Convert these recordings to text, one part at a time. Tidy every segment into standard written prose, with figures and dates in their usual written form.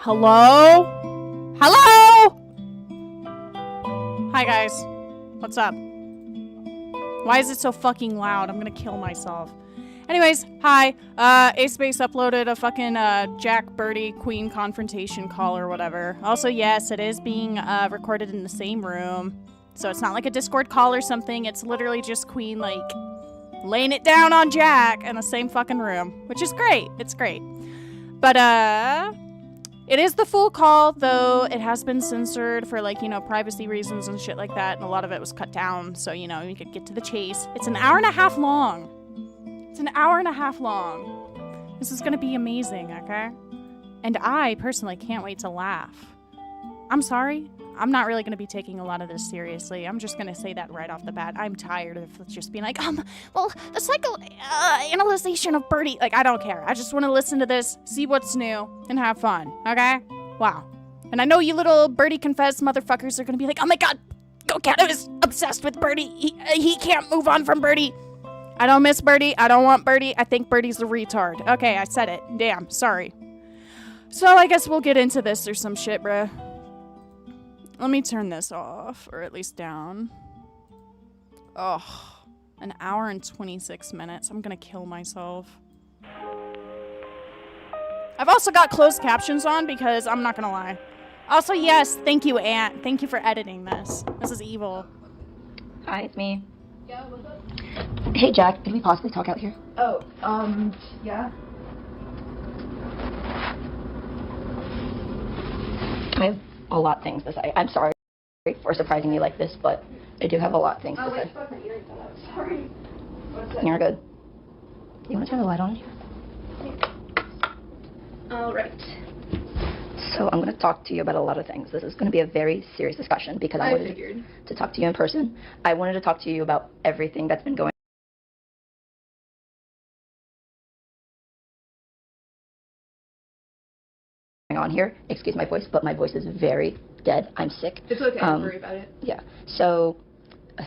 Hello? Hello? Hi, guys. What's up? Why is it so fucking loud? I'm gonna kill myself. Anyways, hi. A-Space uploaded a fucking Jack, Birdie, Queen Confrontation call or whatever. Also, yes, it is being recorded in the same room. So it's not like a Discord call or something. It's literally just Queen, like, laying it down on Jack in the same fucking room. Which is great. It's great. But, it is the full call, though it has been censored for, like, you know, privacy reasons and shit like that. And a lot of it was cut down, so, you know, you could get to the chase. It's an hour and a half long. It's an hour and a half long. This is gonna be amazing, okay? And I, personally, can't wait to laugh. I'm sorry. I'm not really gonna be taking a lot of this seriously. I'm just gonna say that right off the bat. I'm tired of just being like, well, the psychoanalyzation of Birdie. Like, I don't care. I just want to listen to this, see what's new, and have fun, okay? Wow. And I know you little Birdie confessed motherfuckers are gonna be like, oh my god, GoatCatto is obsessed with Birdie. He can't move on from Birdie. I don't miss Birdie. I don't want Birdie. I think Birdie's a retard. Okay, I said it. Damn, sorry. So I guess we'll get into this or some shit, bruh. Let me turn this off, or at least down. Oh, an hour and 26 minutes. I'm gonna kill myself. I've also got closed captions on because I'm not gonna lie. Also, yes, thank you, Aunt. Thank you for editing this. This is evil. Hi, it's me. Yeah, what's up? Hey, Jack, can we possibly talk out here? Oh, yeah. I have a lot of things to say. I'm sorry for surprising you like this, but I do have a lot of things to say. Fuck my earrings out. Sorry. What's that? You're good. You want to turn the light on here? Alright. So I'm going to talk to you about a lot of things. This is going to be a very serious discussion because I wanted to talk to you in person. I wanted to talk to you about everything that's been going on here. Excuse my voice, but my voice is very dead. I'm sick. It's okay, don't worry about it. Yeah. So,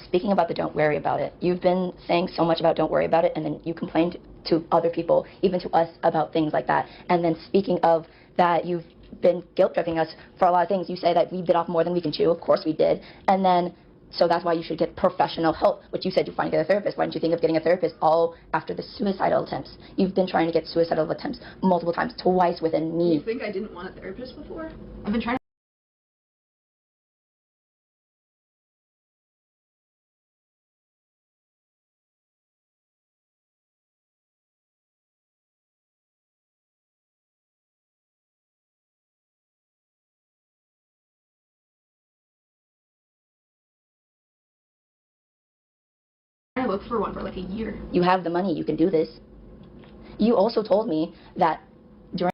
speaking about the don't worry about it, you've been saying so much about don't worry about it, and then you complained to other people, even to us, about things like that. And then speaking of that, you've been guilt-tripping us for a lot of things. You say that we bit off more than we can chew. Of course we did. And then, so that's why you should get professional help, which you said you're trying to get a therapist. Why didn't you think of getting a therapist all after the suicidal attempts? You've been trying to get suicidal attempts multiple times, twice within me. You think I didn't want a therapist before? I've been trying to... I looked for one for like a year. You have the money. You can do this. You also told me that during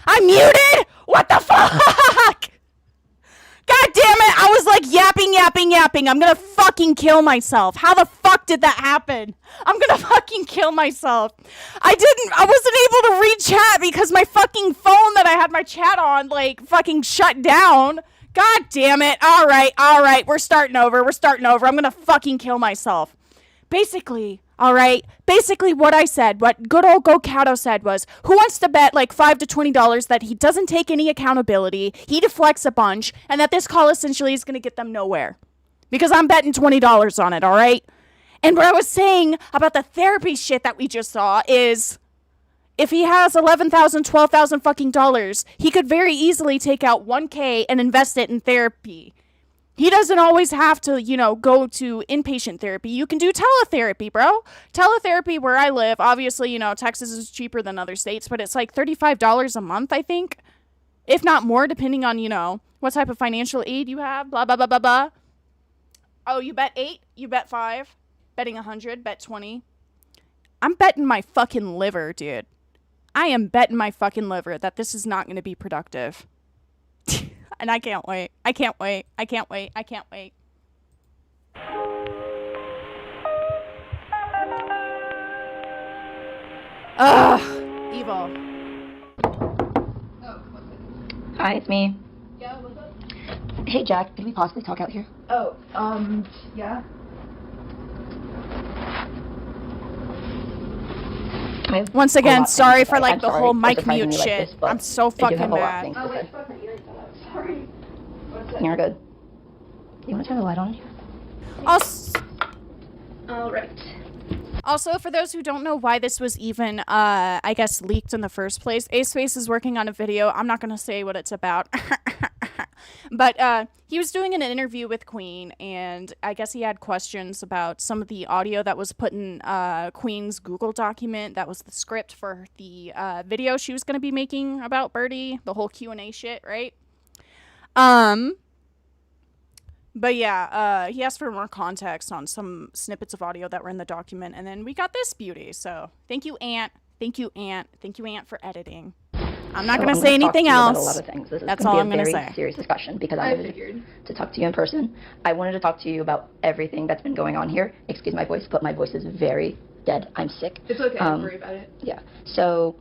I'm muted? What the fuck? God damn it, I was like yapping. I'm gonna fucking kill myself. How the fuck did that happen? I'm gonna fucking kill myself. I wasn't able to read chat because my fucking phone that I had my chat on, like, fucking shut down. God damn it. Alright, we're starting over. I'm gonna fucking kill myself. Basically, what I said, what good old GoatCatto said was, who wants to bet like $5 to $20 that he doesn't take any accountability, he deflects a bunch, and that this call essentially is going to get them nowhere? Because I'm betting $20 on it, alright? And what I was saying about the therapy shit that we just saw is, if he has $11,000, $12,000 fucking dollars, he could very easily take out $1,000 and invest it in therapy. He doesn't always have to, you know, go to inpatient therapy. You can do teletherapy, bro. Teletherapy where I live, obviously, you know, Texas is cheaper than other states, but it's like $35 a month, I think. If not more, depending on, you know, what type of financial aid you have, blah, blah, blah, blah, blah. Oh, you bet 8, you bet 5, betting 100, bet 20. I'm betting my fucking liver, dude. I am betting my fucking liver that this is not going to be productive. And I can't wait. Ugh. Evil. Oh, what's it? Hi, it's me. Yeah, what's up? Hey, Jack, could we possibly talk out here? Oh, yeah. I have Once a again, lot of sorry things to for say. like I'm the sorry whole for mic surprising mute me like shit. this, but I'm so I do fucking have a lot of mad. things to Oh, say. wait, fuck my ears. Sorry. What's it? You're good. You want to turn the light on here? Alright. Also, for those who don't know why this was even, I guess, leaked in the first place, A-Space is working on a video. I'm not going to say what it's about. But he was doing an interview with Queen, and I guess he had questions about some of the audio that was put in Queen's Google document. That was the script for the video she was going to be making about Birdie, the whole Q&A shit, right? But yeah, he asked for more context on some snippets of audio that were in the document, and then we got this beauty. So thank you, Ant. Thank you, Ant. Thank you, Ant, for editing. I'm not going to say anything else. A lot of things. This is That's gonna all be I'm a going to very say. serious discussion because I I wanted figured. to talk to you in person. I wanted to talk to you about everything that's been going on here. Excuse my voice, but my voice is very dead. I'm sick. It's okay, don't worry about it. Yeah. So,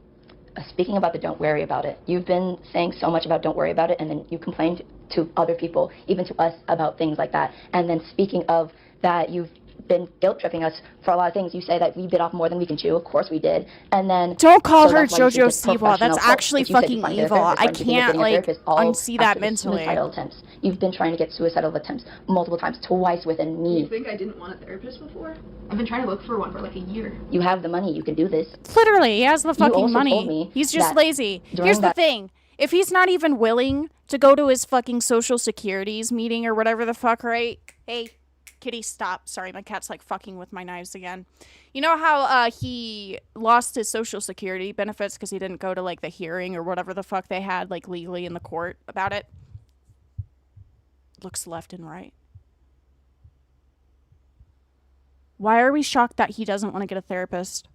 speaking about the don't worry about it, you've been saying so much about don't worry about it, and then you complained to other people, even to us, about things like that. And then speaking of that, you've been guilt tripping us for a lot of things. You say that we bit off more than we can chew. Of course we did. And then Don't call her that's why you should JoJo get Siwa. professional That's help. actually If you said fucking you find a evil. therapist, I why don't you think of can't getting a like therapist all unsee that after the mentally. suicidal attempts? You've been trying to get suicidal attempts multiple times, twice within You me. think I didn't want a therapist before? I've been trying to look for one for like a year. You have the money. You can do this. Literally, he has the fucking also money. told me He's just that lazy. during Here's the that- thing. If he's not even willing to go to his fucking social securities meeting or whatever the fuck, right? Hey, kitty, stop. Sorry, my cat's like fucking with my knives again. You know how he lost his social security benefits because he didn't go to like the hearing or whatever the fuck they had like legally in the court about it? Looks left and right. Why are we shocked that he doesn't want to get a therapist?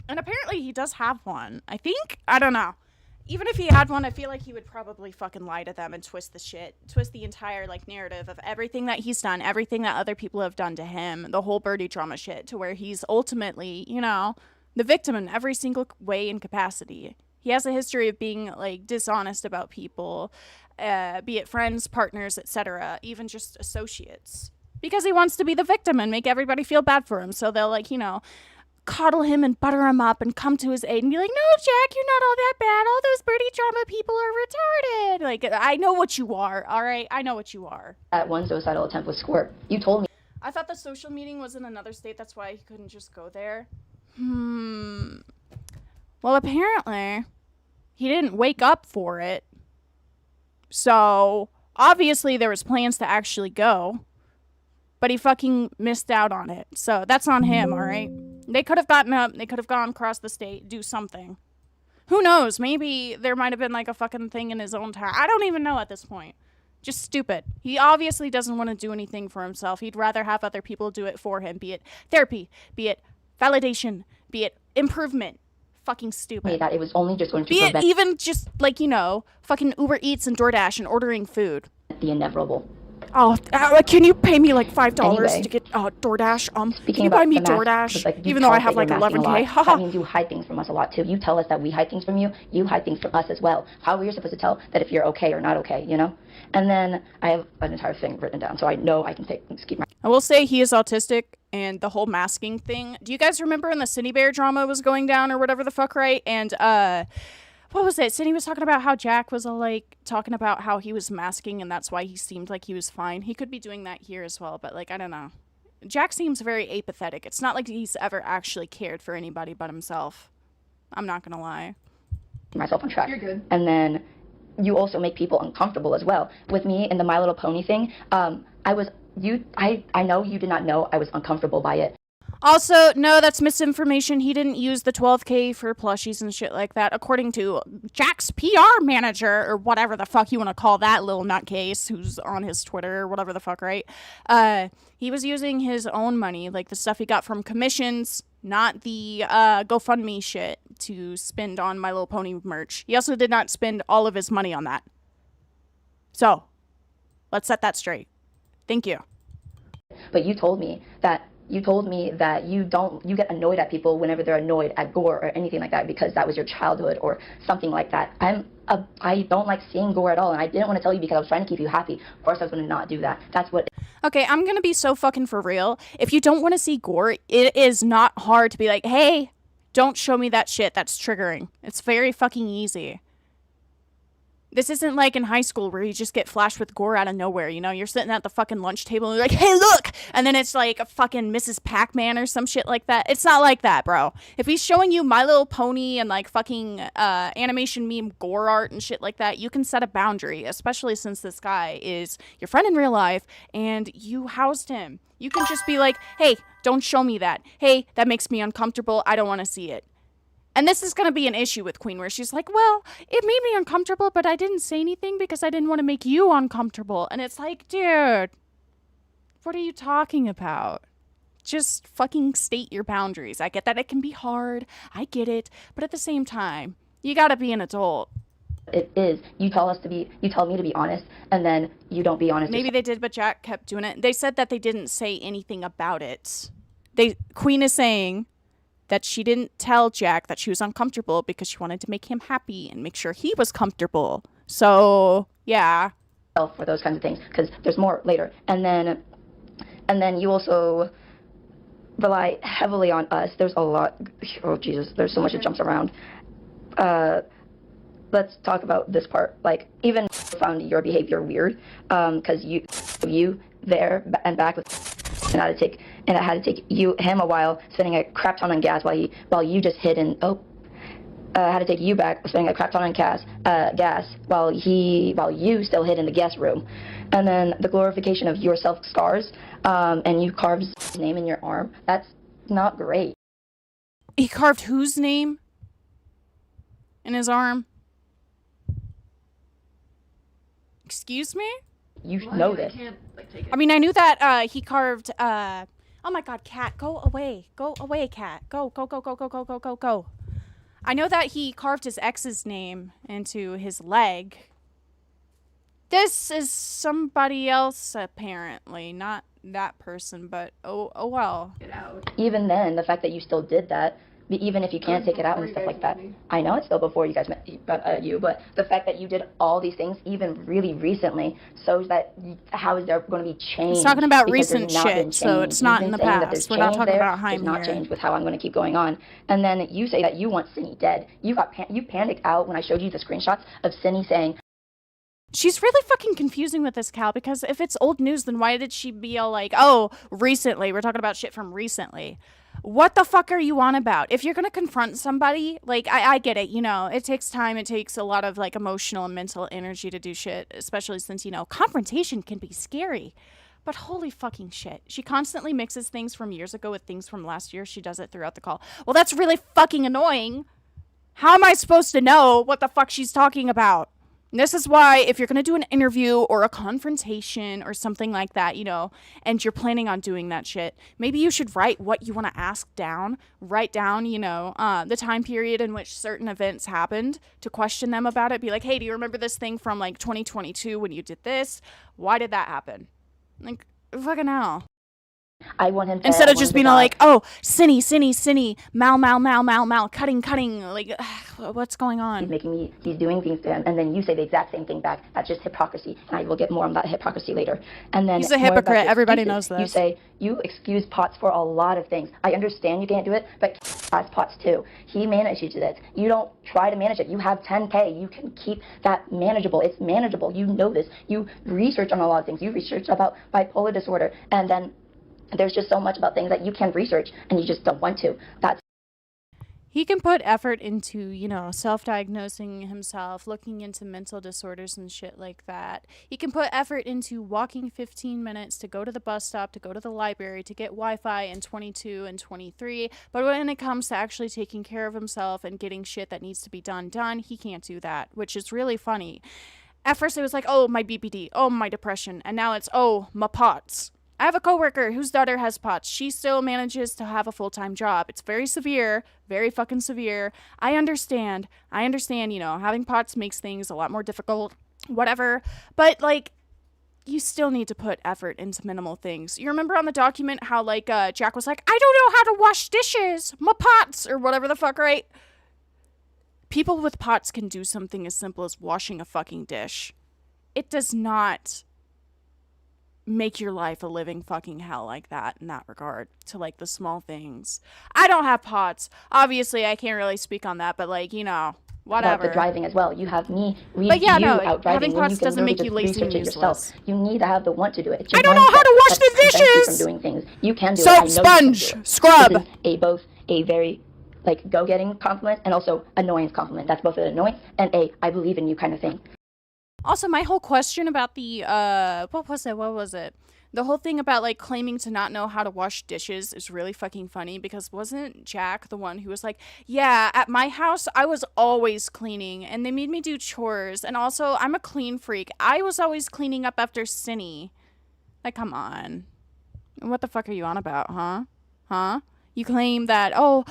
And apparently he does have one. I think. I don't know. Even if he had one, I feel like he would probably fucking lie to them and twist the entire like narrative of everything that he's done, everything that other people have done to him, the whole Birdie drama shit, to where he's ultimately, you know, the victim in every single way and capacity. He has a history of being like dishonest about people, be it friends, partners, etc., even just associates. Because he wants to be the victim and make everybody feel bad for him. So they'll like, you know, coddle him and butter him up and come to his aid and be like, no, Jack, you're not all that bad. All those Birdie drama people are retarded. Like, I know what you are, all right? I know what you are. That one suicidal attempt with Squirt. You told me. I thought the social meeting was in another state. That's why he couldn't just go there. Well, apparently, he didn't wake up for it. So, obviously, there was plans to actually go. But he fucking missed out on it. So, that's on him, all right? They could have gotten up. They could have gone across the state, do something. Who knows? Maybe there might have been like a fucking thing in his own town. I don't even know at this point. Just stupid. He obviously doesn't want to do anything for himself. He'd rather have other people do it for him. Be it therapy, be it validation, be it improvement. Fucking stupid. That it was only just going to Be it prevent even just like, you know, fucking Uber Eats and DoorDash and ordering food. the inevitable. Oh, can you pay me like $5 Anyway, to get DoorDash? Can Speaking you buy about me the mask, DoorDash? like, you Even though tell I us have that like you're masking a 11K. lot. Haha. That means you hide things from us a lot too. You tell us that we hide things from you. You hide things from us as well. How are you supposed to tell that if you're okay or not okay? You know. And then I have an entire thing written down, so I know I can keep my. I will say he is autistic, and the whole masking thing. Do you guys remember when the Cindy Bear drama was going down or whatever the fuck, right? And what was it? Cindy was talking about how Jack was like talking about how he was masking, and that's why he seemed like he was fine. He could be doing that here as well, but like I don't know. Jack seems very apathetic. It's not like he's ever actually cared for anybody but himself. I'm not gonna lie. Myself on track. You're good. And then you also make people uncomfortable as well. With me and the My Little Pony thing, I know you did not know I was uncomfortable by it. Also, no, that's misinformation. He didn't use the 12K for plushies and shit like that, according to Jack's PR manager, or whatever the fuck you want to call that little nutcase who's on his Twitter, or whatever the fuck, right? He was using his own money, like the stuff he got from commissions, not the GoFundMe shit, to spend on My Little Pony merch. He also did not spend all of his money on that. So, let's set that straight. Thank you. But you told me that you told me that you get annoyed at people whenever they're annoyed at gore or anything like that because that was your childhood or something like that. I don't like seeing gore at all, and I didn't want to tell you because I was trying to keep you happy. Of course I was going to not do that. That's what... Okay, I'm gonna be so fucking for real. If you don't want to see gore, it is not hard to be like, hey, don't show me that shit. That's triggering. It's very fucking easy. This isn't like in high school where you just get flashed with gore out of nowhere, you know? You're sitting at the fucking lunch table and you're like, hey, look! And then it's like a fucking Mrs. Pac-Man or some shit like that. It's not like that, bro. If he's showing you My Little Pony and like fucking animation meme gore art and shit like that, you can set a boundary, especially since this guy is your friend in real life and you housed him. You can just be like, hey, don't show me that. Hey, that makes me uncomfortable. I don't want to see it. And this is going to be an issue with Queen where she's like, well, it made me uncomfortable, but I didn't say anything because I didn't want to make you uncomfortable. And it's like, dude, what are you talking about? Just fucking state your boundaries. I get that it can be hard. I get it. But at the same time, you got to be an adult. It is. You tell me to be honest, and then you don't be honest. Maybe they did, but Jack kept doing it. They said that they didn't say anything about it. Queen is saying that she didn't tell Jack that she was uncomfortable because she wanted to make him happy and make sure he was comfortable. So, yeah. For those kinds of things, because there's more later. And then you also rely heavily on us. There's a lot. Oh, Jesus. There's so much that jumps around. Let's talk about this part. Like, even found your behavior weird, because you there and back with... And I had to take him a while, spending a crap ton on gas while you just hid and I had to take you back, spending a crap ton on gas while you still hid in the guest room, and then the glorification of your self scars, and you carved his name in your arm. That's not great. He carved whose name in his arm? Excuse me? You know this. I mean, I knew that he carved, oh my god, cat, go away, cat, go. I know that he carved his ex's name into his leg. This is somebody else, apparently, not that person, but oh well. Get out. Even then, the fact that you still did that, even if you can't take it out and stuff like that. I know it's still before you guys met but the fact that you did all these things even really recently shows that how is there going to be change? It's talking about recent shit, so it's not in the past. We're not talking about Heim here. There's not change with how I'm going to keep going on. And then you say that you want Cindy dead. You panicked out when I showed you the screenshots of Cindy saying... She's really fucking confusing with this, Cal, because if it's old news, then why did she be all like, oh, recently, we're talking about shit from recently. What the fuck are you on about? If you're going to confront somebody, like, I get it, you know, it takes time, it takes a lot of, like, emotional and mental energy to do shit, especially since, you know, confrontation can be scary. But holy fucking shit. She constantly mixes things from years ago with things from last year. She does it throughout the call. Well, that's really fucking annoying. How am I supposed to know what the fuck she's talking about? And this is why if you're going to do an interview or a confrontation or something like that, you know, and you're planning on doing that shit, maybe you should write what you want to ask down. Write down, you know, the time period in which certain events happened to question them about it. Be like, hey, do you remember this thing from like 2022 when you did this? Why did that happen? Like, fucking hell. I want him to... Instead of just being like, oh, Cinny, mal, cutting, like, what's going on? He's doing things to him, and then you say the exact same thing back. That's just hypocrisy, and I will get more on that hypocrisy later. And then... He's a hypocrite, everybody knows this. You say, you excuse Potts for a lot of things. I understand you can't do it, but has Potts too. He manages it. You don't try to manage it. You have 10K. You can keep that manageable. It's manageable. You know this. You research on a lot of things. You research about bipolar disorder, and then there's just so much about things that you can research and you just don't want to. He can put effort into, you know, self-diagnosing himself, looking into mental disorders and shit like that. He can put effort into walking 15 minutes to go to the bus stop, to go to the library, to get Wi-Fi in 22 and 23. But when it comes to actually taking care of himself and getting shit that needs to be done, he can't do that, which is really funny. At first it was like, oh, my BPD, oh, my depression. And now it's, oh, my POTS. I have a coworker whose daughter has POTS. She still manages to have a full-time job. It's very severe, very fucking severe. I understand, you know, having POTS makes things a lot more difficult, whatever. But, like, you still need to put effort into minimal things. You remember on the document how, like, Jack was like, I don't know how to wash dishes, my pots, or whatever the fuck, right? People with pots can do something as simple as washing a fucking dish. It does not make your life a living fucking hell like that in that regard to, like, the small things. I don't have pots. Obviously, I can't really speak on that, but, like, you know, whatever. About the driving as well. You have me read But yeah, you no, out driving having when pots you can doesn't literally make you just lazy and research it yourself. useless. You need to have the want to do it. It's I don't know how to wash the prevents you dishes! from doing things. You can do Soap, it. I know you can sponge, do it. scrub. This is both a very, like, go-getting compliment and also annoyance compliment. That's both an annoyance and a I believe in you kind of thing. Also, my whole question about the, what was it? The whole thing about, like, claiming to not know how to wash dishes is really fucking funny because wasn't Jack the one who was like, yeah, at my house, I was always cleaning and they made me do chores. And also, I'm a clean freak. I was always cleaning up after Cindy. Like, come on. What the fuck are you on about, huh? Huh? You claim that, oh,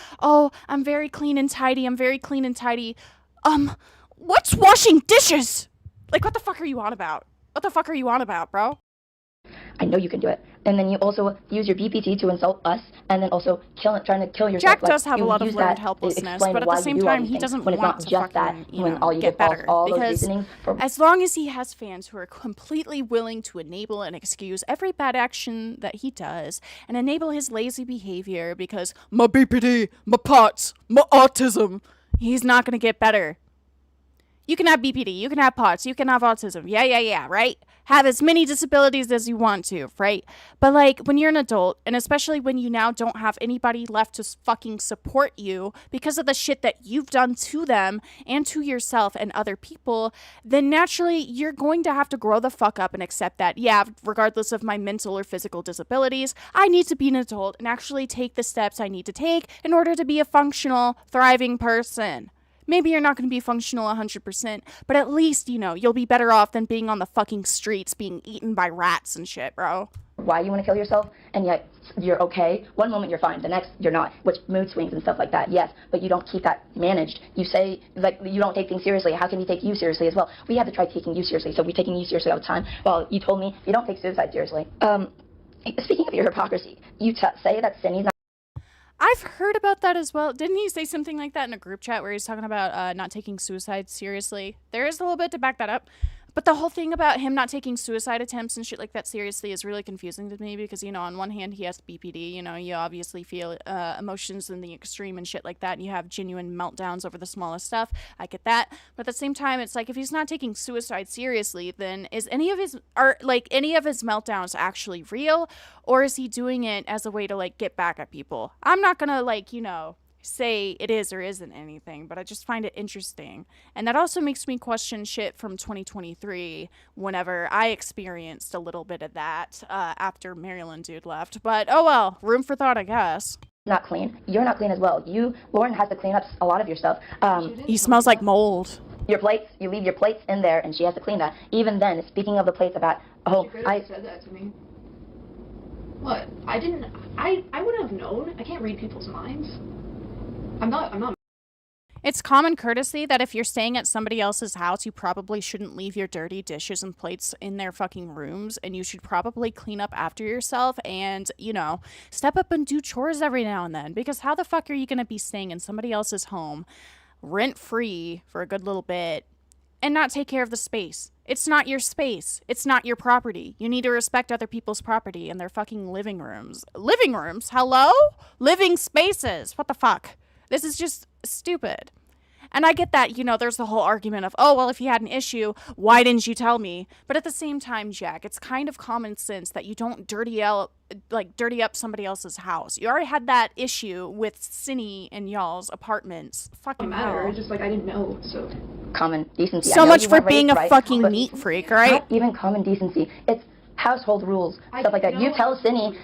I'm very clean and tidy. What's washing dishes? Like, what the fuck are you on about? What the fuck are you on about, bro? I know you can do it. And then you also use your BPT to insult us, and then also trying to kill yourself. Jack does have a lot of learned helplessness, but at the same time, he doesn't want to fucking, get better. Because as long as he has fans who are completely willing to enable and excuse every bad action that he does, and enable his lazy behavior because my BPD, my POTS, my autism, he's not going to get better. You can have BPD, you can have POTS, you can have autism. Yeah, right? Have as many disabilities as you want to, right? But, like, when you're an adult, and especially when you now don't have anybody left to fucking support you because of the shit that you've done to them and to yourself and other people, then naturally you're going to have to grow the fuck up and accept that, yeah, regardless of my mental or physical disabilities, I need to be an adult and actually take the steps I need to take in order to be a functional, thriving person. Maybe you're not going to be functional 100%, but at least, you'll be better off than being on the fucking streets being eaten by rats and shit, bro. Why you want to kill yourself, and yet you're okay. One moment you're fine, the next you're not, which mood swings and stuff like that, yes, but you don't keep that managed. You say, like, you don't take things seriously. How can we take you seriously as well? We have to try taking you seriously, so we're taking you seriously all the time. Well, you told me you don't take suicide seriously. Speaking of your hypocrisy, you say that Cindy's not. I've heard about that as well. Didn't he say something like that in a group chat where he's talking about not taking suicide seriously? There is a little bit to back that up. But the whole thing about him not taking suicide attempts and shit like that seriously is really confusing to me because, on one hand, he has BPD. You obviously feel emotions in the extreme and shit like that, and you have genuine meltdowns over the smallest stuff. I get that. But at the same time, it's like, if he's not taking suicide seriously, then is any of his meltdowns actually real? Or is he doing it as a way to, like, get back at people? I'm not gonna, like, say it is or isn't anything, but I just find it interesting. And that also makes me question shit from 2023 whenever I experienced a little bit of that after Maryland dude left. But oh well, room for thought, I guess. Not clean. You're not clean as well. Lauren has to clean up a lot of your stuff. He smells like mold. Your plates, you leave your plates in there and she has to clean that. Even then, speaking of the plates about, I said that to me. What? I wouldn't have known. I can't read people's minds. I'm not. It's common courtesy that if you're staying at somebody else's house, you probably shouldn't leave your dirty dishes and plates in their fucking rooms, and you should probably clean up after yourself and, step up and do chores every now and then, because how the fuck are you going to be staying in somebody else's home rent-free for a good little bit and not take care of the space? It's not your space. It's not your property. You need to respect other people's property and their fucking living rooms. Living rooms? Hello? Living spaces. What the fuck? This is just stupid. And I get that, there's the whole argument of, oh, well, if you had an issue, why didn't you tell me? But at the same time, Jack, it's kind of common sense that you don't dirty up somebody else's house. You already had that issue with Cindy and y'all's apartments. Fucking matter. hell. It's just like I didn't know, so. Common decency. So much for being a fucking neat freak, right? Not even common decency. It's household rules, stuff like that. You tell Cindy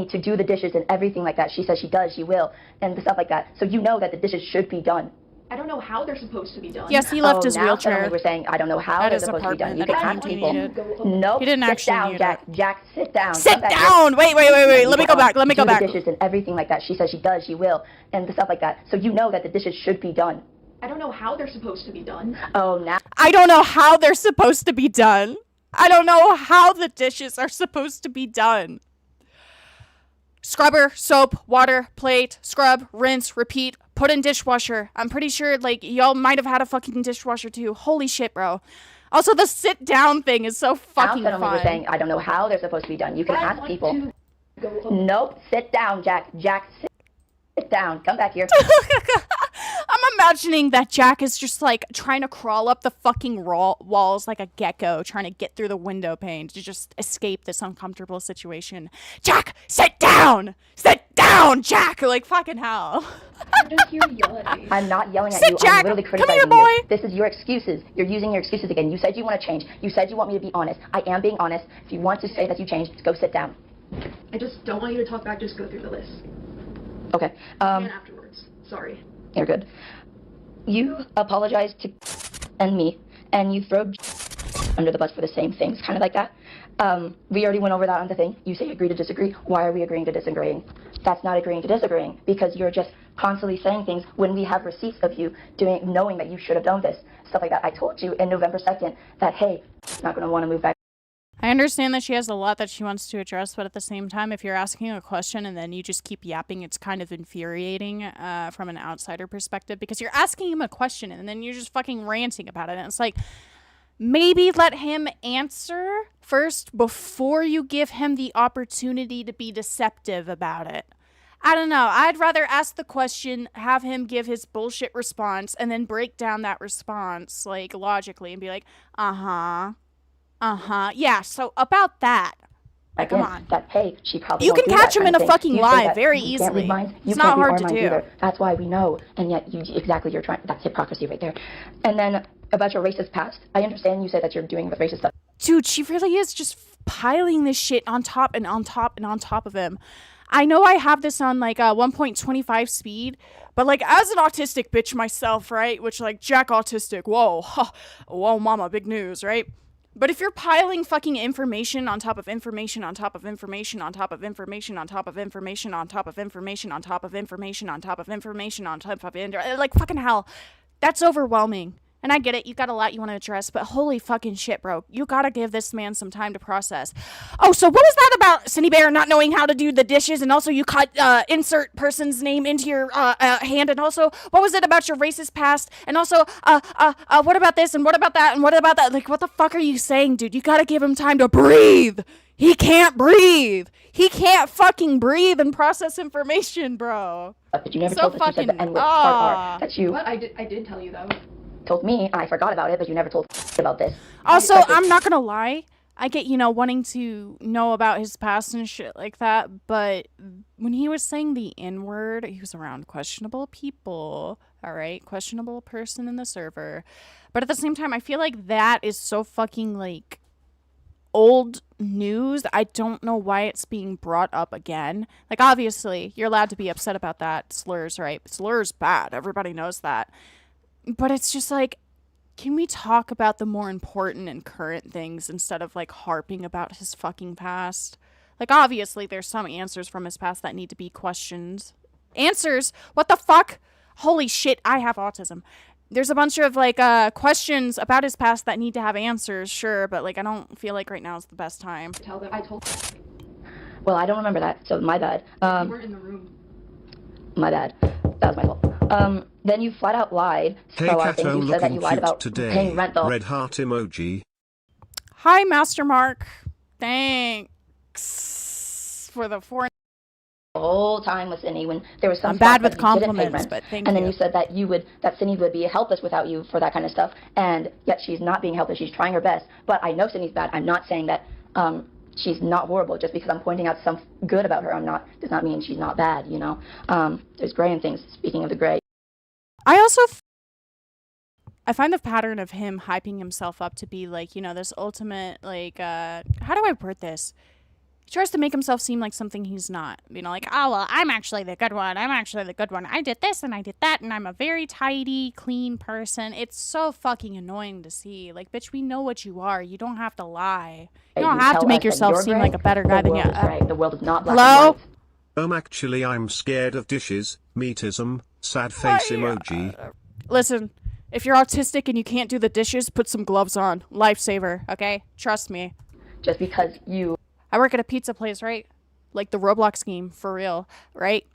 to do the dishes and everything like that. She says she does, she will, and the stuff like that. So you know that the dishes should be done. I don't know how they're supposed to be done. Yes, he left his wheelchair. We're saying I don't know how they're supposed to be done. You can ask people. Nope. He didn't actually down, need Jack. it. Jack, sit down. Sit down. Wait. Let me go back. Do the dishes and everything like that. She says she does, she will, and the stuff like that. So you know that the dishes should be done. I don't know how they're supposed to be done. Oh, now. I don't know how they're supposed to be done. I don't know how the dishes are supposed to be done. Scrubber, soap, water, plate, scrub, rinse, repeat, put in dishwasher. I'm pretty sure, like, y'all might have had a fucking dishwasher too. Holy shit, bro. Also, the sit down thing is so fucking Now, fun. We're saying, I don't know how they're supposed to be done. You can ask people. Nope, sit down, Jack. Jack, sit down. Come back here. I'm imagining that Jack is just like trying to crawl up the fucking walls like a gecko, trying to get through the window pane to just escape this uncomfortable situation. Jack, sit down! Sit down, Jack! Like fucking hell. I'm just here yelling at me. I'm not yelling at Sit, you. Jack. I'm literally criticizing Come here, boy. you. This is your excuses. You're using your excuses again. You said you want to change. You said you want me to be honest. I am being honest. If you want to say that you changed, go sit down. I just don't want you to talk back. Just go through the list. Okay. And afterwards. Sorry. You're good. You apologized to and me, and you throw under the bus for the same things, kind of like that. We already went over that on the thing. You say agree to disagree. Why are we agreeing to disagreeing? That's not agreeing to disagreeing, because you're just constantly saying things when we have receipts of you knowing that you should have done this, stuff like that. I told you in November 2nd that, hey, I'm not going to want to move back. I understand that she has a lot that she wants to address, but at the same time, if you're asking a question and then you just keep yapping, it's kind of infuriating from an outsider perspective, because you're asking him a question and then you're just fucking ranting about it. And it's like, maybe let him answer first before you give him the opportunity to be deceptive about it. I don't know. I'd rather ask the question, have him give his bullshit response, and then break down that response, like, logically and be like, yeah, so about that. Like, come on. That, hey, she probably You won't can do catch that him in kind a of thing. fucking You lie say that very you can't read easily. minds, you It's can't not read hard our to minds do. either. That's why we know, and yet you're trying. That's hypocrisy right there. And then about your racist past, I understand you said that you're doing the racist stuff. Dude, she really is just piling this shit on top and on top and on top of him. I know I have this on like 1.25 speed, but like as an autistic bitch myself, right? Which like Jack autistic, whoa, whoa mama, big news, right? But if you're piling fucking information on top of information on top of information on top of information on top of information on top of information on top of information on top of information on top of like fucking hell, that's overwhelming. And I get it, you got a lot you want to address, but holy fucking shit, bro. You gotta give this man some time to process. Oh, so what was that about Cindy Bear not knowing how to do the dishes, and also you cut insert person's name into your hand, and also what was it about your racist past, and also what about this, and what about that, and what about that? Like, what the fuck are you saying, dude? You gotta give him time to breathe. He can't breathe. He can't fucking breathe and process information, bro. But you never So told us you said the fucking- N-word part that you What? I did tell you though. told me, and I forgot about it, but you never told about this. Also, I'm not gonna lie. I get, wanting to know about his past and shit like that, but when he was saying the N-word, he was around questionable people, all right? Questionable person in the server. But at the same time, I feel like that is so fucking, like, old news. I don't know why it's being brought up again. Like, obviously, you're allowed to be upset about that. Slurs, right? Slurs bad. Everybody knows that. But it's just like, can we talk about the more important and current things instead of like harping about his fucking past? Like, obviously there's some answers from his past that need to be questioned. Answers? What the fuck? Holy shit, I have autism. There's a bunch of like questions about his past that need to have answers, sure, but like I don't feel like right now is the best time. Tell them. I told. Well, I don't remember that, so my bad. You weren't in the room. My bad. That was my fault. Then you flat out lied. Hey, So I think Catto, you said that looking you lied cute about today. paying rent though. Red heart emoji. Hi, Master Mark. Thanks for the foreign. The whole time with Cindy when there was some I'm bad stuff with that you didn't pay compliments, rent. but thank and then you. you said that that Cindy would be helpless without you for that kind of stuff, and yet she's not being helpless. She's trying her best. But I know Cindy's bad. I'm not saying that she's not horrible. Just because I'm pointing out some good about her, does not mean she's not bad. There's gray in things. Speaking of the gray. I also I find the pattern of him hyping himself up to be like, this ultimate, like, how do I word this? He tries to make himself seem like something he's not. Like, oh, well, I'm actually the good one. I'm actually the good one. I did this and I did that, and I'm a very tidy, clean person. It's so fucking annoying to see. Like, bitch, we know what you are. You don't have to lie. You don't have to make yourself seem like a better guy than you are. The world is not black Hello? and white. Actually, I'm scared of dishes. Meatism. Sad face emoji. Listen, If you're autistic and you can't do the dishes, put some gloves on. Lifesaver, okay? Trust me. Just because you... I work at a pizza place, right? Like the Roblox game, for real, right?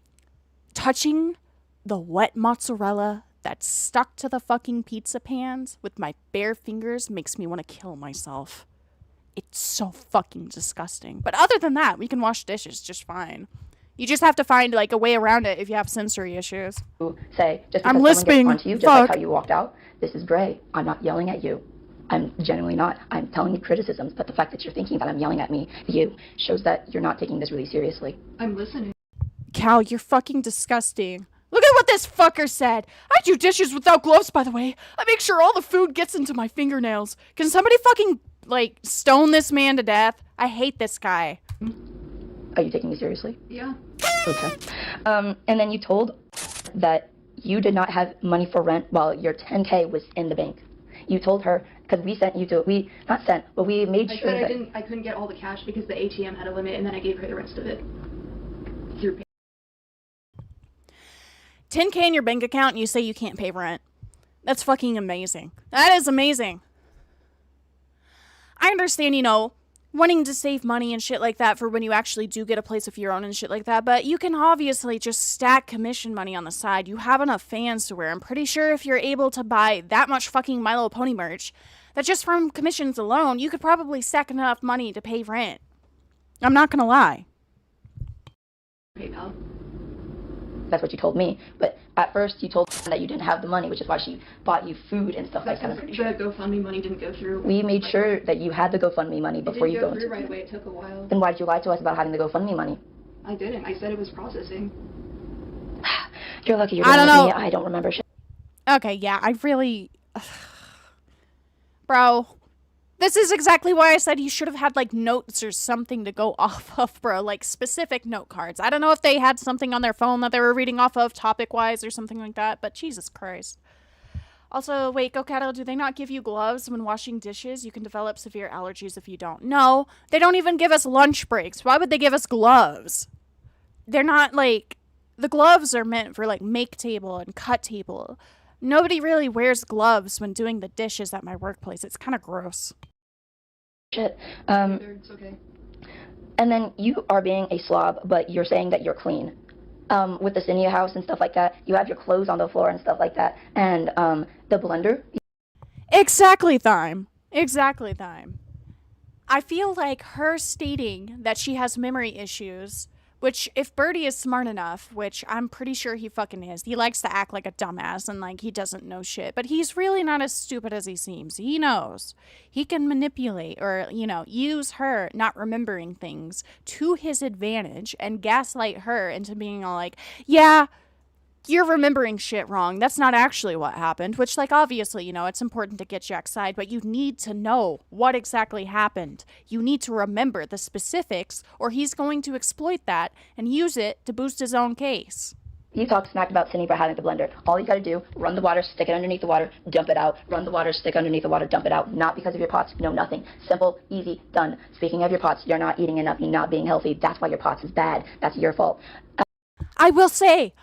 Touching the wet mozzarella that's stuck to the fucking pizza pans with my bare fingers makes me want to kill myself. It's so fucking disgusting. But other than that, we can wash dishes just fine. You just have to find like a way around it if you have sensory issues. Say, just because I'm someone lisping. gets onto you, just like how you walked out, this is Bray. I'm not yelling at you. I'm genuinely not. I'm telling you criticisms, but the fact that you're thinking that I'm yelling at you shows that you're not taking this really seriously. I'm listening. Cal, you're fucking disgusting. Look at what this fucker said. I do dishes without gloves, by the way. I make sure all the food gets into my fingernails. Can somebody fucking, like, stone this man to death? I hate this guy. Are you taking me seriously? Yeah. Okay. And then you told that you did not have money for rent while your 10K was in the bank. You told her, because we sent you to, we made I sure said that... I couldn't get all the cash because the ATM had a limit, and then I gave her the rest of it. Through 10K in your bank account and you say you can't pay rent. That's fucking amazing. That is amazing. I understand, wanting to save money and shit like that for when you actually do get a place of your own and shit like that, but you can obviously just stack commission money on the side. You have enough fans to wear. I'm pretty sure if you're able to buy that much fucking My Little Pony merch, that just from commissions alone, you could probably stack enough money to pay rent. I'm not gonna lie. PayPal. That's what you told me. But at first you told her that you didn't have the money, which is why she bought you food and stuff like that. I'm pretty sure. The GoFundMe money didn't go through. We made sure that you had the GoFundMe money before you go into... It didn't go through right away. It took a while. Then why did you lie to us about having the GoFundMe money? I didn't. I said it was processing. You're lucky you're I don't know. me. I don't remember shit. Okay, yeah, I really... Bro, this is exactly why I said you should have had, like, notes or something to go off of, bro. Like, specific note cards. I don't know if they had something on their phone that they were reading off of, topic-wise or something like that, but Jesus Christ. Also, wait, GoatCatto, do they not give you gloves when washing dishes? You can develop severe allergies if you don't. No, they don't even give us lunch breaks. Why would they give us gloves? They're not, like... The gloves are meant for, like, make table and cut table. Nobody really wears gloves when doing the dishes at my workplace. It's kind of gross. Shit. It's okay. And then you are being a slob, but you're saying that you're clean. With the Cinia house and stuff like that, you have your clothes on the floor and stuff like that. And the blender. Exactly, Thyme. Exactly, Thyme. I feel like her stating that she has memory issues, which if Birdie is smart enough, which I'm pretty sure he fucking is, he likes to act like a dumbass and like he doesn't know shit, but he's really not as stupid as he seems. He knows. He can manipulate or, use her not remembering things to his advantage and gaslight her into being all like, yeah, you're remembering shit wrong. That's not actually what happened, which, like, obviously, it's important to get Jack's side, but you need to know what exactly happened. You need to remember the specifics, or he's going to exploit that and use it to boost his own case. You talk smack about Cindy for having the blender. All you gotta do, run the water, stick it underneath the water, dump it out. Run the water, stick underneath the water, dump it out. Not because of your pots, no nothing. Simple, easy, done. Speaking of your pots, you're not eating enough, you're not being healthy. That's why your pots is bad. That's your fault. I will say,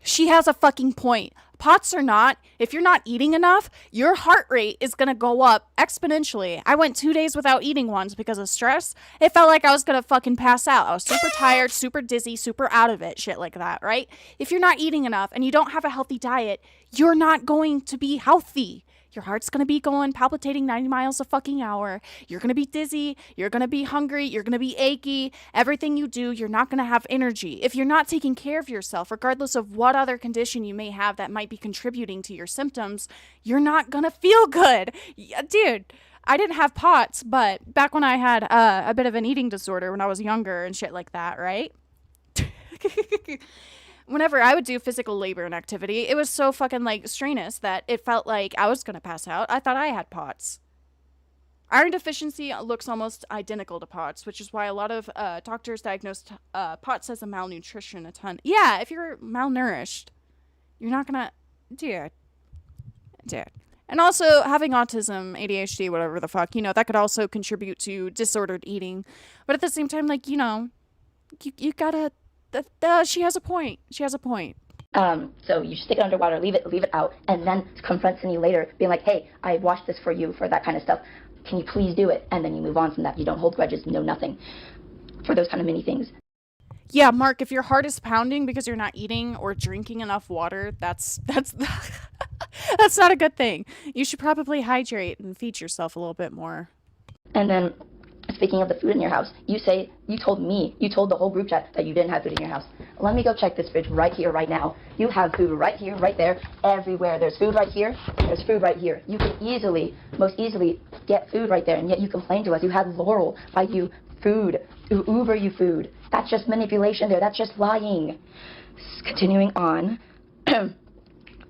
she has a fucking point. Pots or not, if you're not eating enough, your heart rate is going to go up exponentially. I went 2 days without eating once because of stress. It felt like I was going to fucking pass out. I was super tired, super dizzy, super out of it, shit like that, right? If you're not eating enough and you don't have a healthy diet, you're not going to be healthy. Your heart's going to be going, palpitating 90 miles a fucking hour. You're going to be dizzy. You're going to be hungry. You're going to be achy. Everything you do, you're not going to have energy. If you're not taking care of yourself, regardless of what other condition you may have that might be contributing to your symptoms, you're not going to feel good. Yeah, dude, I didn't have POTS, but back when I had a bit of an eating disorder when I was younger and shit like that, right? Whenever I would do physical labor and activity, it was so fucking, like, strenuous that it felt like I was gonna pass out. I thought I had POTS. Iron deficiency looks almost identical to POTS, which is why a lot of doctors diagnose POTS as a malnutrition a ton. Yeah, if you're malnourished, you're not gonna... Dude. And also, having autism, ADHD, whatever the fuck, that could also contribute to disordered eating. But at the same time, like, you gotta... she has a point. So you stick it underwater, leave it out, and then confront Cindy later, being like, hey, I washed this for you for that kind of stuff. Can you please do it? And then you move on from that. You don't hold grudges, no nothing. For those kind of mini things. Yeah, Mark, if your heart is pounding because you're not eating or drinking enough water, that's that's not a good thing. You should probably hydrate and feed yourself a little bit more. And then, speaking of the food in your house, you told the whole group chat that you didn't have food in your house. Let me go check this fridge right here, right now. You have food right here, right there, everywhere. There's food right here, there's food right here. You can most easily get food right there, and yet you complain to us. You had Laurel buy you food, Uber you food. That's just manipulation there, that's just lying. Continuing on,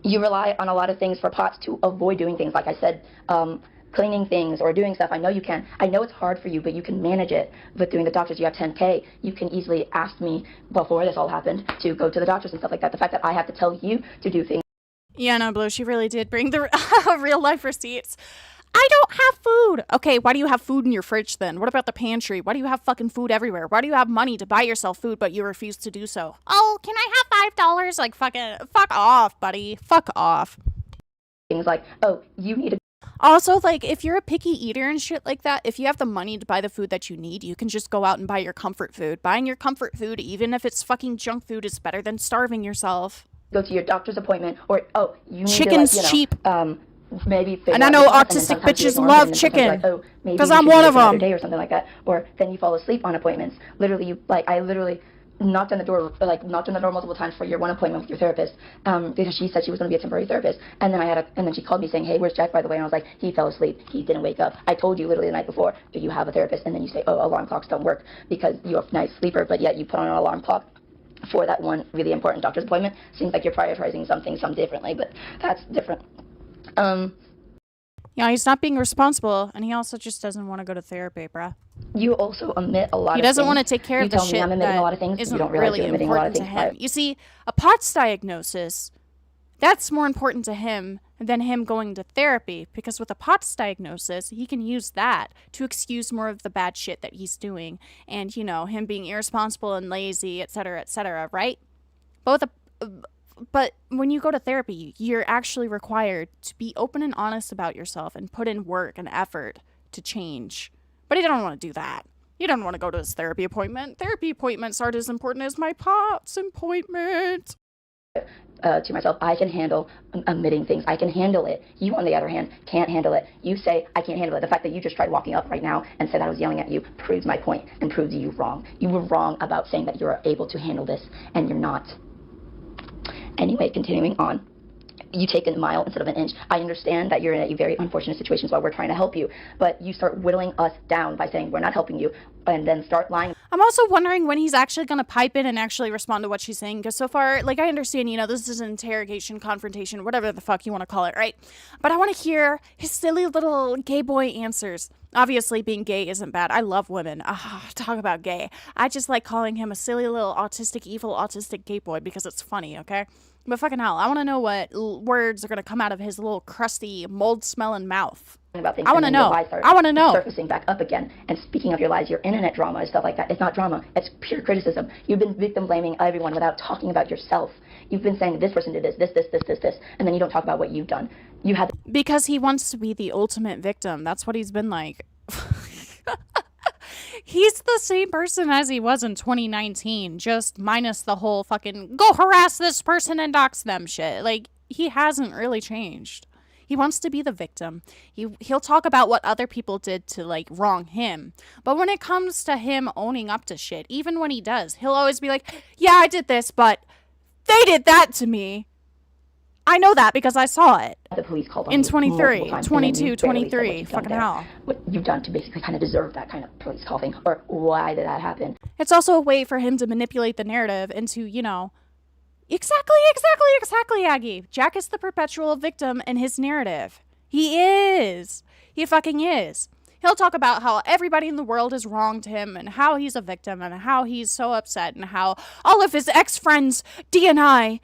you rely on a lot of things for POTS to avoid doing things, like I said, cleaning things or doing stuff. I know you can. I know it's hard for you, but you can manage it. But doing the doctors, you have 10K. You can easily ask me before this all happened to go to the doctors and stuff like that. The fact that I have to tell you to do things. Yeah, no, Blue, she really did bring the real life receipts. I don't have food. Okay, why do you have food in your fridge then? What about the pantry? Why do you have fucking food everywhere? Why do you have money to buy yourself food, but you refuse to do so? Oh, can I have $5? Like, fuck off, buddy. Fuck off. Things like, oh, you need to. Also, like, if you're a picky eater and shit like that, if you have the money to buy the food that you need, you can just go out and buy your comfort food. Buying your comfort food, even if it's fucking junk food, is better than starving yourself. Go to your doctor's appointment, or, oh, you need Chicken's to, like, cheap. Maybe. And I know autistic bitches love chicken. Because I'm one of them. Day or something like that. Or then you fall asleep on appointments. Literally, I literally knocked on the door multiple times for your one appointment with your therapist, because she said she was going to be a temporary therapist. And then she called me saying, hey, where's Jack, by the way? And I was like, he fell asleep. He didn't wake up. I told you literally the night before, do you have a therapist? And then you say, oh, alarm clocks don't work because you're a nice sleeper, but yet you put on an alarm clock for that one really important doctor's appointment. Seems like you're prioritizing some differently, but that's different. Yeah, he's not being responsible, and he also just doesn't want to go to therapy, bruh. You also omit a lot of things. He doesn't want to take care of the shit I'm omitting a lot of things. isn't You don't realize really you're omitting a lot of important to things. him. You see, a POTS diagnosis, that's more important to him than him going to therapy, because with a POTS diagnosis, he can use that to excuse more of the bad shit that he's doing, and, you know, him being irresponsible and lazy, etc., right? But when you go to therapy, you're actually required to be open and honest about yourself and put in work and effort to change. But he don't want to do that. He doesn't want to go to his therapy appointment. Therapy appointments aren't as important as my POTS appointment. To myself, I can handle omitting things. I can handle it. You, on the other hand, can't handle it. You say, I can't handle it. The fact that you just tried walking up right now and said I was yelling at you proves my point and proves you wrong. You were wrong about saying that you're able to handle this, and you're not. Anyway, continuing on. You take a mile instead of an inch. I understand that you're in a very unfortunate situation while we're trying to help you, but you start whittling us down by saying we're not helping you, and then start lying. I'm also wondering when he's actually going to pipe in and actually respond to what she's saying, because so far, like, I understand, you know, this is an interrogation, confrontation, whatever the fuck you want to call it, right? But I want to hear his silly little gay boy answers. Obviously, being gay isn't bad. I love women. Talk about gay. I just like calling him a silly little autistic, evil, autistic gay boy because it's funny, okay? But fucking hell, I want to know what words are going to come out of his little crusty, mold-smelling mouth. About things, I want to know. I want to know. Surfacing back up again. And speaking of your lies, your internet drama and stuff like that, it's not drama. It's pure criticism. You've been victim blaming everyone without talking about yourself. You've been saying this person did this, and then you don't talk about what you've done. You had because he wants to be the ultimate victim. That's what he's been like. He's the same person as he was in 2019, just minus the whole fucking go harass this person and dox them shit. Like, he hasn't really changed. He wants to be the victim. He'll talk about what other people did to, like, wrong him. But when it comes to him owning up to shit, even when he does, he'll always be like, yeah, I did this, but they did that to me. I know that because I saw it. The police called on in you 23, times, 22, 23, fucking fucking hell. What you've done to basically kind of deserve that kind of police call thing, or why did that happen? It's also a way for him to manipulate the narrative into, you know, exactly, Aggie. Jack is the perpetual victim in his narrative. He is. He fucking is. He'll talk about how everybody in the world has wronged him and how he's a victim and how he's so upset and how all of his ex-friends DNI.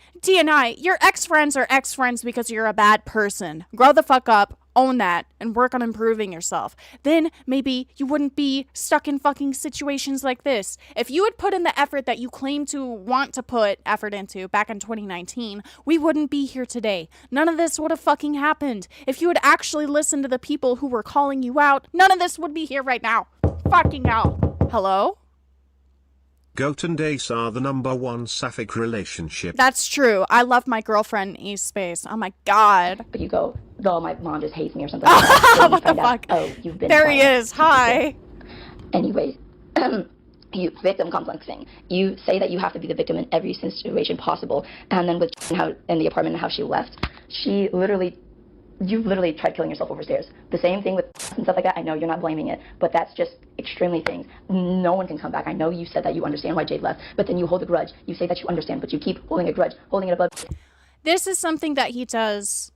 Your ex-friends are ex-friends because you're a bad person. Grow the fuck up. Own that and work on improving yourself. Then maybe you wouldn't be stuck in fucking situations like this. If you had put in the effort that you claim to want to put effort into back in 2019, we wouldn't be here today. None of this would have fucking happened. If you had actually listened to the people who were calling you out, none of this would be here right now. Fucking hell. Hello? Goat and Ace are the #1 sapphic relationship. That's true. I love my girlfriend Ace Space. Oh my god. But you go, oh, my mom just hates me or something like that. And you What the find out, fuck? oh, you've been There he fired. is. Hi. Anyways, you victim complexing. You say that you have to be the victim in every situation possible. And then with how in the apartment and how she left, you literally tried killing yourself over stairs. The same thing with and stuff like that. I know you're not blaming it, but that's just extremely things. No one can come back. I know you said that you understand why Jade left, but then you hold a grudge. You say that you understand, but you keep holding a grudge, holding it above. This is something that he does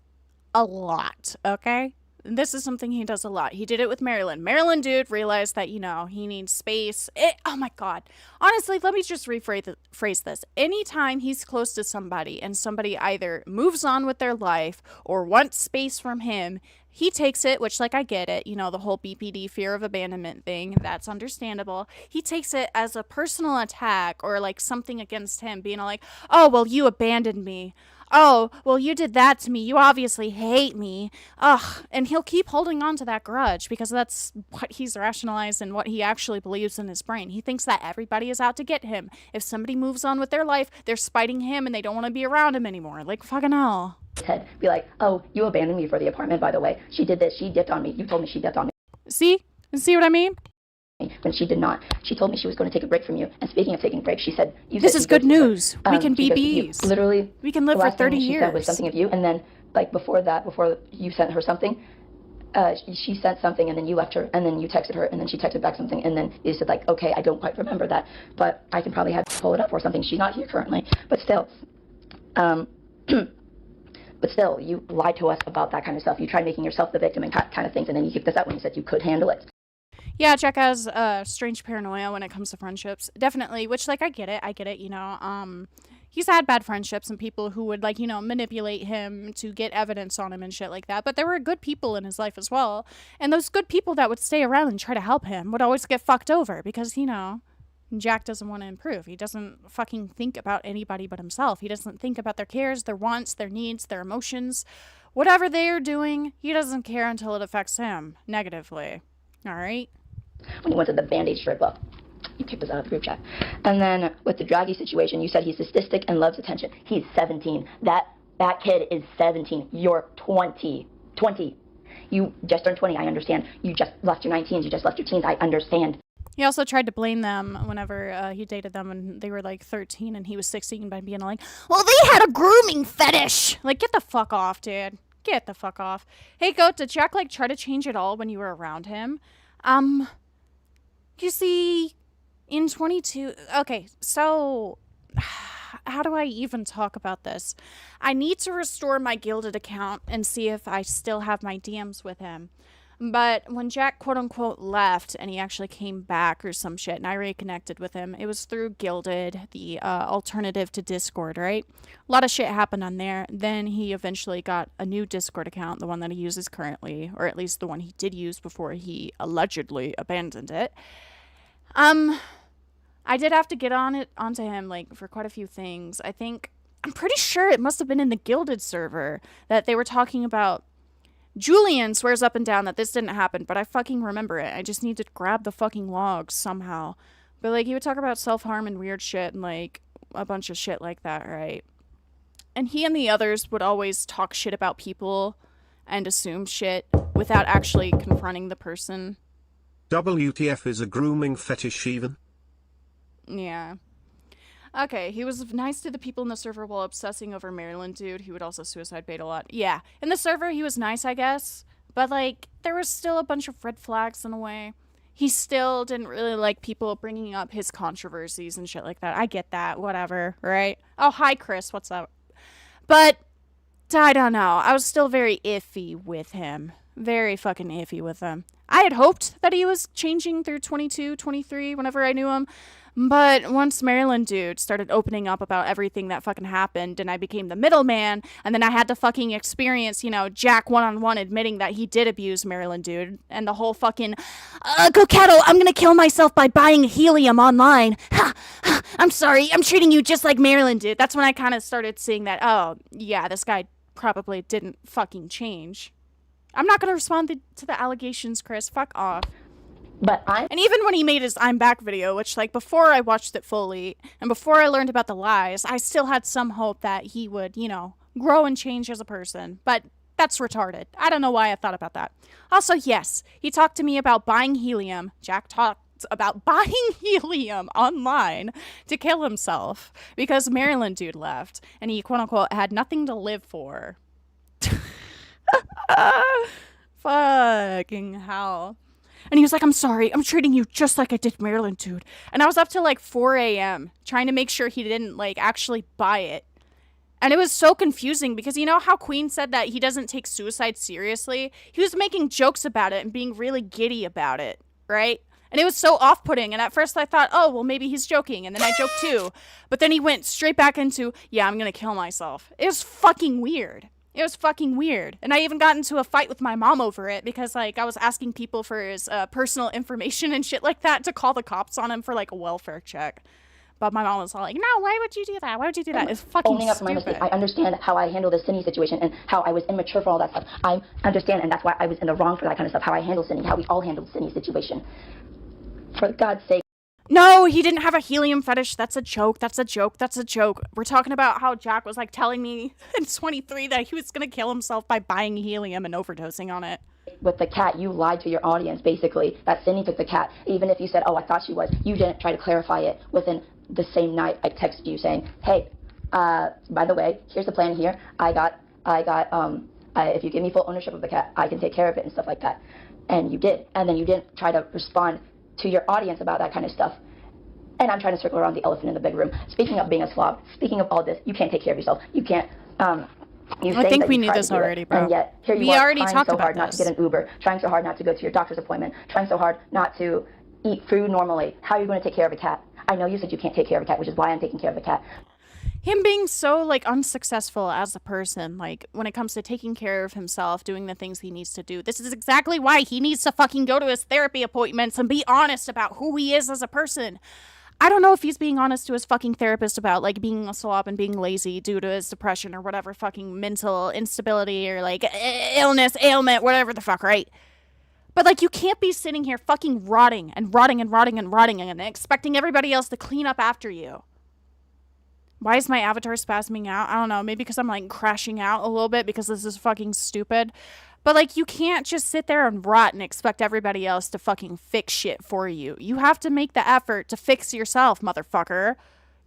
a lot, okay? This is something he does a lot. He did it with Marilyn. Marilyn, dude, realized that, you know, he needs space. Oh my god. Honestly, let me just rephrase this. Anytime he's close to somebody and somebody either moves on with their life or wants space from him, he takes it, which, like, I get it, you know, the whole BPD, fear of abandonment thing, that's understandable. He takes it as a personal attack or, like, something against him, being like, oh, well, you abandoned me. Oh, well, you did that to me. You obviously hate me. Ugh. And he'll keep holding on to that grudge because that's what he's rationalized and what he actually believes in his brain. He thinks that everybody is out to get him. If somebody moves on with their life, they're spiting him and they don't want to be around him anymore. Like, fucking hell. Head, be like, oh, you abandoned me for the apartment, by the way. She did this. She dipped on me. You told me she dipped on me. See? See what I mean? When she did not. She told me she was going to take a break from you. And speaking of taking breaks, she said, this is good news. We can be bees. Literally, we can live for 30 years. She said was something of you, and then, like, before you sent her something, she sent something, and then you left her, and then you texted her, and then she texted back something, and then you said, like, okay, I don't quite remember that, but I can probably have to pull it up or something. She's not here currently, but still, you lied to us about that kind of stuff. You tried making yourself the victim and kind of things, and then you kicked us out when you said you could handle it. Yeah, Jack has strange paranoia when it comes to friendships. Definitely, which, like, I get it, you know. He's had bad friendships and people who would, like, you know, manipulate him to get evidence on him and shit like that. But there were good people in his life as well. And those good people that would stay around and try to help him would always get fucked over because, you know, Jack doesn't want to improve. He doesn't fucking think about anybody but himself. He doesn't think about their cares, their wants, their needs, their emotions. Whatever they're doing, he doesn't care until it affects him negatively. All right? When he went to the Band-Aid strip club, you kicked us out of the group chat. And then with the Draghi situation, you said he's sadistic and loves attention. He's 17. That kid is 17. You're 20. 20. You just turned 20, I understand. You just left your 19s. You just left your teens, I understand. He also tried to blame them whenever he dated them when they were, like, 13 and he was 16 by being like, well, they had a grooming fetish. Like, get the fuck off, dude. Get the fuck off. Hey, Goat, did Jack, like, try to change it all when you were around him? You see, in 22... Okay, so... How do I even talk about this? I need to restore my Gilded account and see if I still have my DMs with him. But when Jack, quote-unquote, left and he actually came back or some shit and I reconnected with him, it was through Gilded, the alternative to Discord, right? A lot of shit happened on there. Then he eventually got a new Discord account, the one that he uses currently, or at least the one he did use before he allegedly abandoned it. I did have to get onto him, like, for quite a few things. I'm pretty sure it must have been in the Gilded server that they were talking about. Julian swears up and down that this didn't happen, but I fucking remember it. I just need to grab the fucking logs somehow. But, like, he would talk about self-harm and weird shit and, like, a bunch of shit like that, right? And he and the others would always talk shit about people and assume shit without actually confronting the person. WTF is a grooming fetish even? Yeah. Okay, he was nice to the people in the server while obsessing over Maryland, dude. He would also suicide bait a lot. Yeah, in the server, he was nice, I guess. But, like, there was still a bunch of red flags in a way. He still didn't really like people bringing up his controversies and shit like that. I get that, whatever, right? Oh, hi, Chris, what's up? But, I don't know. I was still very iffy with him. Very fucking iffy with him. I had hoped that he was changing through 22, 23, whenever I knew him. But once Maryland dude started opening up about everything that fucking happened, and I became the middleman, and then I had to fucking experience, you know, Jack one-on-one admitting that he did abuse Maryland dude, and the whole fucking, GoatCatto, I'm gonna kill myself by buying helium online. Ha! I'm sorry, I'm treating you just like Maryland dude. That's when I kind of started seeing that, oh, yeah, this guy probably didn't fucking change. I'm not gonna respond to the allegations, Chris. Fuck off. And even when he made his I'm Back video, which, like, before I watched it fully, and before I learned about the lies, I still had some hope that he would, you know, grow and change as a person. But that's retarded. I don't know why I thought about that. Also, yes, he talked to me about buying helium. Jack talked about buying helium online to kill himself because Maryland dude left, and he, quote-unquote, had nothing to live for. Fucking hell. And he was like, I'm sorry, I'm treating you just like I did Maryland dude. And I was up till like 4 a.m. trying to make sure he didn't like actually buy it. And it was so confusing because you know how Queen said that he doesn't take suicide seriously? He was making jokes about it and being really giddy about it, right? And it was so off-putting. And at first I thought, oh, well, maybe he's joking. And then I joked too. But then he went straight back into, yeah, I'm going to kill myself. It was fucking weird. It was fucking weird. And I even got into a fight with my mom over it because, like, I was asking people for his personal information and shit like that to call the cops on him for, like, a welfare check. But my mom was all like, no, why would you do that? Why would you do that? It's fucking owning up to my mistake. I understand how I handled the Sydney situation and how I was immature for all that stuff. I understand, and that's why I was in the wrong for that kind of stuff, how I handled Sydney, how we all handled Sydney's situation. For God's sake. No, he didn't have a helium fetish. That's a joke. That's a joke. That's a joke. We're talking about how Jack was like telling me in 23 that he was going to kill himself by buying helium and overdosing on it. With the cat, you lied to your audience, basically, that Sydney took the cat. Even if you said, oh, I thought she was, you didn't try to clarify it. Within the same night, I texted you saying, hey, by the way, here's the plan here. If you give me full ownership of the cat, I can take care of it and stuff like that. And you did. And then you didn't try to respond to your audience about that kind of stuff. And I'm trying to circle around the elephant in the big room. Speaking of being a slob, speaking of all this, you can't take care of yourself. You can't, I think we knew this already, bro. And yet, here you are trying so hard not to get an Uber, trying so hard not to go to your doctor's appointment, trying so hard not to eat food normally. How are you going to take care of a cat? I know you said you can't take care of a cat, which is why I'm taking care of the cat. Him being so, like, unsuccessful as a person, like, when it comes to taking care of himself, doing the things he needs to do. This is exactly why he needs to fucking go to his therapy appointments and be honest about who he is as a person. I don't know if he's being honest to his fucking therapist about, like, being a slob and being lazy due to his depression or whatever fucking mental instability or, like, illness, ailment, whatever the fuck, right? But, like, you can't be sitting here fucking rotting and expecting everybody else to clean up after you. Why is my avatar spasming out? I don't know. Maybe because I'm, like, crashing out a little bit because this is fucking stupid. But, like, you can't just sit there and rot and expect everybody else to fucking fix shit for you. You have to make the effort to fix yourself, motherfucker.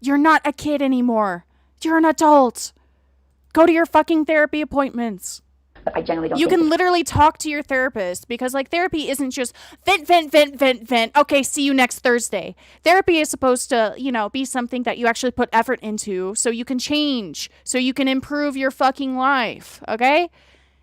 You're not a kid anymore. You're an adult. Go to your fucking therapy appointments. But I generally don't. You can literally talk to your therapist because, like, therapy isn't just vent. Okay, see you next Thursday. Therapy is supposed to, you know, be something that you actually put effort into so you can change, so you can improve your fucking life, okay?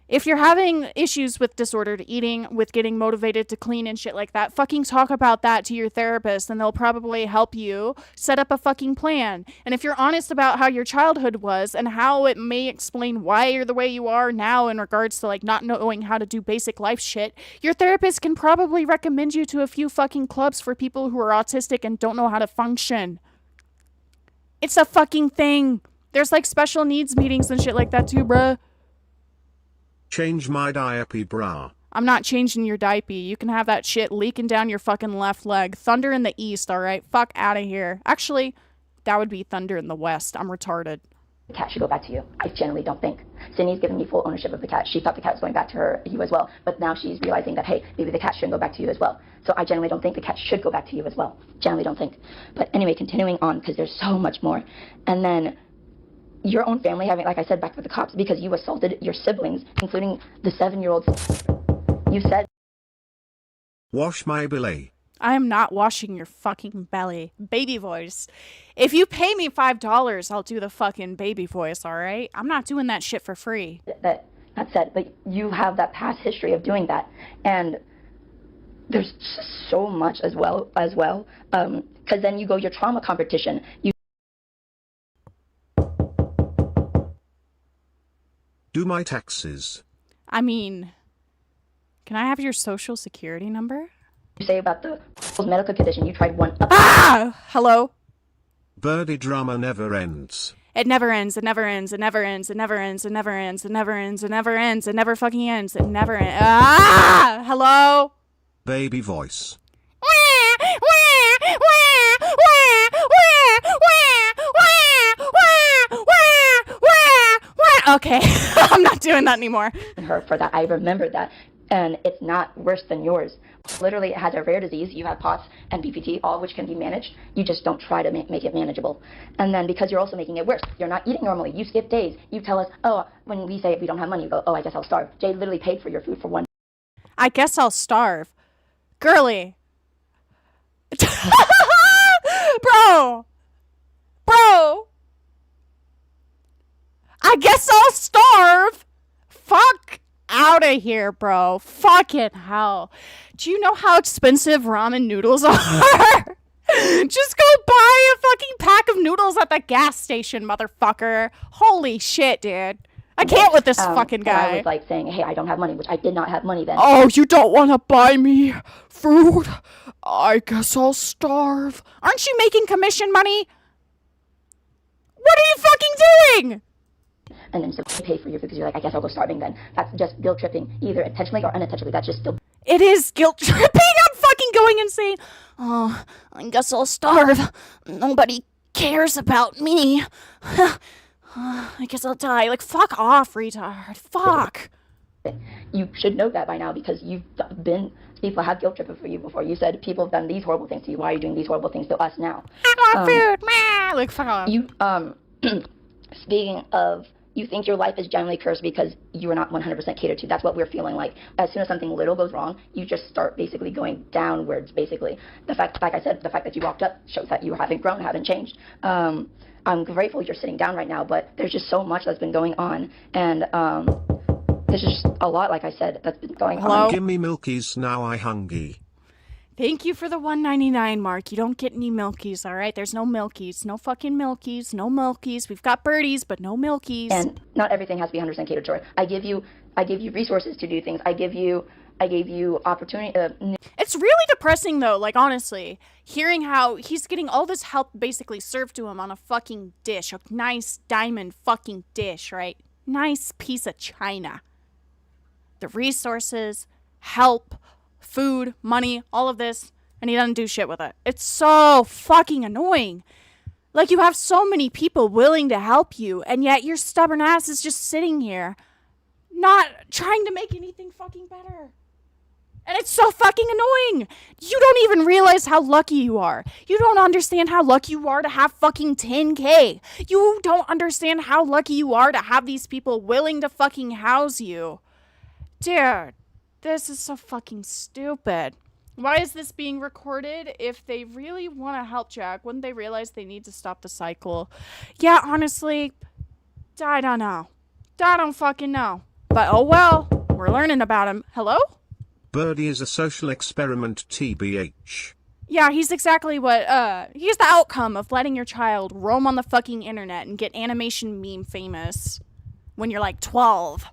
If you're having issues with disordered eating, with getting motivated to clean and shit like that, fucking talk about that to your therapist and they'll probably help you set up a fucking plan. And if you're honest about how your childhood was and how it may explain why you're the way you are now in regards to, like, not knowing how to do basic life shit, your therapist can probably recommend you to a few fucking clubs for people who are autistic and don't know how to function. It's a fucking thing. There's, like, special needs meetings and shit like that too, bruh. Change my diaper, brah. I'm not changing your diaper. You can have that shit leaking down your fucking left leg. Thunder in the east, alright? Fuck out of here. Actually, that would be thunder in the west. I'm retarded. The cat should go back to you. I generally don't think. Sydney's given me full ownership of the cat. She thought the cat was going back to you as well. But now she's realizing that, hey, maybe the cat shouldn't go back to you as well. So I generally don't think the cat should go back to you as well. Generally don't think. But anyway, continuing on, because there's so much more. And then your own family having, like I said, back with the cops because you assaulted your siblings, including the 7-year-old. You said, Wash my belly. I am not washing your fucking belly. Baby voice. If you pay me $5, I'll do the fucking baby voice, alright? I'm not doing that shit for free. that, not said, but you have that past history of doing that. And there's just so much as well. Because then you go your trauma competition. Do my taxes. I mean, can I have your social security number? You say about the medical condition, you tried one up. Ah! Hello? Birdie drama never ends. It never ends, it never ends, it never ends, it never ends, it never ends, it never ends, it never ends, it never fucking ends, it never ends. Ah! Hello? Baby voice. Okay, I'm not doing that anymore. Her for that. I remember that. And it's not worse than yours. Literally, it has a rare disease. You have POTS and BPT, all which can be managed. You just don't try to make it manageable. And then because you're also making it worse, you're not eating normally. You skip days. You tell us, oh, when we say we don't have money, you go, oh, I guess I'll starve. Jay literally paid for your food for 1 day. I guess I'll starve. Girly. Bro. I guess I'll starve. Fuck out of here, bro. Fucking hell. Do you know how expensive ramen noodles are? Just go buy a fucking pack of noodles at the gas station, motherfucker. Holy shit, dude. I can't with this fucking guy. I was like saying, hey, I don't have money, which I did not have money then. Oh, you don't want to buy me food? I guess I'll starve. Aren't you making commission money? What are you fucking doing? And then so they pay for your food because you're like, I guess I'll go starving then. That's just guilt tripping, either intentionally or unintentionally. That's just still. It is guilt tripping. I'm fucking going insane. Oh, I guess I'll starve. Nobody cares about me. I guess I'll die. Like, fuck off, retard. Fuck. You should know that by now because people have guilt tripping for you before. You said people have done these horrible things to you. Why are you doing these horrible things to us now? I want food. Man. Like, fuck off. You, speaking of, you think your life is generally cursed because you are not 100% catered to. That's what we're feeling like. As soon as something little goes wrong, you just start basically going downwards, basically. The fact, like I said, the fact that you walked up shows that you haven't grown, haven't changed. I'm grateful you're sitting down right now, but there's just so much that's been going on. And there's just a lot, like I said, that's been going on. Give me milkies now, I hungry. Thank you for the $1.99, Mark. You don't get any milkies, all right? There's no milkies. No fucking milkies. No milkies. We've got birdies, but no milkies. And not everything has to be 100% catered toward. I give you resources to do things. I gave you opportunity. It's really depressing, though, like, honestly. Hearing how he's getting all this help basically served to him on a fucking dish. A nice diamond fucking dish, right? Nice piece of china. The resources, help, food, money, all of this, and he doesn't do shit with it. It's so fucking annoying. Like, you have so many people willing to help you, and yet your stubborn ass is just sitting here, not trying to make anything fucking better. And it's so fucking annoying. You don't even realize how lucky you are. You don't understand how lucky you are to have fucking 10K. You don't understand how lucky you are to have these people willing to fucking house you. Dude, this is so fucking stupid. Why is this being recorded? If they really want to help Jack, wouldn't they realize they need to stop the cycle? Yeah, honestly, I don't know. I don't fucking know. But oh well, we're learning about him. Hello? Birdie is a social experiment, TBH. Yeah, he's exactly what, he's the outcome of letting your child roam on the fucking internet and get animation meme famous when you're like 12.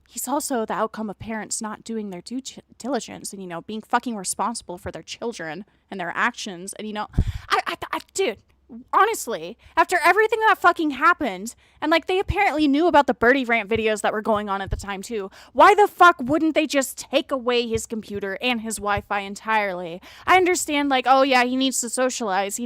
He's also the outcome of parents not doing their due diligence and, you know, being fucking responsible for their children and their actions. And, you know, dude, honestly, after everything that fucking happened, and, like, they apparently knew about the Birdie rant videos that were going on at the time, too, why the fuck wouldn't they just take away his computer and his Wi-Fi entirely? I understand, like, oh, yeah, he needs to socialize.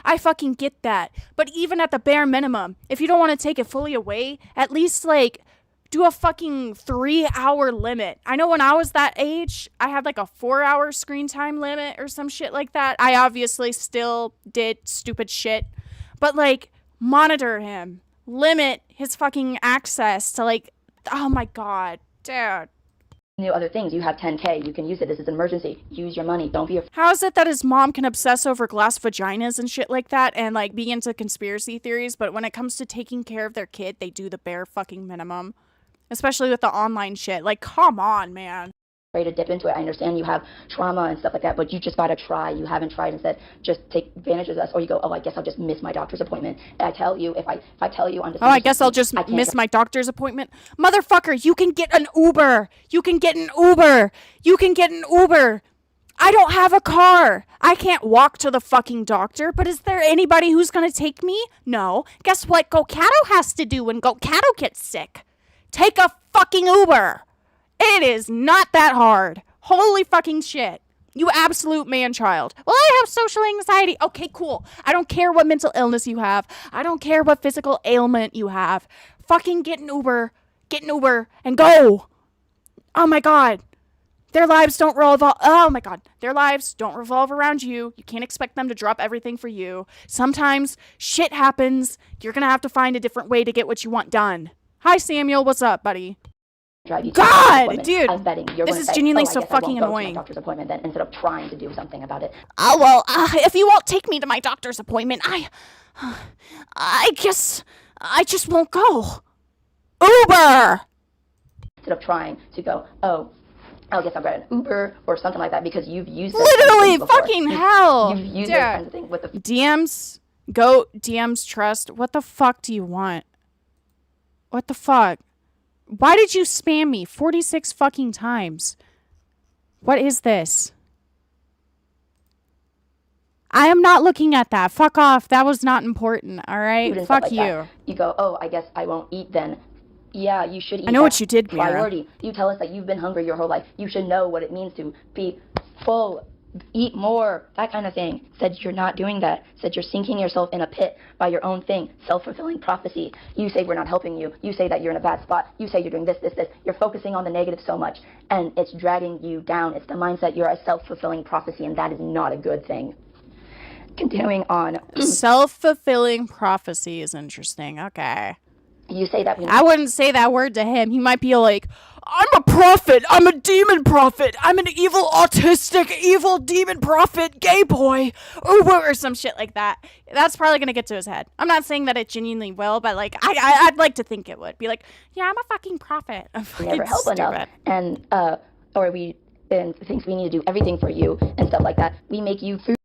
I fucking get that. But even at the bare minimum, if you don't want to take it fully away, at least, like, do a fucking 3-hour limit. I know when I was that age, I had like a 4-hour screen time limit or some shit like that. I obviously still did stupid shit. But like, monitor him. Limit his fucking access to like, oh my god, dude. New other things. You have 10K. You can use it. This is an emergency. Use your money. Don't be afraid. How is it that his mom can obsess over glass vaginas and shit like that and like be into conspiracy theories, but when it comes to taking care of their kid, they do the bare fucking minimum? Especially with the online shit. Like, come on, man. afraid to dip into it. I understand you have trauma and stuff like that, but you just gotta try. You haven't tried and said, just take advantage of us. Or you go, oh, I guess I'll just miss my doctor's appointment. And I tell you, if I tell you on December, oh, I guess I'll just miss my doctor's appointment. Motherfucker, you can get an Uber. You can get an Uber. You can get an Uber. I don't have a car. I can't walk to the fucking doctor, but is there anybody who's gonna take me? No. Guess what GoatCatto has to do when GoatCatto gets sick? Take a fucking Uber. It is not that hard. Holy fucking shit. You absolute man-child. Well, I have social anxiety. Okay, cool. I don't care what mental illness you have. I don't care what physical ailment you have. Fucking get an Uber. Get an Uber and go. Oh my god. Their lives don't revolve. Oh my god. Their lives don't revolve around you. You can't expect them to drop everything for you. Sometimes shit happens. You're gonna have to find a different way to get what you want done. Hi, Samuel. What's up, buddy? God, dude. I'm betting you're this is say, genuinely oh, so fucking I won't go to my annoying. doctor's appointment then, instead of trying to do something about it. Oh, well, if you won't take me to my doctor's appointment, I guess I just won't go. Uber! Instead of trying to go, oh, I guess I'll grab an Uber or something like that, because you've used literally fucking hell. You've used those kinds of things with the DMs, DMs trust. What the fuck do you want? What the fuck? Why did you spam me 46 fucking times? What is this? I am not looking at that. Fuck off. That was not important. All right. Fuck you. That. You go, oh, I guess I won't eat then. Yeah, you should eat. I know what you did, Mira. Priority. You tell us that you've been hungry your whole life. You should know what it means to be full, eat more, that kind of thing. Said you're not doing that. Said you're sinking yourself in a pit by your own thing. Self-fulfilling prophecy. You say we're not helping you. You say that you're in a bad spot. You say you're doing this. You're focusing on the negative so much, and it's dragging you down. It's the mindset you're a self-fulfilling prophecy, and that is not a good thing. Continuing on. Self-fulfilling prophecy is interesting. Okay. You say that. I wouldn't say that word to him. He might be like, I'm a prophet. I'm a demon prophet. I'm an evil, autistic, evil demon prophet, gay boy, or some shit like that. That's probably going to get to his head. I'm not saying that it genuinely will, but like, I'd like to think it would. Be like, yeah, I'm a fucking prophet. I'm fucking never help stupid. Enough. And, or we, and thinks we need to do everything for you and stuff like that. We make you food.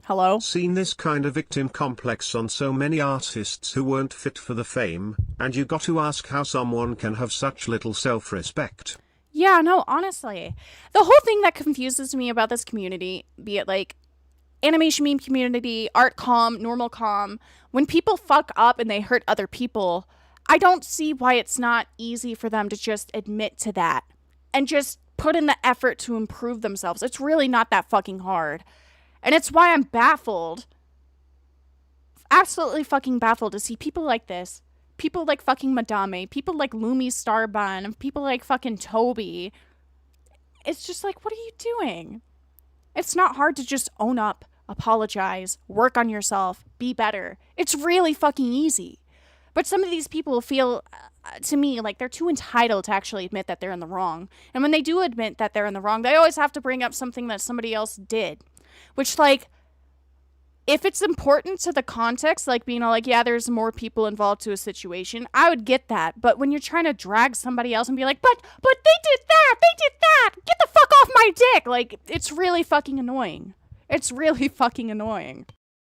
Hello? Seen this kind of victim complex on so many artists who weren't fit for the fame, and you got to ask how someone can have such little self-respect. Yeah, no, honestly. The whole thing that confuses me about this community, be it like animation meme community, art comm, normal comm, when people fuck up and they hurt other people, I don't see why it's not easy for them to just admit to that and just put in the effort to improve themselves. It's really not that fucking hard. And it's why I'm baffled, absolutely fucking baffled to see people like this, people like fucking Madame, people like Lumi Starbun, people like fucking Toby. It's just like, what are you doing? It's not hard to just own up, apologize, work on yourself, be better. It's really fucking easy. But some of these people feel, to me, like they're too entitled to actually admit that they're in the wrong. And when they do admit that they're in the wrong, they always have to bring up something that somebody else did. Which, like, if it's important to the context, like being all like, yeah, there's more people involved to a situation, I would get that. But when you're trying to drag somebody else and be like, but they did that, get the fuck off my dick. Like, it's really fucking annoying. It's really fucking annoying.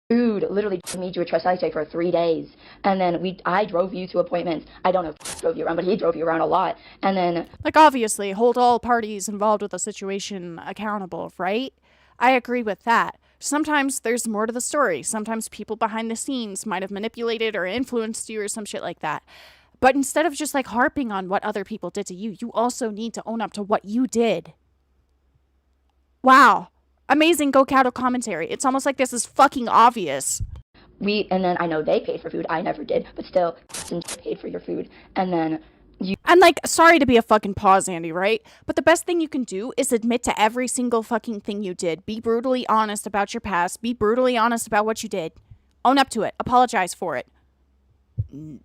Food literally made you a trust IJ for 3 days. And then I drove you to appointments. I don't know if he drove you around, but he drove you around a lot. And then, like, obviously, hold all parties involved with a situation accountable, right? I agree with that. Sometimes there's more to the story. Sometimes people behind the scenes might have manipulated or influenced you or some shit like that. But instead of just like harping on what other people did to you, you also need to own up to what you did. Wow. Amazing GoatCatto commentary. It's almost like this is fucking obvious. And then I know they paid for food. I never did, but still paid for your food. And then and like, sorry to be a fucking pause, Andy, right? But the best thing you can do is admit to every single fucking thing you did. Be brutally honest about your past. Be brutally honest about what you did. Own up to it. Apologize for it.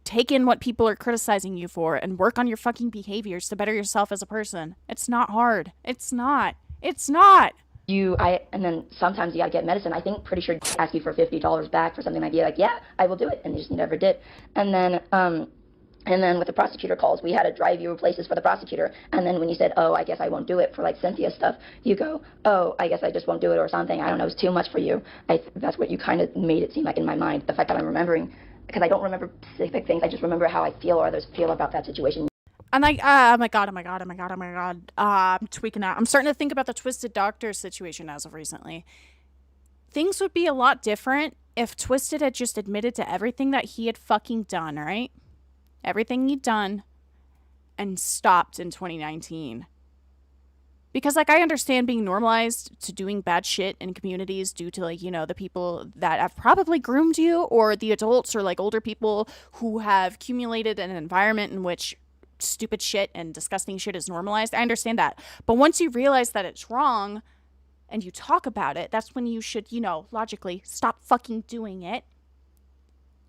Take in what people are criticizing you for and work on your fucking behaviors to better yourself as a person. It's not hard. It's not. It's not. And then sometimes you gotta get medicine. I think pretty sure ask you for $50 back for something like, yeah, I will do it. And they just never did. And then, And then with the prosecutor calls, we had to drive you places for the prosecutor. And then when you said, oh, I guess I won't do it for like Cynthia stuff, you go, oh, I guess I just won't do it or something. I don't know, it's too much for you. That's what you kind of made it seem like in my mind. The fact that I'm remembering, because I don't remember specific things, I just remember how I feel or others feel about that situation. And like, oh my god, I'm tweaking out. I'm starting to think about the Twisted Doctor situation as of recently. Things would be a lot different if Twisted had just admitted to everything that he had fucking done, right? Everything he'd done and stopped in 2019. Because, like, I understand being normalized to doing bad shit in communities due to, like, you know, the people that have probably groomed you or the adults or, like, older people who have accumulated in an environment in which stupid shit and disgusting shit is normalized. I understand that. But once you realize that it's wrong and you talk about it, that's when you should, you know, logically stop fucking doing it.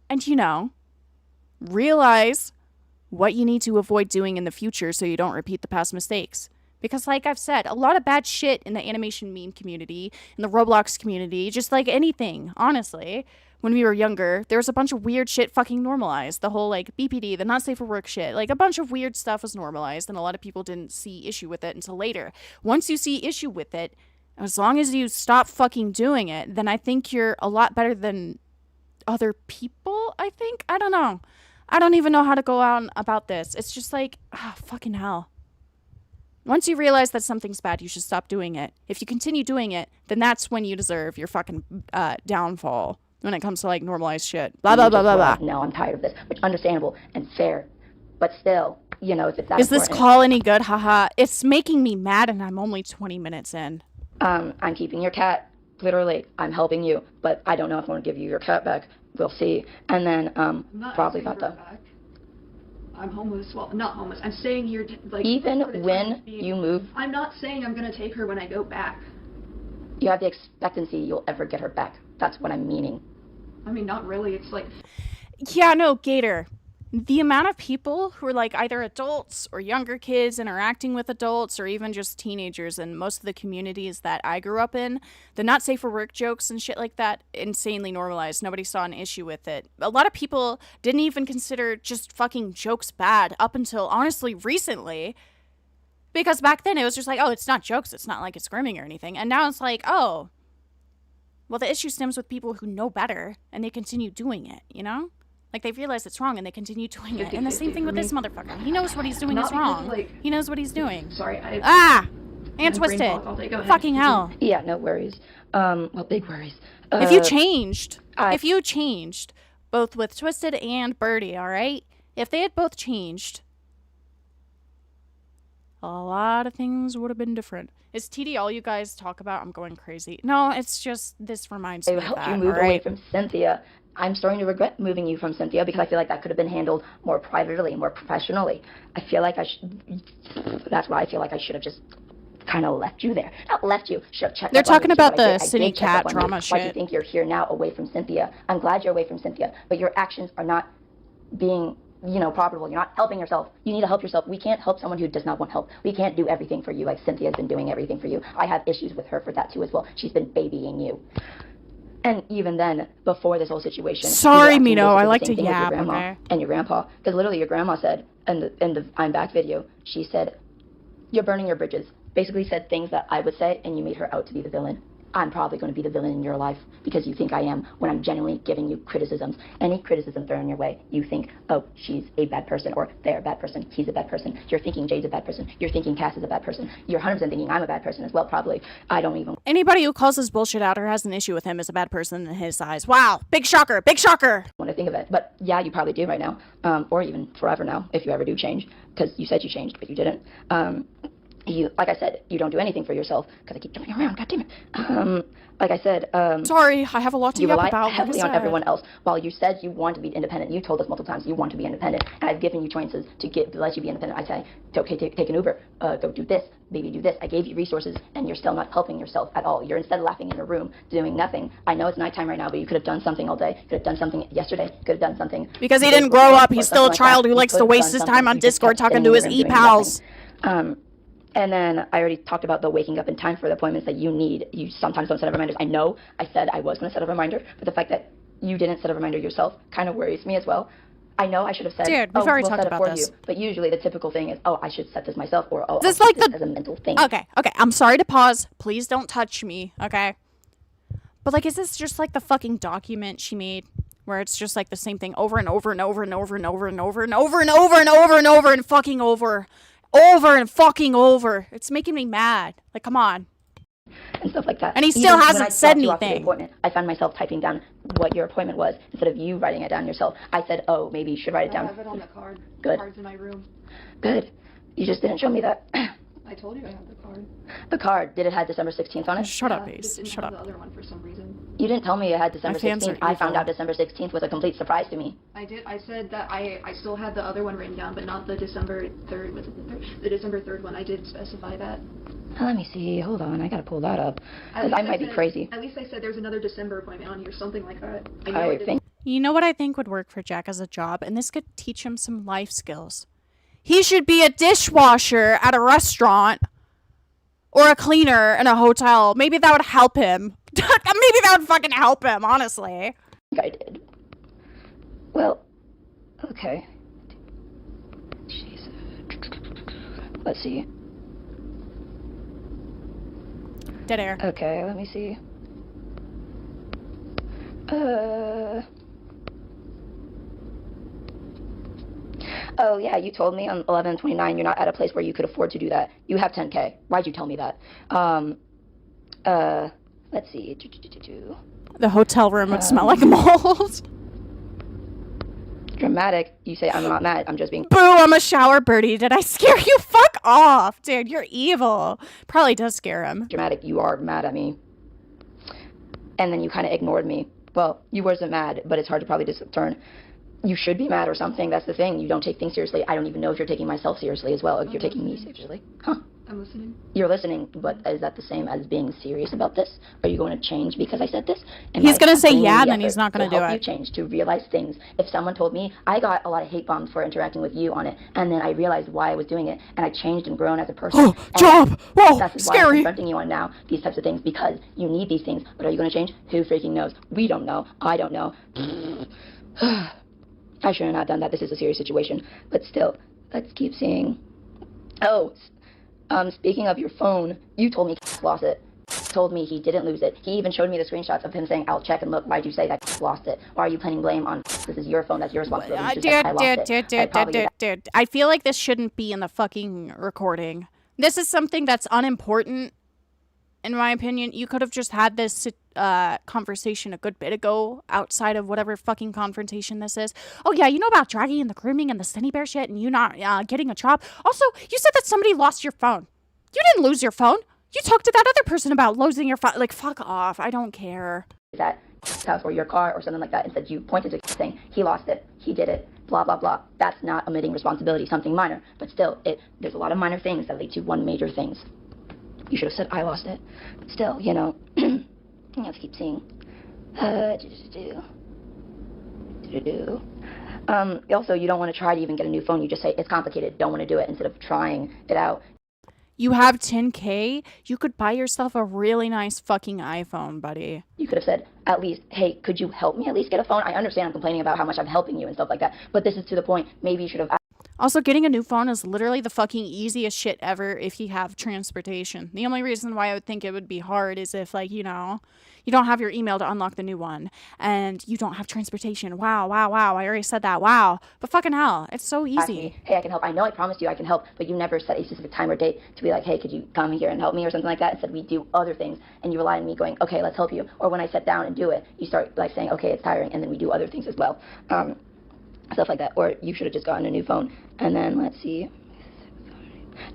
And, you know, realize what you need to avoid doing in the future so you don't repeat the past mistakes. Because like I've said, a lot of bad shit in the animation meme community, in the Roblox community, just like anything, honestly. When we were younger, there was a bunch of weird shit fucking normalized. The whole like BPD, the not safe for work shit, like a bunch of weird stuff was normalized and a lot of people didn't see issue with it until later. Once you see issue with it, as long as you stop fucking doing it, then I think you're a lot better than other people, I think. I don't know. I don't even know how to go on about this. It's just like, fucking hell. Once you realize that something's bad, you should stop doing it. If you continue doing it, then that's when you deserve your fucking downfall when it comes to, like, normalized shit. Blah, blah, blah, blah, blah. No, I'm tired of this. Which understandable and fair. But still, you know, if it's that Is this important, call any good? Haha. It's making me mad and I'm only 20 minutes in. I'm keeping your cat. Literally, I'm helping you. But I don't know if I want to give you your cat back. We'll see. And then, probably not though. I'm homeless. Well, not homeless. I'm staying here, like... Even when you move... I'm not saying I'm going to take her when I go back. You have the expectancy you'll ever get her back. That's what I'm meaning. I mean, not really. It's like... Yeah, no, Gator. The amount of people who are, like, either adults or younger kids interacting with adults or even just teenagers in most of the communities that I grew up in, the not safe for work jokes and shit like that, insanely normalized. Nobody saw an issue with it. A lot of people didn't even consider just fucking jokes bad up until, honestly, recently. Because back then it was just like, oh, it's not jokes. It's not like it's grooming or anything. And now it's like, oh, well, the issue stems with people who know better and they continue doing it, you know? Like, they realize it's wrong and they continue doing it. And the same thing with this motherfucker. He knows what he's doing is wrong. He knows what he's doing. Sorry, And Twisted. Fucking hell. Yeah, no worries. Well, big worries. If you changed, both with Twisted and Birdie, alright? If they had both changed, a lot of things would have been different. Is TD all you guys talk about? I'm going crazy. No, it's just, this reminds me of that, I helped you move away from Cynthia. I'm starting to regret moving you from Cynthia because I feel like that could have been handled more privately, more professionally. I feel like that's why I feel like I should have just kind of left you there. Not left you, should have checked They're up on talking you, about so the City Cat drama shit. Why do you think you're here now away from Cynthia? I'm glad you're away from Cynthia, but your actions are not being, you know, profitable. You're not helping yourself. You need to help yourself. We can't help someone who does not want help. We can't do everything for you like Cynthia's been doing everything for you. I have issues with her for that too as well. She's been babying you. And even then, before this whole situation... Sorry, Mino, I like to yap, okay? And your grandpa. Because literally your grandma said, in the I'm Back video, she said, you're burning your bridges. Basically said things that I would say, and you made her out to be the villain. I'm probably going to be the villain in your life because you think I am when I'm genuinely giving you criticisms. Any criticism thrown your way, you think, oh, she's a bad person, or they're a bad person, he's a bad person. You're thinking Jade's a bad person. You're thinking Cass is a bad person. You're 100% thinking I'm a bad person as well, probably. I don't even... Anybody who calls his bullshit out or has an issue with him is a bad person in his eyes. Wow, big shocker, big shocker! When I think of it. But yeah, you probably do right now, or even forever now, if you ever do change, because you said you changed, but you didn't. You, like I said, you don't do anything for yourself, because I keep jumping around, God damn it. Like I said, sorry, I have a lot to yap about. You rely heavily on everyone else. While you said you want to be independent, you told us multiple times you want to be independent, and I've given you choices to let you be independent. I say, okay, take an Uber, go do this, maybe do this. I gave you resources, and you're still not helping yourself at all. You're instead laughing in your room, doing nothing. I know it's nighttime right now, but you could have done something all day. You could have done something yesterday. Could have done something. Because he didn't grow up. He's still a child who likes to waste his time on Discord talking to his e-pals. And then I already talked about the waking up in time for the appointments that you need. You sometimes don't set up reminders. I know I said I was going to set up a reminder, but the fact that you didn't set a reminder yourself kind of worries me as well. I know I should have said, Dude, oh, we've already we'll talked set it about for this. you. But usually the typical thing is, oh, I should set this myself, or oh, This I'll like keep the this as a mental thing. Okay, I'm sorry to pause. Please don't touch me, okay? But like, is this just like the fucking document she made, where it's just like the same thing over and over and over and over and over and over and over and over and over and over and fucking over and fucking over? It's making me mad. Like, come on. And stuff like that. And he still Even hasn't when I said dropped you off at the anything. appointment, I found myself typing down what your appointment was instead of you writing it down yourself. I said, oh, maybe you should write it I down. have it on the card. Good. The card's in my room. Good. You just didn't show me that. I told you I have the card. The card, did it have December 16th on it? Shut up, Yeah, Ace. just didn't Shut have up. the other one for some reason. You didn't tell me it had December My fans 16th. are I found evil. out December 16th was a complete surprise to me. I did. I said that I still had the other one written down, but not the December 3rd. Was it the 3rd? The December 3rd one. I did specify that. Let me see. Hold on. I gotta pull that up. At Because I least might be said- crazy. At least I said there's another December appointment on here, something like that. I know I didn't- think. You know what I think would work for Jack as a job, and this could teach him some life skills. He should be a dishwasher at a restaurant or a cleaner in a hotel. Maybe that would help him. Maybe that would fucking help him, honestly. I did. Well, okay. Jeez. Let's see. Dead air. Okay, let me see. Oh, yeah, you told me on 11/29 you're not at a place where you could afford to do that. You have 10K. Why'd you tell me that? Let's see. The hotel room would smell like mold. Dramatic. You say I'm not mad. I'm just being... Boo, I'm a shower birdie. Did I scare you? Fuck off. Dude, you're evil. Probably does scare him. Dramatic. You are mad at me. And then you kind of ignored me. Well, you wasn't mad, but it's hard to probably discern. You should be mad or something. That's the thing. You don't take things seriously. I don't even know if you're taking myself seriously as well. If you're taking me seriously. Huh. I'm listening. You're listening, but is that the same as being serious about this? Are you going to change because I said this? He's gonna say putting in yeah, the then he's effort not gonna to do help it. you change, to realize things. If someone told me, I got a lot of hate bombs for interacting with you on it, and then I realized why I was doing it, and I changed and grown as a person. Oh, and job! Whoa, That's why I'm scary! confronting you on now, these types of things, because you need these things. But are you going to change? Who freaking knows? We don't know. I don't know. I should have not done that. This is a serious situation. But still, let's keep seeing. Oh, speaking of your phone, you told me lost it. Told me he didn't lose it. He even showed me the screenshots of him saying, I'll check and look. Why'd you say that lost it? Why are you planning blame on this is your phone, that's your responsibility? You just said, I lost it. Dude. I feel like this shouldn't be in the fucking recording. This is something that's unimportant, in my opinion. You could have just had this conversation a good bit ago outside of whatever fucking confrontation this is. Oh, yeah, you know about dragging and the grooming and the Sunny Bear shit and you not getting a job? Also, you said that somebody lost your phone. You didn't lose your phone. You talked to that other person about losing your phone. Like, fuck off. I don't care. That house or your car or something like that. Instead, you pointed to saying, he lost it, he did it, blah, blah, blah. That's not omitting responsibility, something minor. But still, there's a lot of minor things that lead to one major things. You should have said, I lost it. But still, you know, let's keep seeing. Also, you don't want to try to even get a new phone. You just say, it's complicated, don't want to do it, instead of trying it out. You have 10K? You could buy yourself a really nice fucking iPhone, buddy. You could have said, at least, hey, could you help me at least get a phone? I understand I'm complaining about how much I'm helping you and stuff like that, but this is to the point. Maybe you should have... Also, getting a new phone is literally the fucking easiest shit ever if you have transportation. The only reason why I would think it would be hard is if, like, you know, you don't have your email to unlock the new one and you don't have transportation. Wow. I already said that. Wow. But fucking hell, it's so Ask easy. me, hey, I can help. I know I promised you I can help, but you never set a specific time or date to be like, hey, could you come here and help me or something like that? Instead, we do other things, and you rely on me going, okay, let's help you. Or when I sit down and do it, you start like saying, okay, it's tiring, and then we do other things as well. Stuff like that. Or you should have just gotten a new phone. And then, let's see.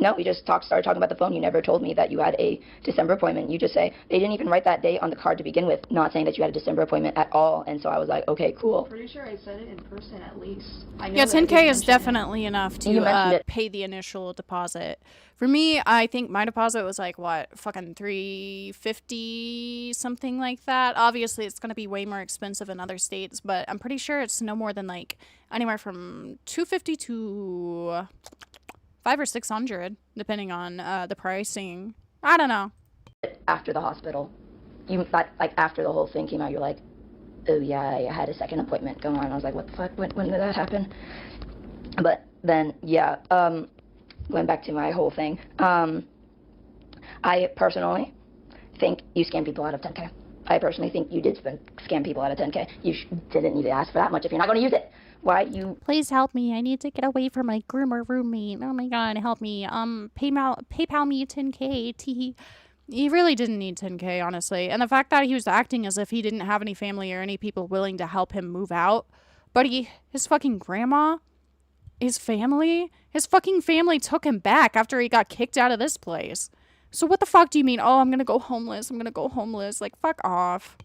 No, we just started talking about the phone. You never told me that you had a December appointment. You just say, they didn't even write that date on the card to begin with, not saying that you had a December appointment at all. And so I was like, okay, cool. Pretty sure I said it in person at least. I know Yeah, that I 10K did is mention definitely enough You mentioned to it. pay the initial deposit. For me, I think my deposit was like, what, fucking $350, something like that. Obviously, it's going to be way more expensive in other states, but I'm pretty sure it's no more than like anywhere from $250 to $500 or $600, depending on the pricing. I don't know. After the hospital. You thought, like, after the whole thing came out, you're like, oh yeah, I had a second appointment go on. I was like, what the fuck? When did that happen? But then, yeah, going back to my whole thing, I personally think you scam people out of 10K. I personally think you did scam people out of 10K. You didn't need to ask for that much if you're not going to use it. Why you... Please help me. I need to get away from my groomer roommate. Oh my god, help me. PayPal me 10K. Tee. He really didn't need 10K, honestly. And the fact that he was acting as if he didn't have any family or any people willing to help him move out. But his fucking grandma, his fucking family took him back after he got kicked out of this place. So what the fuck do you mean? Oh, I'm gonna go homeless. I'm gonna go homeless. Like, fuck off.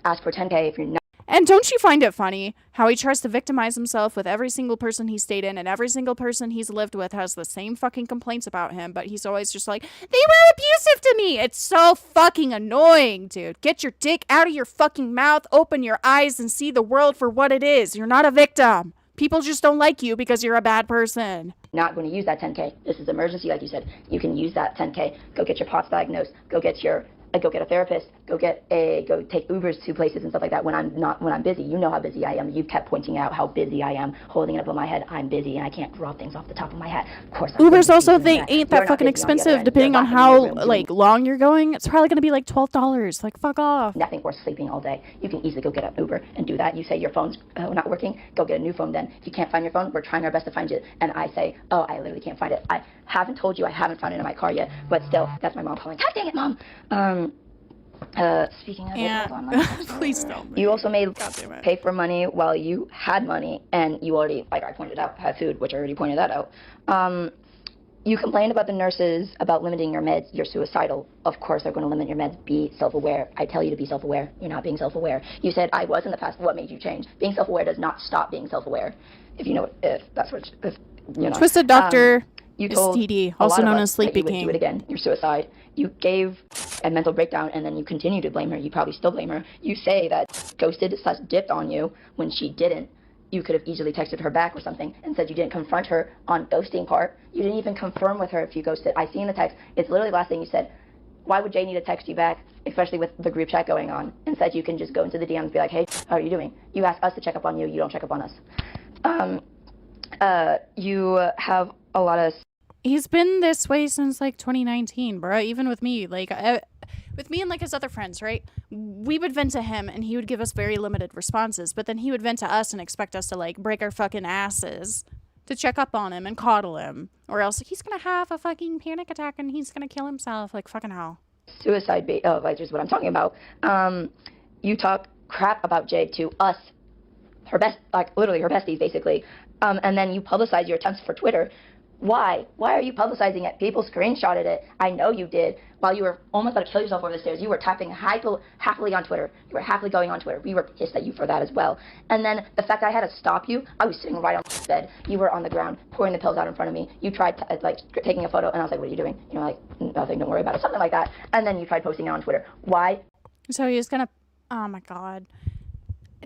Ask for 10K if you're not... And don't you find it funny how he tries to victimize himself with every single person he's stayed in, and every single person he's lived with has the same fucking complaints about him, but he's always just like, they were abusive to me. It's so fucking annoying, dude. Get your dick out of your fucking mouth, open your eyes, and see the world for what it is. You're not a victim. People just don't like you because you're a bad person. Not going to use that 10K. This is emergency, like you said. You can use that 10K. Go get your POTS diagnosed. Go get a therapist. Go take Ubers to places and stuff like that when I'm busy. You know how busy I am. You kept pointing out how busy I am, holding it up on my head. I'm busy and I can't draw things off the top of my hat. Of course. Ubers also, they ain't that fucking expensive depending on how long you're going. It's probably gonna be like $12. Like, fuck off. Nothing worth sleeping all day. You can easily go get an Uber and do that. You say your phone's not working. Go get a new phone then. If you can't find your phone, we're trying our best to find it. And I say, oh, I literally can't find it. I haven't told you I haven't found it in my car yet, but still, that's my mom calling. God dang it, Mom. Speaking of it, hold on, please don't. You also made pay for money while you had money, and you already, like I pointed out, had food, which I already pointed that out. You complained about the nurses about limiting your meds. You're suicidal. Of course they're going to limit your meds. Be self-aware. I tell you to be self-aware. You're not being self-aware. You said I was in the past. What made you change? Being self-aware does not stop being self-aware. If you know, if that's what, if you know. Twisted Doctor. You told TD, also known as Sleepy King. You would do it again. Your suicide. You gave a mental breakdown, and then you continue to blame her. You probably still blame her. You say that ghosted / dipped on you when she didn't. You could have easily texted her back or something and said you didn't confront her on ghosting part. You didn't even confirm with her if you ghosted. I see in the text. It's literally the last thing you said. Why would Jay need to text you back, especially with the group chat going on? Instead, you can just go into the DMs and be like, hey, how are you doing? You ask us to check up on you. You don't check up on us. You have a lot of... He's been this way since like 2019, bro. Even with me, like with me and like his other friends, right? We would vent to him and he would give us very limited responses, but then he would vent to us and expect us to like break our fucking asses to check up on him and coddle him, or else he's gonna have a fucking panic attack and he's gonna kill himself. Like, fucking hell. Suicide bait. Oh, like just what I'm talking about. You talk crap about Jay to us, her best, like literally her besties, basically, and then you publicize your attempts for Twitter. Why? Why are you publicizing it? People screenshotted it. I know you did. While you were almost about to kill yourself over the stairs, you were typing happily on Twitter. You were happily going on Twitter. We were pissed at you for that as well. And then the fact that I had to stop you, I was sitting right on the bed. You were on the ground, pouring the pills out in front of me. You tried taking a photo, and I was like, what are you doing? You know, like, nothing, don't worry about it. Something like that. And then you tried posting it on Twitter. Why? So he was gonna... Oh, my God.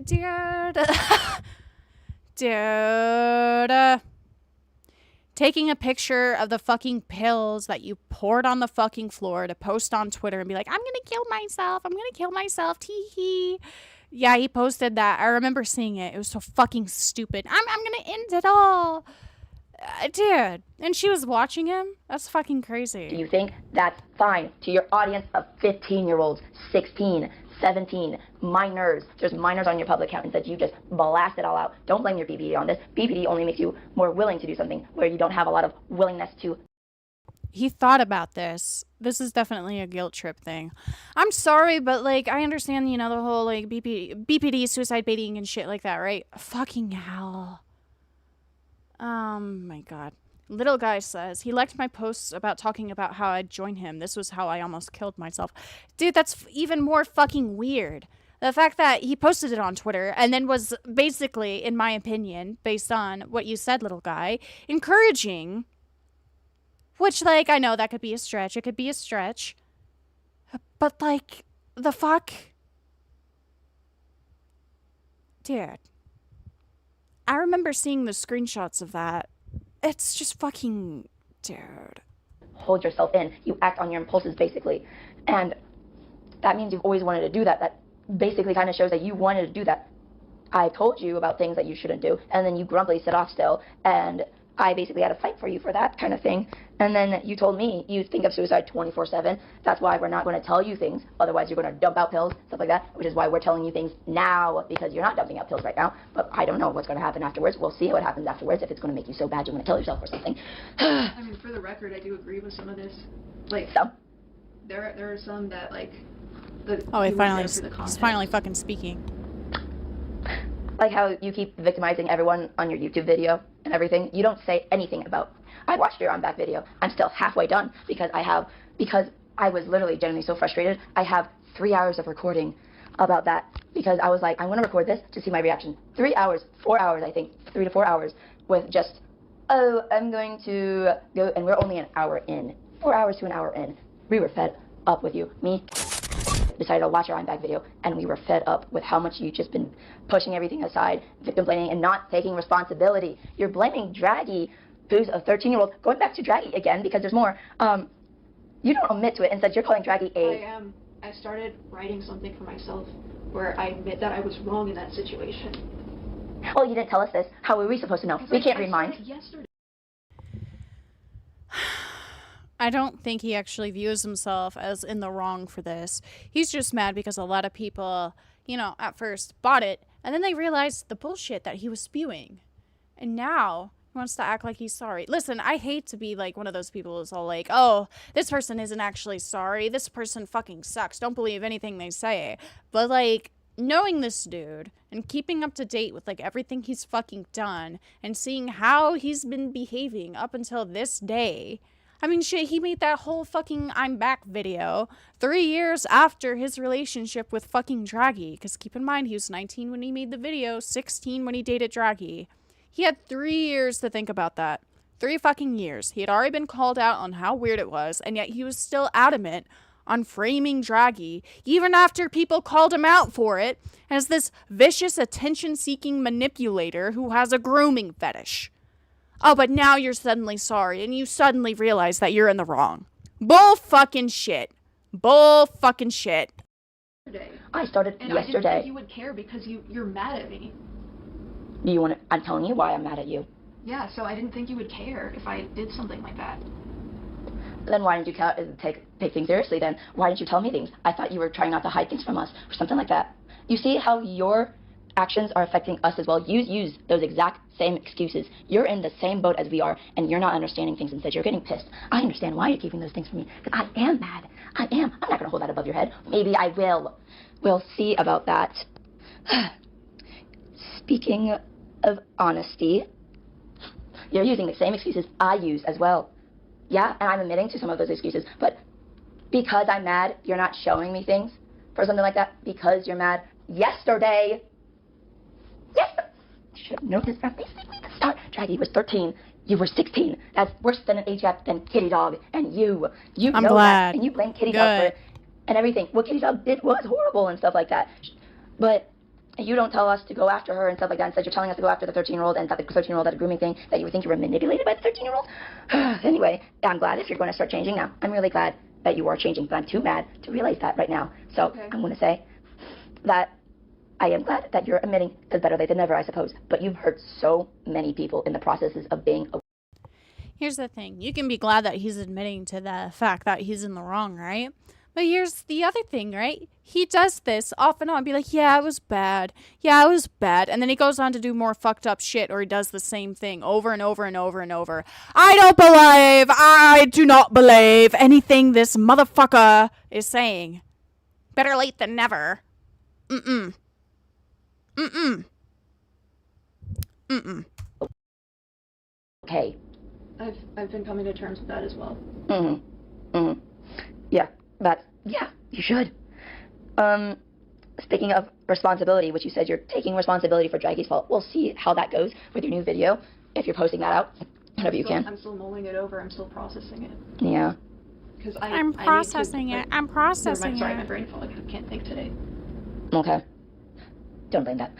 Dude. Dude. Taking a picture of the fucking pills that you poured on the fucking floor to post on Twitter and be like, I'm gonna kill myself. I'm gonna kill myself. Tee hee. Yeah, he posted that. I remember seeing it. It was so fucking stupid. I'm gonna end it all. Dude. And she was watching him? That's fucking crazy. Do you think that's fine to your audience of 15-year-olds, 16, 17, minors? There's minors on your public account, and said you just blast it all out. Don't blame your BPD on this. BPD only makes you more willing to do something where you don't have a lot of willingness to. He thought about this. This is definitely a guilt trip thing. I'm sorry, but like, I understand, you know, the whole like BPD, suicide baiting and shit like that, right? Fucking hell. Oh my God. Little guy says, he liked my posts about talking about how I'd join him. This was how I almost killed myself. Dude, that's even more fucking weird. The fact that he posted it on Twitter and then was basically, in my opinion, based on what you said, little guy, encouraging, which, like, I know that could be a stretch. It could be a stretch. But, like, the fuck? Dude. I remember seeing the screenshots of that. It's just fucking... Dude. Hold yourself in. You act on your impulses, basically. And that means you've always wanted to do that. That basically kind of shows that you wanted to do that. I told you about things that you shouldn't do, and then you grumpily set off still, and I basically had to fight for you for that kind of thing. And then you told me you think of suicide 24/7. That's why we're not going to tell you things. Otherwise, you're going to dump out pills, stuff like that, which is why we're telling you things now, because you're not dumping out pills right now. But I don't know what's going to happen afterwards. We'll see what happens afterwards, if it's going to make you so bad you want to kill yourself or something. I mean, for the record, I do agree with some of this. Like, So? there are some that, like, Oh, he's finally fucking speaking. Like how you keep victimizing everyone on your YouTube video and everything. You don't say anything about, I watched your back video. I'm still halfway done because I was literally genuinely so frustrated. I have 3 hours of recording about that because I was like, I want to record this to see my reaction. 3 hours, 4 hours, I think, 3 to 4 hours with just, oh, I'm going to go, and we're only an hour in. 4 hours to an hour in. We were fed up with you. Me decided to watch your back video, and we were fed up with how much you've just been pushing everything aside, victim blaming, and not taking responsibility. You're blaming Draggy, who's a 13-year-old, going back to Draggy again, because there's more. You don't admit to it. Instead, you're calling Draggy a... I started writing something for myself where I admit that I was wrong in that situation. Well, you didn't tell us this. How were we supposed to know? We can't read minds. Yesterday. I don't think he actually views himself as in the wrong for this. He's just mad because a lot of people, you know, at first bought it, and then they realized the bullshit that he was spewing. And now he wants to act like he's sorry. Listen, I hate to be like one of those people who's all like, oh, this person isn't actually sorry. This person fucking sucks. Don't believe anything they say. But like, knowing this dude and keeping up to date with like everything he's fucking done and seeing how he's been behaving up until this day, I mean, shit, he made that whole fucking I'm back video 3 years after his relationship with fucking Draggy. Because keep in mind, he was 19 when he made the video, 16 when he dated Draggy. He had 3 years to think about that. 3 fucking years. He had already been called out on how weird it was, and yet he was still adamant on framing Draggy, even after people called him out for it, as this vicious attention-seeking manipulator who has a grooming fetish. Oh, but now you're suddenly sorry, and you suddenly realize that you're in the wrong. Bull fucking shit. Bull fucking shit. I started and yesterday. I didn't think you would care because you're mad at me. I'm telling you why I'm mad at you. Yeah, so I didn't think you would care if I did something like that. Then why didn't you take things seriously then? Why didn't you tell me things? I thought you were trying not to hide things from us or something like that. You see how your actions are affecting us as well. You use those exact same excuses. You're in the same boat as we are, and you're not understanding things. Instead, you're getting pissed. I understand why you're keeping those things from me, because I am mad. I am. I'm not going to hold that above your head. Maybe I will. We'll see about that. Speaking of honesty, you're using the same excuses I use as well. Yeah, and I'm admitting to some of those excuses, but because I'm mad, you're not showing me things for something like that, because you're mad. Yesterday, you should have noticed from basically the start. Draggy was 13. You were 16. That's worse than an age gap than Kitty Dog. And you I'm know glad. that. And you blame Kitty Dog for it and everything. What Kitty Dog did was horrible and stuff like that. But you don't tell us to go after her and stuff like that. Instead, you're telling us to go after the 13-year-old, and that the 13-year-old had a grooming thing, that you would think you were manipulated by the 13-year-old. Anyway, I'm glad if you're going to start changing now. I'm really glad that you are changing, but I'm too mad to realize that right now. So okay. I'm going to say that I am glad that you're admitting, because better late than never, I suppose. But you've hurt so many people in the processes of being a... Here's the thing. You can be glad that he's admitting to the fact that he's in the wrong, right? But here's the other thing, right? He does this off and on, be like, yeah, it was bad. Yeah, it was bad. And then he goes on to do more fucked up shit, or he does the same thing over and over and over and over. I do not believe anything this motherfucker is saying. Better late than never. Mm-mm. Okay. I've been coming to terms with that as well. Yeah, you should. Speaking of responsibility, which you said you're taking responsibility for Draggy's fault, we'll see how that goes with your new video, if you're posting that out, whenever you can. I'm still mulling it over, I'm still processing it. Yeah. Because I'm processing it. Sorry, my brain felt like I can't think today. Okay. Don't blame that.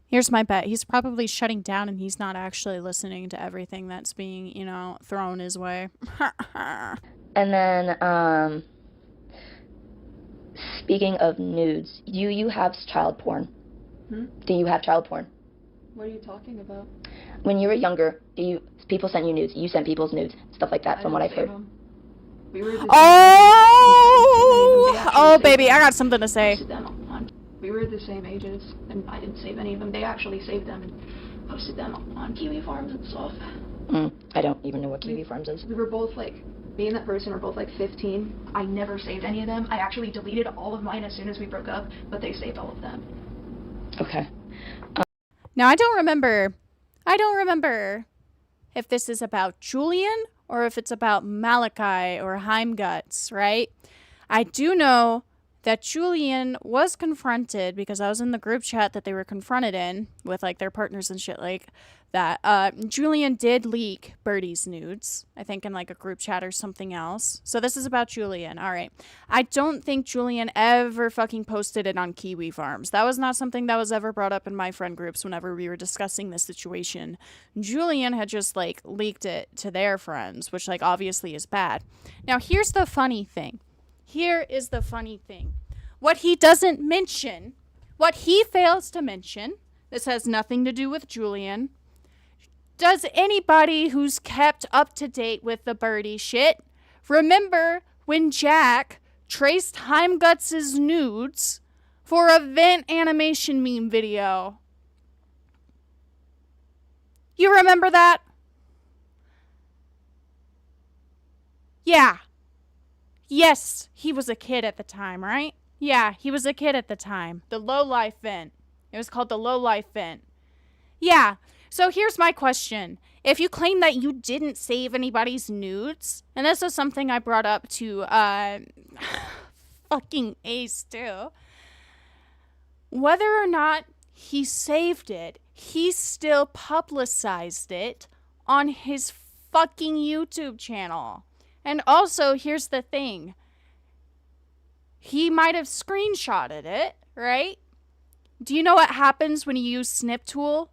Here's my bet. He's probably shutting down and he's not actually listening to everything that's being, thrown his way. And then, speaking of nudes, do you have child porn? Do you have child porn? What are you talking about? When you were younger, people sent you nudes? You sent people's nudes, stuff like that, from what I've heard. We were Oh, baby, I got something to say. We were the same ages, and I didn't save any of them. They actually saved them and posted them on Kiwi Farms and stuff. I don't even know what Kiwi Farms is. We were both like, me and that person were both like 15. I never saved any of them. I actually deleted all of mine as soon as we broke up, but they saved all of them. Okay. Now, I don't remember if this is about Julian or if it's about Malachi or Heimguts, right? I do know that Julian was confronted, because I was in the group chat that they were confronted in with like their partners and shit like that. Julian did leak Birdie's nudes, I think in like a group chat or something else. So this is about Julian. All right. I don't think Julian ever fucking posted it on Kiwi Farms. That was not something that was ever brought up in my friend groups whenever we were discussing this situation. Julian had just like leaked it to their friends, which like obviously is bad. Now here's the funny thing. Here is the funny thing. What he doesn't mention, what he fails to mention, this has nothing to do with Julian. Does anybody who's kept up to date with the Birdie shit remember when Jack traced Heimguts' nudes for a vent animation meme video? You remember that? Yeah. Yes, he was a kid at the time, right? Yeah, he was a kid at the time. The low-life vent. It was called the low-life vent. Yeah, so here's my question. If you claim that you didn't save anybody's nudes, and this is something I brought up to, fucking Ace too, whether or not he saved it, he still publicized it on his fucking YouTube channel. And also, here's the thing. He might have screenshotted it, right? Do you know what happens when you use Snip Tool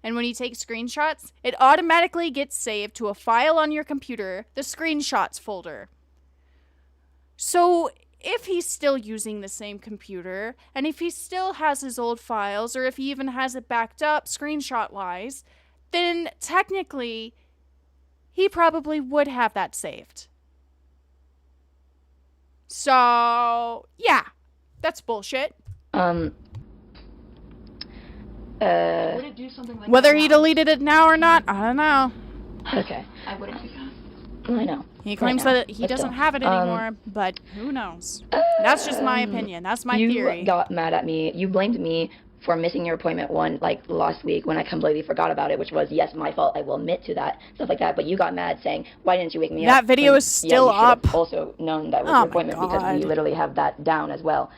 and when you take screenshots? It automatically gets saved to a file on your computer, the screenshots folder. So if he's still using the same computer, and if he still has his old files, or if he even has it backed up screenshot-wise, then technically he probably would have that saved. So, yeah, that's bullshit. Would it do something like Whether that he now? deleted it now or not, I don't know. Okay. I wouldn't do that. I know. He claims Right now. that he Let's doesn't go. have it anymore, but who knows? That's just my opinion. That's my theory. You got mad at me. You blamed me for missing your appointment last week when I completely forgot about it, which was, yes, my fault. I will admit to that, stuff like that. But you got mad saying, why didn't you wake me up? That video is still you should have up. also known that was Oh your my appointment because we God. literally have that down as well.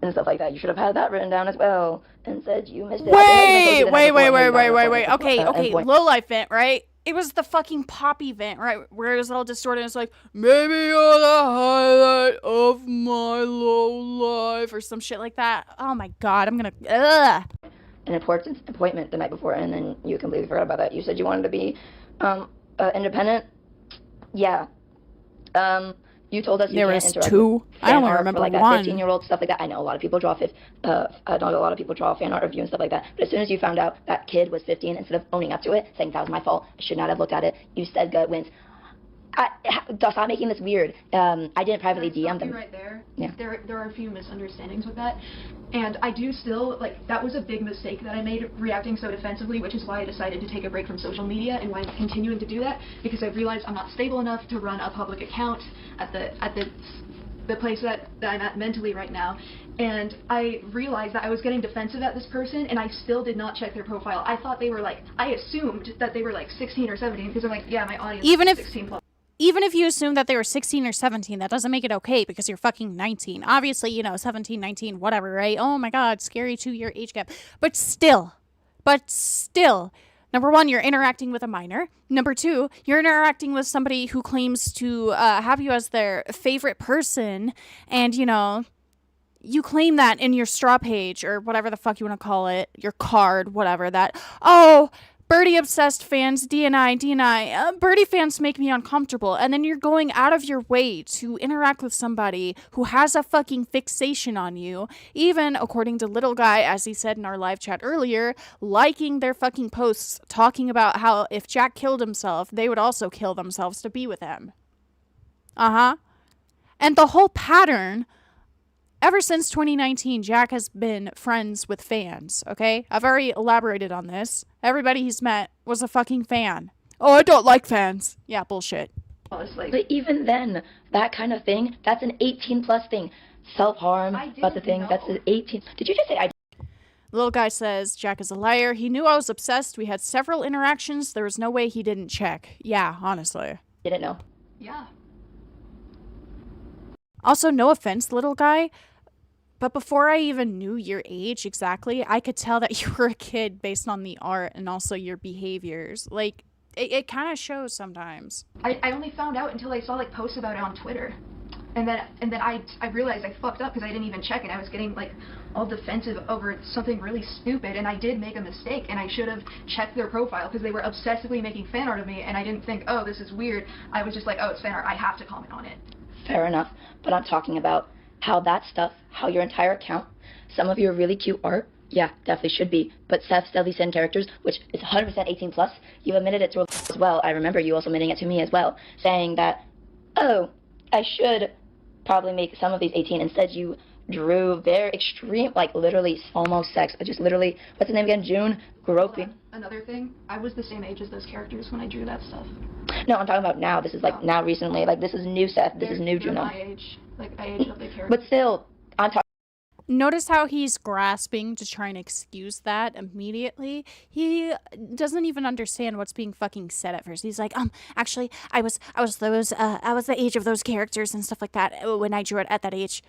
And stuff like that. You should have had that written down as well and said you missed it. Wait. Okay, endpoint. low life vent, right? It was the fucking Poppy vent, right? Where it was all distorted. It's like, maybe you're the highlight of my low life or some shit like that. Oh my God, I'm gonna, ugh. An important appointment the night before, and then you completely forgot about that. You said you wanted to be independent. Yeah. You told us you There can't was interact two. with I only fan art remember for like one. a 15-year-old, stuff like that. I know a lot of people draw fan art of you and stuff like that. But as soon as you found out that kid was 15, instead of owning up to it, saying that was my fault, I should not have looked at it, you said gut wins. Stop making this weird. I didn't privately DM them. Right there. Yeah. There are a few misunderstandings with that, and I do still that was a big mistake that I made reacting so defensively, which is why I decided to take a break from social media and why I'm continuing to do that, because I realized I'm not stable enough to run a public account at the place that I'm at mentally right now. And I realized that I was getting defensive at this person, and I still did not check their profile. I thought they were I assumed that they were 16 or 17, because I'm like, yeah, my audience Even is if- 16 plus. Even if you assume that they were 16 or 17, that doesn't make it okay because you're fucking 19. Obviously, 17, 19, whatever, right? Oh my God, scary 2-year age gap. But still, number one, you're interacting with a minor. Number two, you're interacting with somebody who claims to have you as their favorite person. And, you claim that in your straw page or whatever the fuck you want to call it, your card, whatever, that, oh, Birdie obsessed fans, DNI. Birdie fans make me uncomfortable. And then you're going out of your way to interact with somebody who has a fucking fixation on you. Even, according to Little Guy, as he said in our live chat earlier, liking their fucking posts, talking about how if Jack killed himself, they would also kill themselves to be with him. And the whole pattern, ever since 2019, Jack has been friends with fans, okay? I've already elaborated on this. Everybody he's met was a fucking fan. Oh, I don't like fans. Yeah, bullshit. Honestly. But even then, that kind of thing, that's an 18+ thing. Self-harm, that's a thing, that's an 18... Did you just say I... Little Guy says, Jack is a liar. He knew I was obsessed. We had several interactions. There was no way he didn't check. Yeah, honestly. Didn't know. Yeah. Also, no offense, Little Guy, but before I even knew your age exactly, I could tell that you were a kid based on the art and also your behaviors. Like, it kind of shows sometimes. I only found out until I saw, like, posts about it on Twitter. And then I realized I fucked up because I didn't even check it. I was getting, like, all defensive over something really stupid, and I did make a mistake, and I should have checked their profile because they were obsessively making fan art of me, and I didn't think, oh, this is weird. I was just like, oh, it's fan art. I have to comment on it. Fair enough, but I'm talking about how that stuff, how your entire account, some of your really cute art, yeah, definitely should be, but Seth's Deadly Sin characters, which is 100% 18+, you've admitted it to as well. I remember you also admitting it to me as well, saying that, oh, I should probably make some of these 18. Instead, you drew very extreme, like literally almost sex, just literally, what's the name again, June, groping. Another thing, I was the same age as those characters when I drew that stuff. No, I'm talking about now. This is like now recently. Like this is new Seth. This is new Juno. My age. Like I aged up the character. But still, I'm talking. Notice how he's grasping to try and excuse that immediately. He doesn't even understand what's being fucking said at first. He's like, actually, I was the age of those characters and stuff like that when I drew it at that age.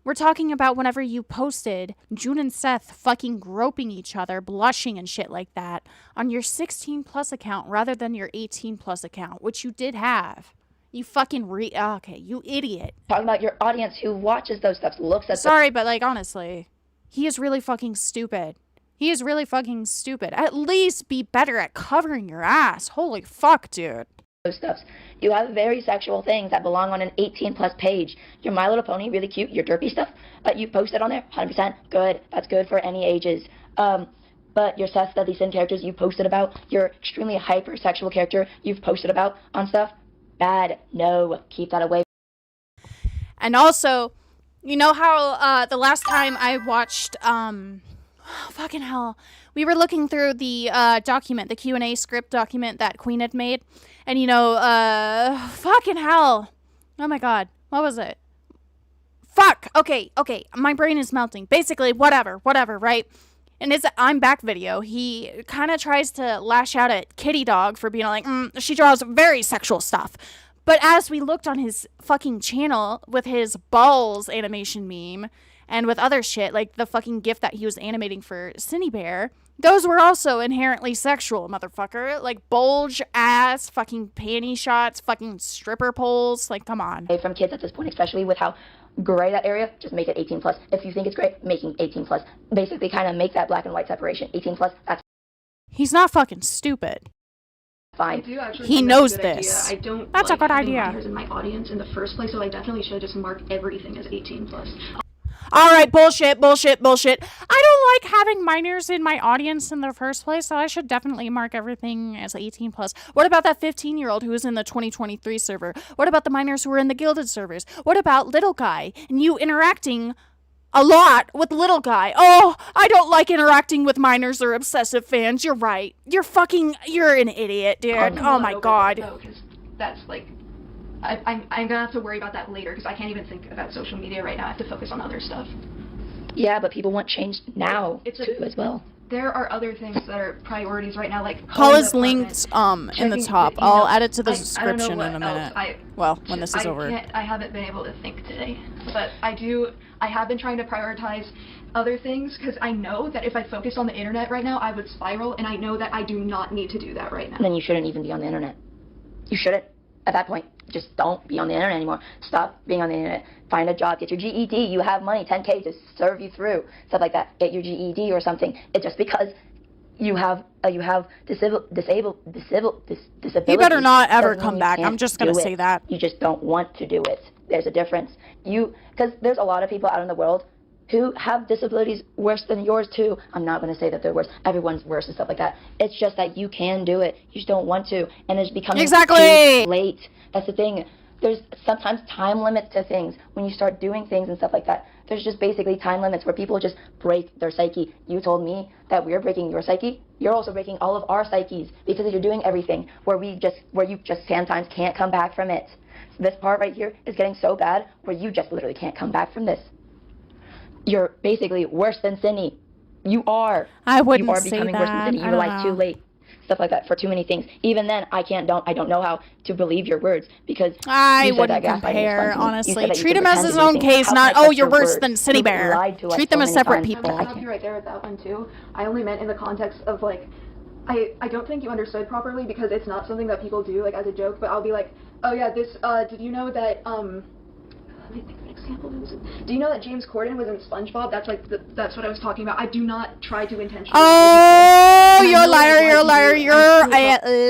We're talking about whenever you posted June and Seth fucking groping each other, blushing and shit like that on your 16+ account rather than your 18+ account, which you did have. You fucking okay, you idiot. Talking about your audience who watches those stuff, looks at. Sorry, but like honestly, he is really fucking stupid. He is really fucking stupid. At least be better at covering your ass. Holy fuck, dude. Those stuffs. You have very sexual things that belong on an 18+ page. Your My Little Pony, really cute. Your derpy stuff, you posted on there, 100% good. That's good for any ages. But your Seth Deadly Sin characters you posted about, your extremely hypersexual character you've posted about on stuff, bad. No, keep that away. And also, you know how the last time I watched, fucking hell, we were looking through the document, the Q&A script document that Queen had made. And, you know, fucking hell. Oh, my God. What was it? Fuck. Okay. My brain is melting. Basically, whatever, right? In his I'm Back video, he kind of tries to lash out at Kitty Dog for being like, she draws very sexual stuff. But as we looked on his fucking channel with his balls animation meme and with other shit, like the fucking gif that he was animating for Cindy Bear, those were also inherently sexual, motherfucker. Like bulge ass, fucking panty shots, fucking stripper poles. Like, come on. From kids at this point, especially with how gray that area, just make it 18+. If you think it's great, making 18+. Basically kind of make that black and white separation. 18+, that's He's not fucking stupid. fine. He knows this. I don't That's like a good having idea. minors in my audience in the first place, so I definitely should just mark everything as 18+. All right, bullshit. I don't like having minors in my audience in the first place, so I should definitely mark everything as 18+. What about that 15-year-old who is in the 2023 server? What about the minors who are in the Gilded servers? What about Little Guy and you interacting a lot with Little Guy? Oh, I don't like interacting with minors or obsessive fans. You're right. You're an idiot, dude. Oh my God. Though, 'cause that's like, I'm gonna have to worry about that later because I can't even think about social media right now. I have to focus on other stuff. Yeah, but people want change now too as well. There are other things that are priorities right now, like Call is linked in the top. I'll add it to the I don't know description what in a minute. else When this is over. I haven't been able to think today, but I have been trying to prioritize other things because I know that if I focused on the internet right now, I would spiral, and I know that I do not need to do that right now. Then you shouldn't even be on the internet. You shouldn't. At that point, just don't be on the internet anymore. Stop being on the internet. Find a job. Get your GED. You have money, 10K to serve you through. Stuff like that. Get your GED or something. It's just because you have disabilities. You better not ever Doesn't come mean you back. I'm can't just gonna do say it. that. You just don't want to do it. There's a difference. Because there's a lot of people out in the world who have disabilities worse than yours too. I'm not going to say that they're worse. Everyone's worse and stuff like that. It's just that you can do it. You just don't want to. And it's becoming too late. That's the thing. There's sometimes time limits to things. When you start doing things and stuff like that, there's just basically time limits where people just break their psyche. You told me that we're breaking your psyche. You're also breaking all of our psyches because you're doing everything where you just sometimes can't come back from it. This part right here is getting so bad where you just literally can't come back from this. You're basically worse than Cindy. You are. I wouldn't You are say becoming that. worse than Cindy. You were like too late. Stuff like that for too many things. Even then, I don't know how to believe your words because I wouldn't compare, honestly. Treat him as his own case, not, oh, you're worse than City Bear. Treat them as separate people. I'll stop you right there with that one, too. I only meant in the context of, like, I don't think you understood properly because it's not something that people do, like, as a joke, but I'll be like, oh, yeah, this, did you know that, let me think of an example. Do you know that James Corden was in SpongeBob? That's like that's what I was talking about. I do not try to intentionally. Oh, you're a liar! You're a liar! You're a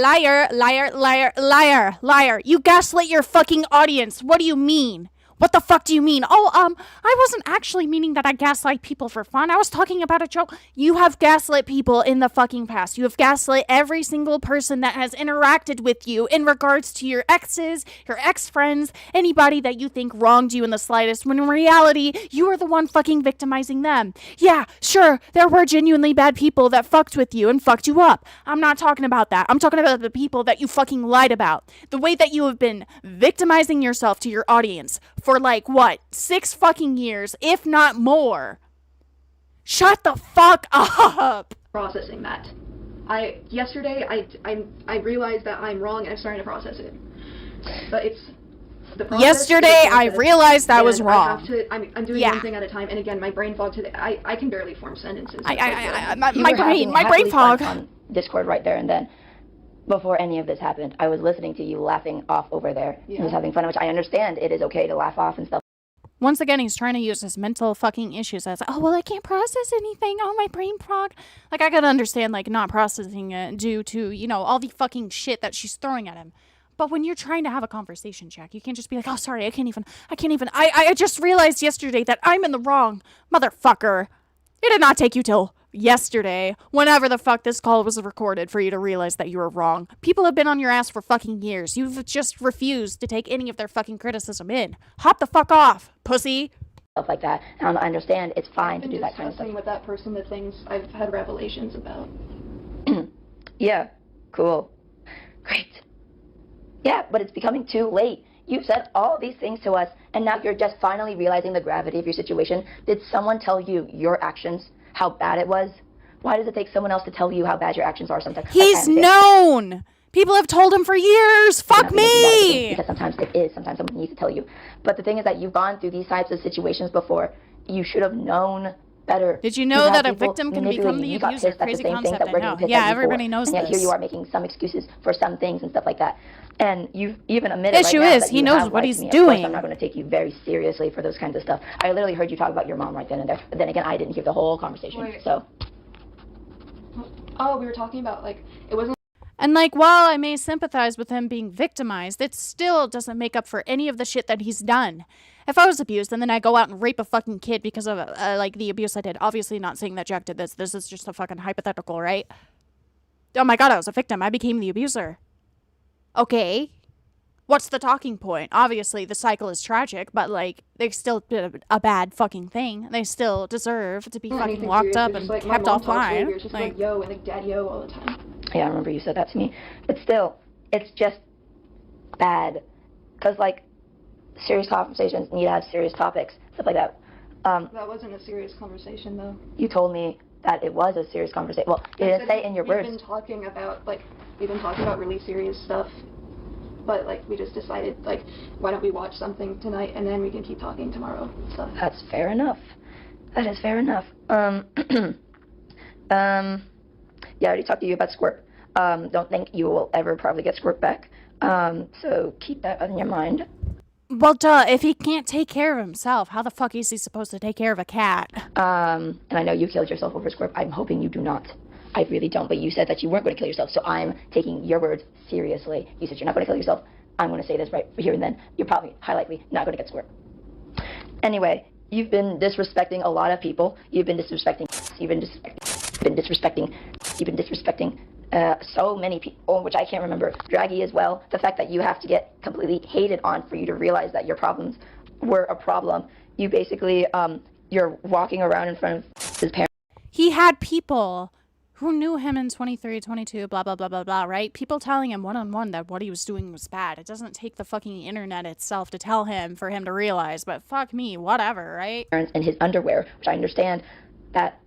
liar! Liar! Liar! Liar! Liar! You gaslight your fucking audience. What do you mean? What the fuck do you mean? Oh, I wasn't actually meaning that I gaslight people for fun. I was talking about a joke. You have gaslit people in the fucking past. You have gaslit every single person that has interacted with you in regards to your exes, your ex-friends, anybody that you think wronged you in the slightest, when in reality, you are the one fucking victimizing them. Yeah, sure, there were genuinely bad people that fucked with you and fucked you up. I'm not talking about that. I'm talking about the people that you fucking lied about. The way that you have been victimizing yourself to your audience for like, what, 6 fucking years, if not more. Shut the fuck up! Processing that. Yesterday, I realized that I'm wrong and I'm starting to process it. But it's the process. Yesterday, I realized I was wrong. I'm doing one thing at a time, and again, my brain fog today, I can barely form sentences. My brain fog. On Discord right there and then. Before any of this happened, I was listening to you laughing off over there. Yeah. And was having fun, which I understand. It is okay to laugh off and stuff. Once again, he's trying to use his mental fucking issues as, oh, well, I can't process anything. Oh, my brain fog. Like, I could understand, like, not processing it due to, you know, all the fucking shit that she's throwing at him. But when you're trying to have a conversation, Jack, you can't just be like, oh, sorry, I can't even. I just realized yesterday that I'm in the wrong. Motherfucker. It did not take you till yesterday, whenever the fuck this call was recorded, for you to realize that you were wrong. People have been on your ass for fucking years. You've just refused to take any of their fucking criticism in. Hop the fuck off, pussy. Stuff like that. I understand it's fine to do that kind of stuff. With that person the things I've had revelations about. Yeah, cool. Great. Yeah, but it's becoming too late. You've said all these things to us, and now you're just finally realizing the gravity of your situation. Did someone tell you your actions, how bad it was? Why does it take someone else to tell you how bad your actions are sometimes? He's known. People have told him for years. Fuck me. Because sometimes it is. Sometimes someone needs to tell you. But the thing is that you've gone through these types of situations before. You should have known better. Did you know that a victim can become the abuser? Crazy concept, I know. Yeah, everybody knows this. And yet here you are making some excuses for some things and stuff like that. And you've even admitted issue is he knows what he's doing. Of course, I'm not going to take you very seriously for those kinds of stuff. I literally heard you talk about your mom right then and there. But then again, I didn't hear the whole conversation. Wait. So. Oh, we were talking about, like, it wasn't. And, like, while I may sympathize with him being victimized, it still doesn't make up for any of the shit that he's done. If I was abused and then I go out and rape a fucking kid because of, like, the abuse I did, obviously not saying that Jack did this. This is just a fucking hypothetical, right? Oh my god, I was a victim. I became the abuser. Okay. What's the talking point? Obviously, the cycle is tragic, but, like, they still did a bad fucking thing. They still deserve to be fucking locked up and like, kept offline. Just like, yo, and like, dad, yo, all the time. Yeah, I remember you said that to me. But still, it's just bad. Because, like, serious conversations need to have serious topics, stuff like that. That wasn't a serious conversation, though. You told me that it was a serious conversation. Well, you didn't say it in your words. We've been talking about really serious stuff. But, like, we just decided, like, why don't we watch something tonight and then we can keep talking tomorrow. So. That's fair enough. That is fair enough. Yeah, I already talked to you about squirt. Don't think you will ever probably get squirt back. So keep that in your mind. Well, duh, if he can't take care of himself, how the fuck is he supposed to take care of a cat? And I know you killed yourself over squirt. I'm hoping you do not. I really don't, but you said that you weren't going to kill yourself, so I'm taking your words seriously. You said you're not going to kill yourself. I'm going to say this right here and then. You're probably, high likely, not going to get squirt. Anyway, you've been disrespecting a lot of people. You've been disrespecting so many people, which I can't remember. Draggy as well. The fact that you have to get completely hated on for you to realize that your problems were a problem. You basically, you're walking around in front of his parents. He had people who knew him in 23, 22, blah, blah, blah, blah, blah, right? People telling him one-on-one that what he was doing was bad. It doesn't take the fucking internet itself to tell him for him to realize, but fuck me, whatever, right? In his underwear, which I understand that,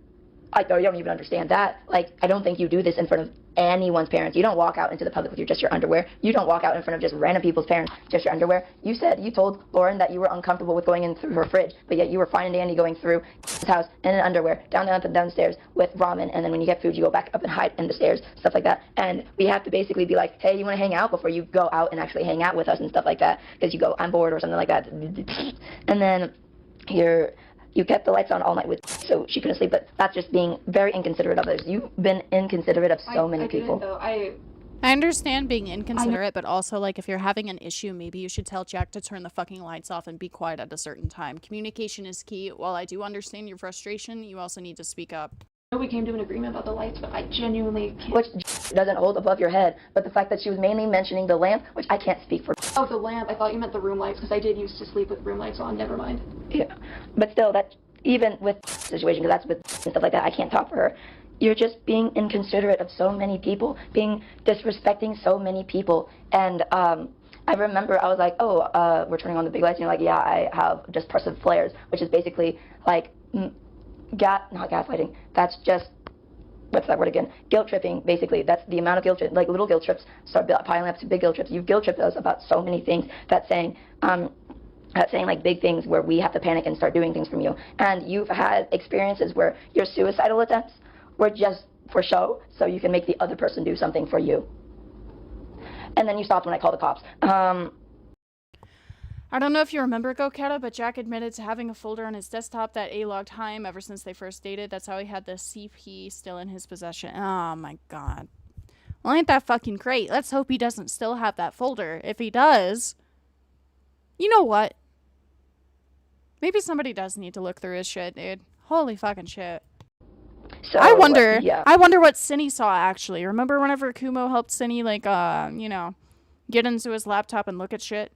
I don't even understand that. Like, I don't think you do this in front of anyone's parents. You don't walk out into the public with just your underwear. You don't walk out in front of just random people's parents, just your underwear. You told Lauren that you were uncomfortable with going in through her fridge, but yet you were fine and dandy going through his house in an underwear, downstairs with ramen, and then when you get food, you go back up and hide in the stairs, stuff like that. And we have to basically be like, hey, you want to hang out before you go out and actually hang out with us and stuff like that, because you go, I'm bored or something like that. And then you kept the lights on all night so she couldn't sleep, but that's just being very inconsiderate of others. You've been inconsiderate of so many people. I understand being inconsiderate, but also, like, if you're having an issue, maybe you should tell Jack to turn the fucking lights off and be quiet at a certain time. Communication is key. While I do understand your frustration, you also need to speak up. I know we came to an agreement about the lights, but I genuinely can't. Which doesn't hold above your head, but the fact that she was mainly mentioning the lamp, which I can't speak for. Oh, the lamp. I thought you meant the room lights, because I did used to sleep with room lights on. Never mind. Yeah, but still, that even with the situation, because that's with and stuff like that, I can't talk for her. You're just being inconsiderate of so many people, being disrespecting so many people. And I remember I was like, oh, we're turning on the big lights. And you're like, yeah, I have just passive flares, which is basically like, not gaslighting. That's just, what's that word again? Guilt tripping, basically. That's the amount of guilt trips, like little guilt trips start piling up to big guilt trips. You've guilt tripped us about so many things. That's saying like big things where we have to panic and start doing things from you. And you've had experiences where your suicidal attempts were just for show, so you can make the other person do something for you. And then you stopped when I called the cops. I don't know if you remember GoatCatto, but Jack admitted to having a folder on his desktop that A-logged him ever since they first dated. That's how he had the CP still in his possession. Oh my god. Well, ain't that fucking great? Let's hope he doesn't still have that folder. If he does, you know what? Maybe somebody does need to look through his shit, dude. Holy fucking shit. So, I wonder what Cinny saw, actually. Remember whenever Kumo helped Cinny, like, get into his laptop and look at shit?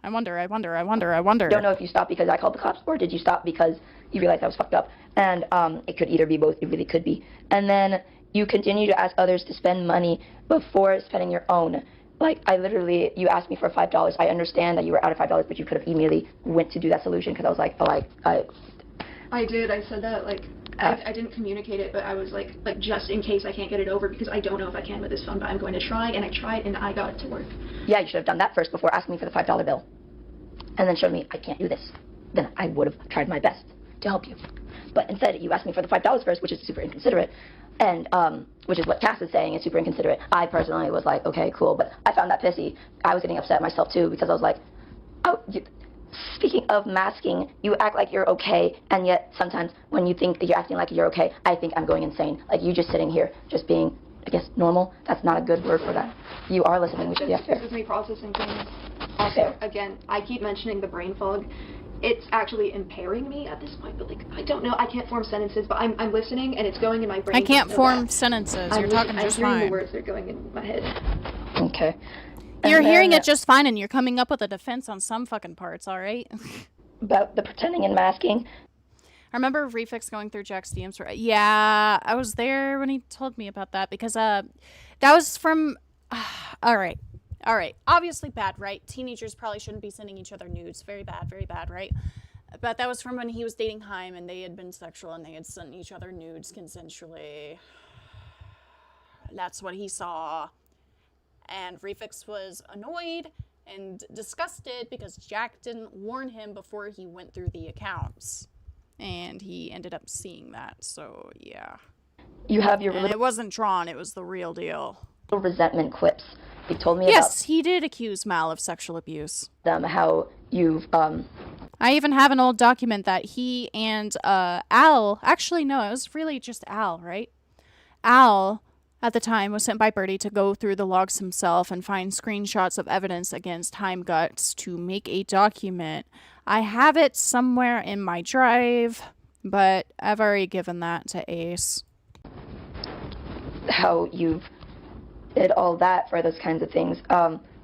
I wonder. I don't know if you stopped because I called the cops, or did you stop because you realized I was fucked up? And it could either be both. It really could be. And then you continue to ask others to spend money before spending your own. Like, you asked me for $5. I understand that you were out of $5, but you could have immediately went to do that solution, because I was like, I did. I said that, like, I didn't communicate it, but I was like, just in case I can't get it over, because I don't know if I can with this phone, but I'm going to try, and I tried, and I got it to work. Yeah, you should have done that first before asking me for the $5 bill. And then showed me I can't do this. Then I would have tried my best to help you. But instead, you asked me for the $5 first, which is super inconsiderate, and which is what Cass is saying is super inconsiderate. I personally was like, okay, cool, but I found that pissy. I was getting upset myself too, because I was like, oh, speaking of masking, you act like you're okay, and yet sometimes when you think that you're acting like you're okay, I think I'm going insane. Like, you just sitting here, just being, I guess, normal. That's not a good word for that. You are listening, which is fair. This is me processing things. Also, again, I keep mentioning the brain fog. It's actually impairing me at this point, but, like, I don't know. I can't form sentences, but I'm listening, and it's going in my brain. I can't form sentences. You're talking just fine. I'm hearing the words that are going in my head. Okay. You're hearing it just fine, and you're coming up with a defense on some fucking parts, alright? About the pretending and masking. I remember Refix going through Jack's DMs. Yeah, I was there when he told me about that, because that was from... Alright. Obviously bad, right? Teenagers probably shouldn't be sending each other nudes. Very bad, right? But that was from when he was dating Haim, and they had been sexual, and they had sent each other nudes consensually. That's what he saw. And Refix was annoyed and disgusted because Jack didn't warn him before he went through the accounts. And he ended up seeing that, so yeah. You have your... And it wasn't drawn, it was the real deal. Resentment quips. You told me Yes, he did accuse Mal of sexual abuse. How you've, I even have an old document that he and, Al... Actually, no, it was really just Al, right? Al, at the time, was sent by Birdie to go through the logs himself and find screenshots of evidence against Time Guts to make a document. I have it somewhere in my drive, but I've already given that to Ace. How you've did all that for those kinds of things,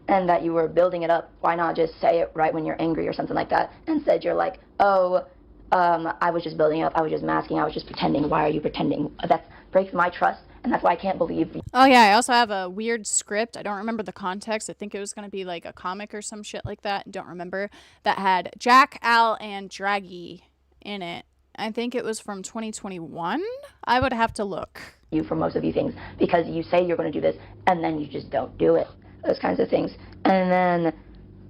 and that you were building it up. Why not just say it right when you're angry or something like that? Instead, you're like, oh, I was just building up, I was just masking, I was just pretending. Why are you pretending? That breaks my trust, and that's why I can't believe you. Oh yeah, I also have a weird script. I don't remember the context. I think it was going to be like a comic or some shit like that. I don't remember. That had Jack, Al, and Draggy in it. I think it was from 2021. I would have to look. You for most of these things, because you say you're going to do this, and then you just don't do it. Those kinds of things. And then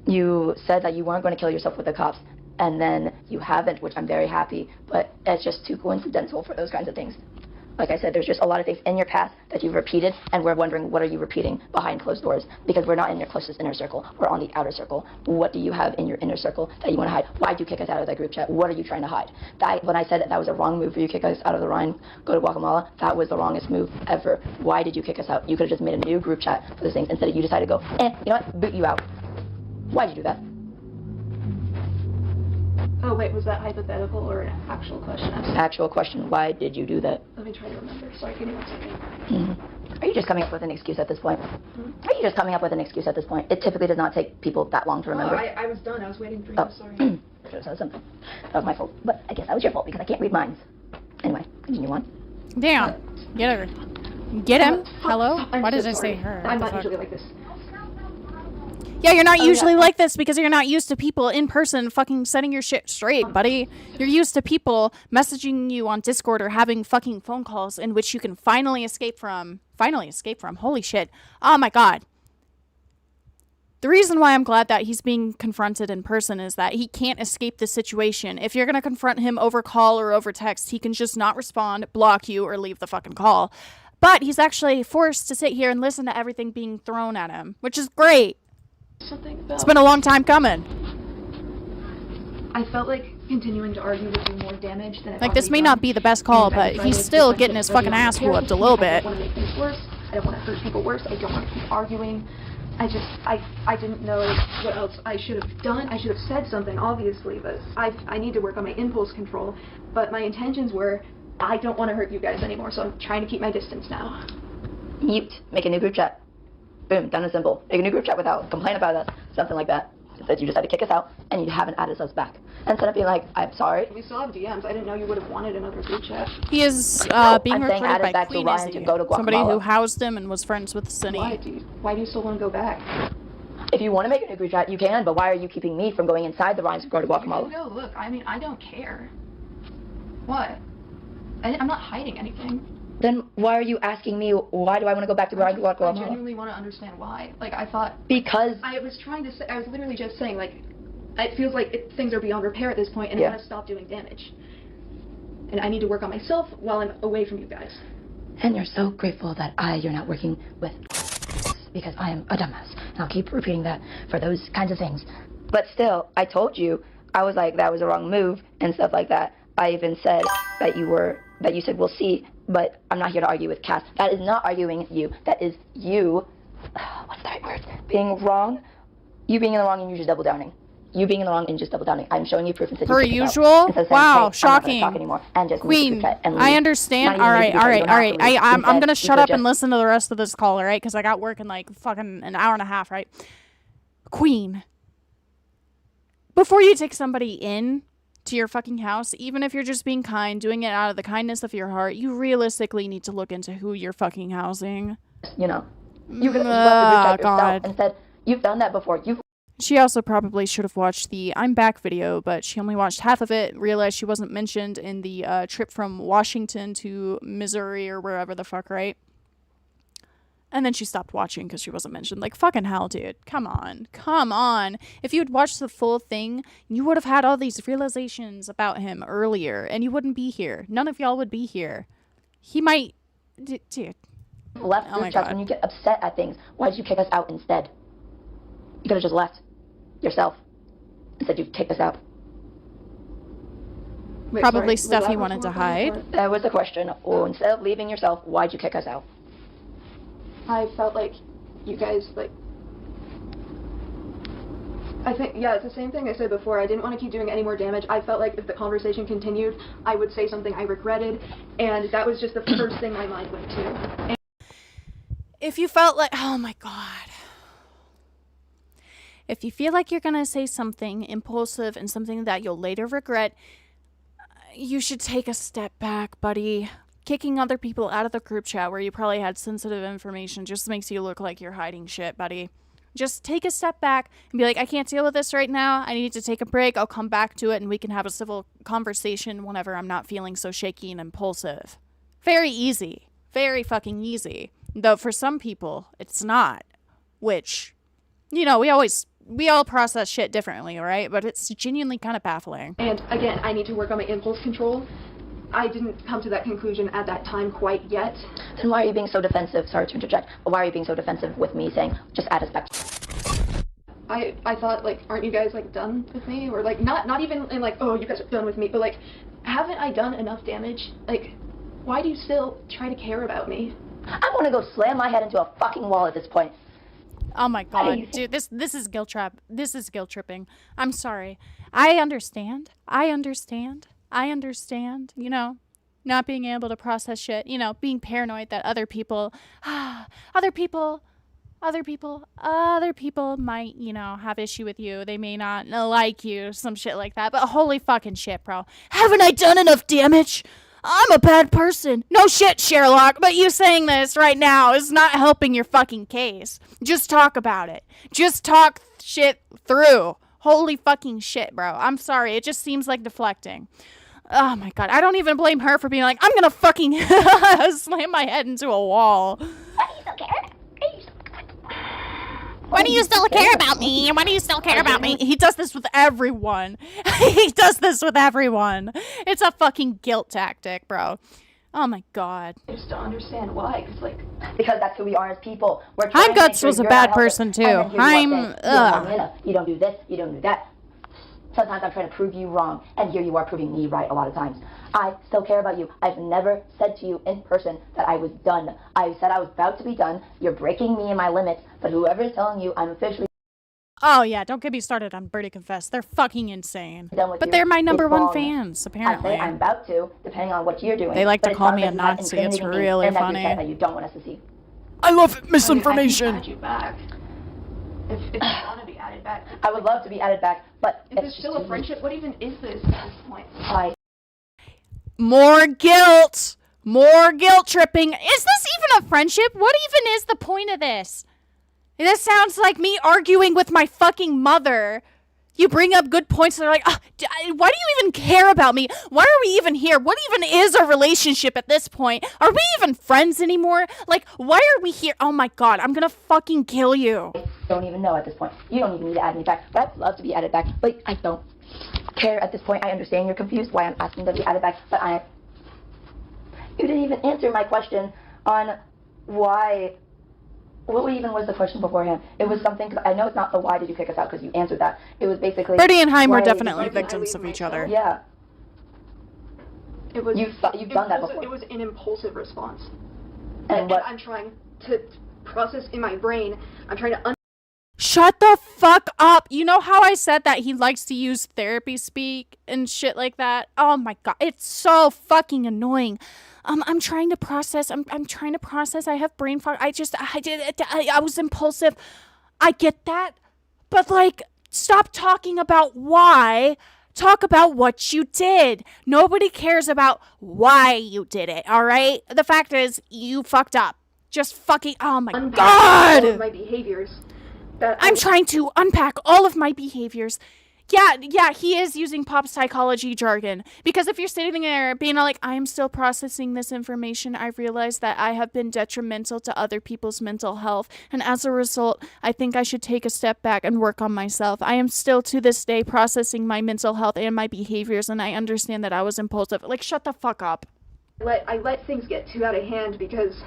you said that you weren't going to kill yourself with the cops, and then you haven't, which I'm very happy, but it's just too coincidental for those kinds of things. Like I said, there's just a lot of things in your past that you've repeated, and we're wondering, what are you repeating behind closed doors? Because we're not in your closest inner circle. We're on the outer circle. What do you have in your inner circle that you want to hide? Why'd you kick us out of that group chat? What are you trying to hide? When I said that was a wrong move for you to kick us out of the Rhine, go to Guatemala, that was the wrongest move ever. Why did you kick us out? You could have just made a new group chat for those things. Instead of you decided to go, you know what, boot you out. Why'd you do that? Oh, wait, was that hypothetical or an actual question? Actual question, why did you do that? Let me try to remember. Sorry, give me 1 second. Are you just coming up with an excuse at this point? Are you just coming up with an excuse at this point? It typically does not take people that long to remember. Oh, I was done. I was waiting for you. Sorry. Should have said something. That was my fault. But I guess that was your fault because I can't read minds. Anyway, continue on. Damn. Get her. Get him. Hello? I'm Why so did I sorry. say her? I'm What not the fuck? usually like this. Yeah, you're not usually yeah. like this because you're not used to people in person fucking setting your shit straight, buddy. You're used to people messaging you on Discord or having fucking phone calls in which you can finally escape from. Holy shit. Oh my god. The reason why I'm glad that he's being confronted in person is that he can't escape the situation. If you're going to confront him over call or over text, he can just not respond, block you, or leave the fucking call. But he's actually forced to sit here and listen to everything being thrown at him, which is great. Something about... It's been a long time coming. I felt like continuing to argue would do more damage than it Like, this may not be the best call, but he's still getting his fucking ass whooped a little bit. I don't want to make things worse. I don't want to hurt people worse. I don't want to keep arguing. I didn't know what else I should have done. I should have said something, obviously, but I need to work on my impulse control. But my intentions were, I don't want to hurt you guys anymore, so I'm trying to keep my distance now. Mute. Make a new group chat. Boom. Done and simple. Make a new group chat without. Complain about us. Something like that. Instead, you decided to kick us out, and you haven't added us back. Instead of being like, I'm sorry. We still have DMs. I didn't know you would have wanted another group chat. He is being I'm saying recruited add it by back to Queen Ryan Izzy, to go to somebody Guatemala. who housed him and was friends with Cindy. Why do you still want to go back? If you want to make a new group chat, you can, but why are you keeping me from going inside the Rhines to go to Guatemala? No, look, I mean, I don't care. What? I'm not hiding anything. Then why are you asking me, why do I want to go back to I Guatemala? genuinely want to understand why. Like, I thought... Because... I was trying to say... I was literally just saying, like, it feels like things are beyond repair at this point, and Yeah. I want to stop doing damage. And I need to work on myself while I'm away from you guys. And you're so grateful that you're not working with... because I am a dumbass. And I'll keep repeating that for those kinds of things. But still, I told you, I was like, that was a wrong move and stuff like that. I even said that you said, we'll see, but I'm not here to argue with Cass. That is not arguing you. That is you, what's the right word? Being wrong. You being in the wrong and you just double downing. You being in the wrong and just double downing. I'm showing you proof and said Per you usual? Saying, Wow, hey, shocking. I'm not gonna talk anymore, and just Queen, and I understand. Not even All leave the right. chat. You don't have to leave. I'm Instead, gonna you shut could up and just- listen to the rest of this call, all right? Because I got work in like fucking an hour and a half, right? Queen, before you take somebody in to your fucking house, even if you're just being kind, doing it out of the kindness of your heart, you realistically need to look into who you're fucking housing. You know, you could have left the group chat God. yourself and said, you've done that before. She also probably should have watched the I'm Back video, but she only watched half of it, realized she wasn't mentioned in the trip from Washington to Missouri or wherever the fuck, right? And then she stopped watching because she wasn't mentioned. Like, fucking hell, dude. Come on. Come on. If you had watched the full thing, you would have had all these realizations about him earlier, and you wouldn't be here. None of y'all would be here. He might... Dude. Left Oh my group chats God. when you get upset at things. Why did you kick us out instead? You could have just left yourself. Instead, you kicked us out. Wait, Probably sorry, was stuff that he what wanted you to were hide. going for? That was the question. Oh, instead of leaving yourself, why'd you kick us out? I felt like you guys, like, I think, yeah, it's the same thing I said before. I didn't want to keep doing any more damage. I felt like if the conversation continued, I would say something I regretted, and that was just the first thing my mind went to. And If you felt like, oh my God. If you feel like you're going to say something impulsive and something that you'll later regret, you should take a step back, buddy. Kicking other people out of the group chat where you probably had sensitive information just makes you look like you're hiding shit, buddy. Just take a step back and be like, I can't deal with this right now. I need to take a break. I'll come back to it and we can have a civil conversation whenever I'm not feeling so shaky and impulsive. Very easy. Very fucking easy. Though for some people, it's not. Which, you know, we all process shit differently, right? But it's genuinely kind of baffling. And again, I need to work on my impulse control. I didn't come to that conclusion at that time quite yet. Then why are you being so defensive? Sorry to interject, but why are you being so defensive with me saying, just add us back? I thought, like, aren't you guys, like, done with me? Or, like, not even in, like, oh, you guys are done with me, but, like, haven't I done enough damage? Like, why do you still try to care about me? I want to go slam my head into a fucking wall at this point. Oh my God, dude, this is guilt trap. This is guilt tripping. I'm sorry. I understand, you know, not being able to process shit, you know, being paranoid that other people might, you know, have issue with you. They may not like you, some shit like that. But holy fucking shit, bro. Haven't I done enough damage? I'm a bad person. No shit, Sherlock, but you saying this right now is not helping your fucking case. Just talk about it. Just talk shit through. Holy fucking shit, bro. I'm sorry. It just seems like deflecting. Oh my God. I don't even blame her for being like, I'm gonna fucking slam my head into a wall. Why do you still care about me? Why do you still care about me? He does this with everyone. He does this with everyone. It's a fucking guilt tactic, bro. Oh my God. I just don't understand why, Because that's who we are as people. We're Heim Guts was a bad person too. Heim, you don't do this, you don't do that. Sometimes I'm trying to prove you wrong, and here you are proving me right a lot of times. I still care about you. I've never said to you in person that I was done. I said I was about to be done. You're breaking me and my limits, but whoever is telling you I'm officially oh yeah, don't get me started on Birdie Confess. They're fucking insane. done with But you, they're my number it's one wrong. fans, I apparently. say I'm about to, depending on what you're doing. They like but to it's call not me a that you're not Nazi. It's incriminating me really in that funny. That you don't want us to see. I love I misinformation. can add you back. If you want to be added back. I would love to be added back, but If it's it's just still too a late. friendship, what even is this at this point? More guilt. More guilt tripping. Is this even a friendship? What even is the point of this? This sounds like me arguing with my fucking mother. You bring up good points and they're like, why do you even care about me? Why are we even here? What even is a relationship at this point? Are we even friends anymore? Like, why are we here? Oh my God, I'm gonna fucking kill you. I don't even know at this point. You don't even need to add me back, but I'd love to be added back. But I don't care at this point. I understand you're confused why I'm asking to be added back, but you didn't even answer my question on why. What even was the question beforehand? It was something, cause I know it's not the why did you kick us out, because you answered that. It was basically Birdie and Heim were why did you definitely kick us out? victims of each other. Yeah. It was You've done that before. It was an impulsive response. And what? I'm trying to process in my brain. I'm trying to Shut the fuck up. You know how I said that he likes to use therapy speak and shit like that? Oh my God. It's so fucking annoying. I'm trying to process. I'm trying to process. I have brain fog. I was impulsive. I get that. But like, stop talking about why. Talk about what you did. Nobody cares about why you did it, all right? The fact is, you fucked up. Just fucking, oh my unpack all of God. my behaviors. That I'm trying to unpack all of my behaviors. Yeah, he is using pop psychology jargon. Because if you're sitting there being like, I am still processing this information, I realize that I have been detrimental to other people's mental health. And as a result, I think I should take a step back and work on myself. I am still to this day processing my mental health and my behaviors, and I understand that I was impulsive. Like, shut the fuck up. I let things get too out of hand because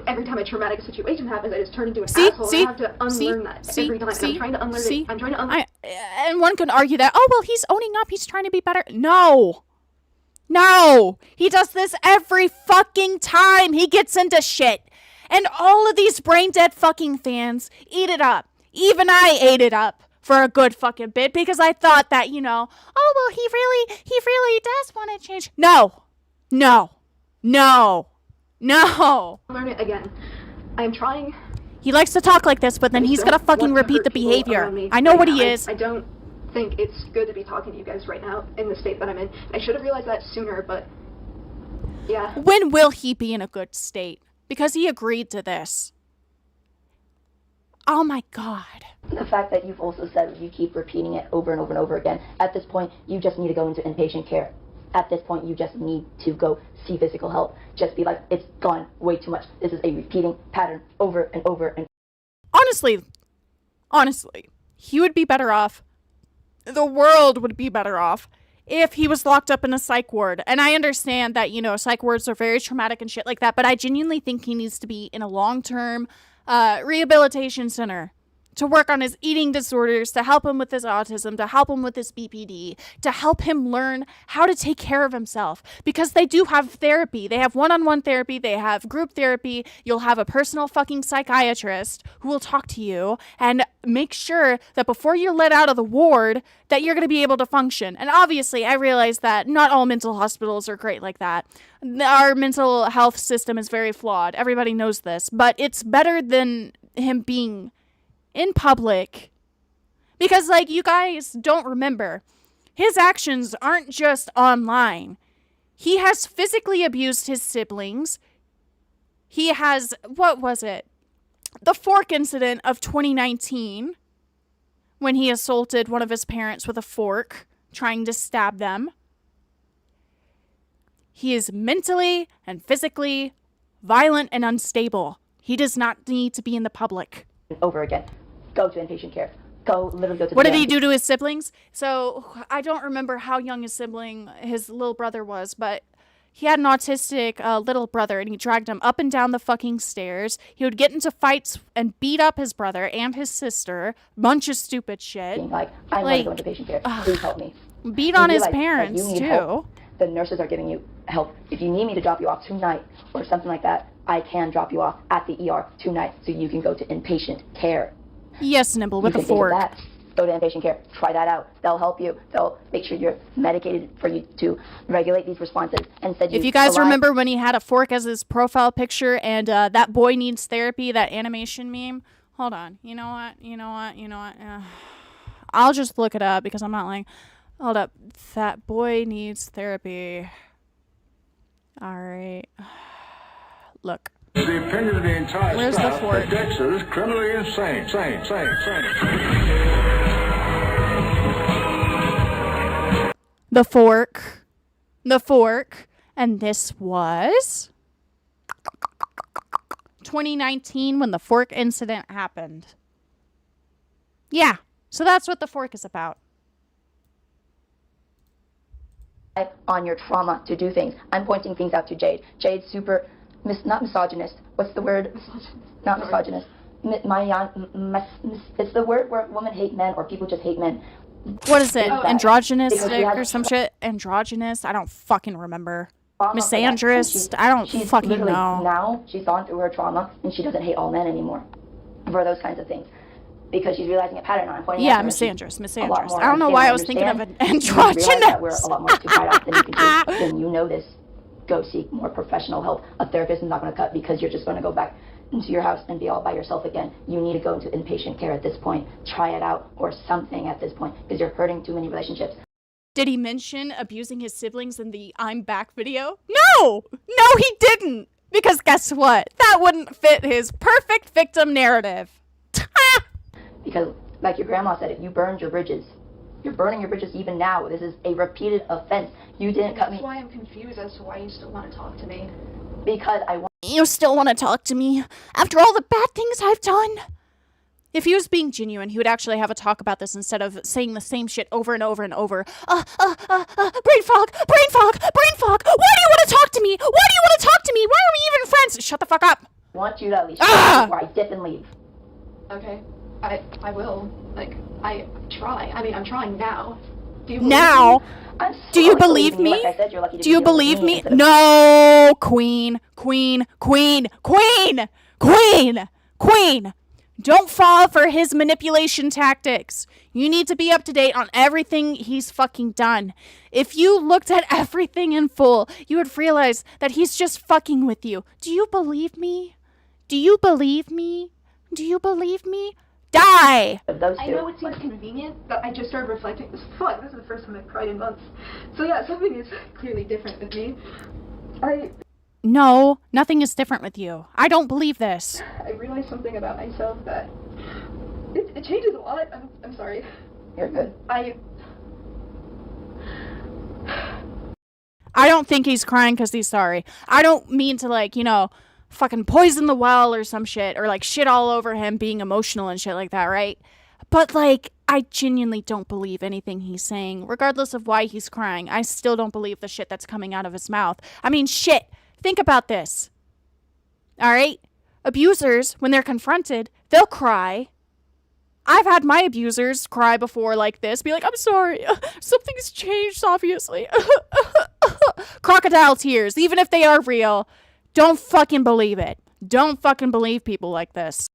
every time a traumatic situation happens, I just turn into an See? asshole. And I have to unlearn that every time. See? I'm trying to unlearn See? it. I'm trying to unlearn. And one could argue that, oh, well, he's owning up. He's trying to be better. No. No! He does this every fucking time he gets into shit. And all of these brain dead fucking fans eat it up. Even I ate it up for a good fucking bit because I thought that, oh, well, he really does want to change. No. No. No. No. Learn it again. I'm trying. He likes to talk like this, but then he's gonna fucking repeat the behavior. I know what he is. I don't think it's good to be talking to you guys right now in the state that I'm in. I should have realized that sooner, but yeah. When will he be in a good state? Because he agreed to this. Oh my god. The fact that you've also said you keep repeating it over and over and over again, at this point, you just need to go into inpatient care. At this point, you just need to go see physical help. Just be like, it's gone way too much. This is a repeating pattern over and over and Honestly, he would be better off. The world would be better off if he was locked up in a psych ward. And I understand that, psych wards are very traumatic and shit like that, but I genuinely think he needs to be in a long-term rehabilitation center to work on his eating disorders, to help him with his autism, to help him with his BPD, to help him learn how to take care of himself. Because they do have therapy. They have one-on-one therapy. They have group therapy. You'll have a personal fucking psychiatrist who will talk to you and make sure that before you're let out of the ward that you're going to be able to function. And obviously, I realize that not all mental hospitals are great like that. Our mental health system is very flawed. Everybody knows this. But it's better than him being in public, because you guys don't remember, his actions aren't just online. He has physically abused his siblings. He has, what was it? The fork incident of 2019, when he assaulted one of his parents with a fork, trying to stab them. He is mentally and physically violent and unstable. He does not need to be in the public. over again. Go to inpatient care. Literally go to What did he do to his siblings? So I don't remember how young his little brother was, but he had an autistic little brother, and he dragged him up and down the fucking stairs. He would get into fights and beat up his brother and his sister. Bunch of stupid shit. Like, I want to go into patient care. Please help me. Beat on his parents, too. Help. The nurses are giving you help. If you need me to drop you off tonight or something like that, I can drop you off at the ER tonight so you can go to inpatient care. Yes, Nimble, with a fork. Go to inpatient care. Try that out. They'll help you. They'll make sure you're medicated for you to regulate these responses. And said if you guys remember when he had a fork as his profile picture and that boy needs therapy, that animation meme. Hold on. You know what? I'll just look it up because I'm not lying. Hold up. That boy needs therapy. All right. Look. The opinion of the entire Where's staff the fork? that Dexter is criminally insane. The fork, and this was 2019 when the fork incident happened. Yeah, so that's what the fork is about. On your trauma to do things. I'm pointing things out to Jade. Jade's super, not misogynist. What's the word? Not misogynist. It's the word where women hate men or people just hate men. What is it? Androgynous or some shit? Androgynous? I don't fucking remember. Misandrist? I don't fucking know. Now she's gone through her trauma and she doesn't hate all men anymore for those kinds of things. Because she's realizing a pattern on pointing out. Misandrist. I don't know why I was thinking of an androgynous. That we're a lot more to fight off than you can do. Then you know this. Go seek more professional help. A therapist is not going to cut because you're just going to go back into your house and be all by yourself again. You need to go into inpatient care at this point. Try it out or something at this point because you're hurting too many relationships. Did he mention abusing his siblings in the I'm Back video? No, he didn't. Because guess what? That wouldn't fit his perfect victim narrative. Because, like your grandma said, if you burned your bridges, you're burning your bridges even now. This is a repeated offense. You didn't cut me. That's why I'm confused as to why you still want to talk to me. Because I want. You still want to talk to me after all the bad things I've done? If he was being genuine, he would actually have a talk about this instead of saying the same shit over and over and over. Brain fog. Why do you want to talk to me? Why do you want to talk to me? Why are we even friends? Shut the fuck up. I want you to at least before I dip and leave. Okay. I will. Like, I try. I mean, I'm trying now. Do you now? Do you believe me? Like I said, you're lucky to Do you be dealing with believe me? instead of- No, queen, queen, queen, queen, queen, queen. Don't fall for his manipulation tactics. You need to be up to date on everything he's fucking done. If you looked at everything in full, you would realize that he's just fucking with you. Do you believe me? Do you believe me? Do you believe me? Die! Those two. I know it seems convenient, but I just started reflecting. Fuck, this is the first time I've cried in months. So yeah, something is clearly different with me. No, nothing is different with you. I don't believe this. I realized something about myself that it changes a lot. I'm sorry. You're good. I don't think he's crying because he's sorry. I don't mean to, like, you know, fucking poison the well or some shit, or like shit all over him being emotional and shit like that, right? But like, I genuinely don't believe anything he's saying, regardless of why he's crying. I still don't believe the shit that's coming out of his mouth. I mean, shit. Think about this. All right? Abusers, when they're confronted, they'll cry. I've had my abusers cry before like this, be like, I'm sorry, something's changed, obviously. Crocodile tears, even if they are real. Don't fucking believe it. Don't fucking believe people like this.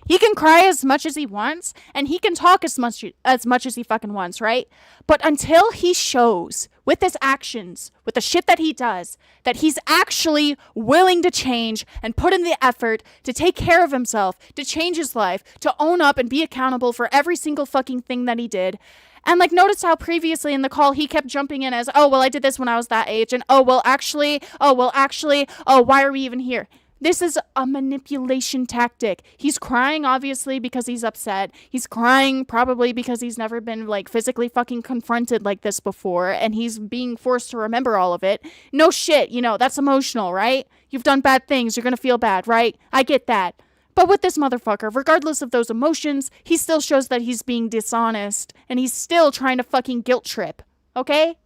He can cry as much as he wants, and he can talk as much as he fucking wants, right? But until he shows, with his actions, with the shit that he does, that he's actually willing to change and put in the effort to take care of himself, to change his life, to own up and be accountable for every single fucking thing that he did. And like, notice how previously in the call he kept jumping in as, oh, well, I did this when I was that age, and oh, well, actually, oh, why are we even here? This is a manipulation tactic. He's crying, obviously, because he's upset. He's crying probably because he's never been, like, physically fucking confronted like this before, and he's being forced to remember all of it. No shit, you know, that's emotional, right? You've done bad things. You're gonna feel bad, right? I get that. But with this motherfucker, regardless of those emotions, he still shows that he's being dishonest, and he's still trying to fucking guilt trip, okay?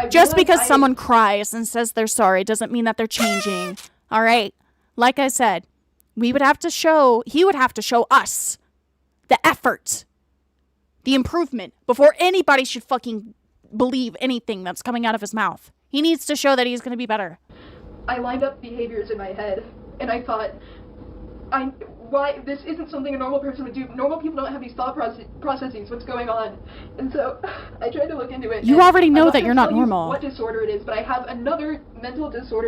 Just because someone cries and says they're sorry doesn't mean that they're changing. All right? Like I said, he would have to show us the effort, the improvement, before anybody should fucking believe anything that's coming out of his mouth. He needs to show that he's going to be better. I lined up behaviors in my head, and I thought, why this isn't something a normal person would do. Normal people don't have these thought processes. What's going on? And so I tried to look into it. You already know that you're not normal. What disorder it is, but I have another mental disorder.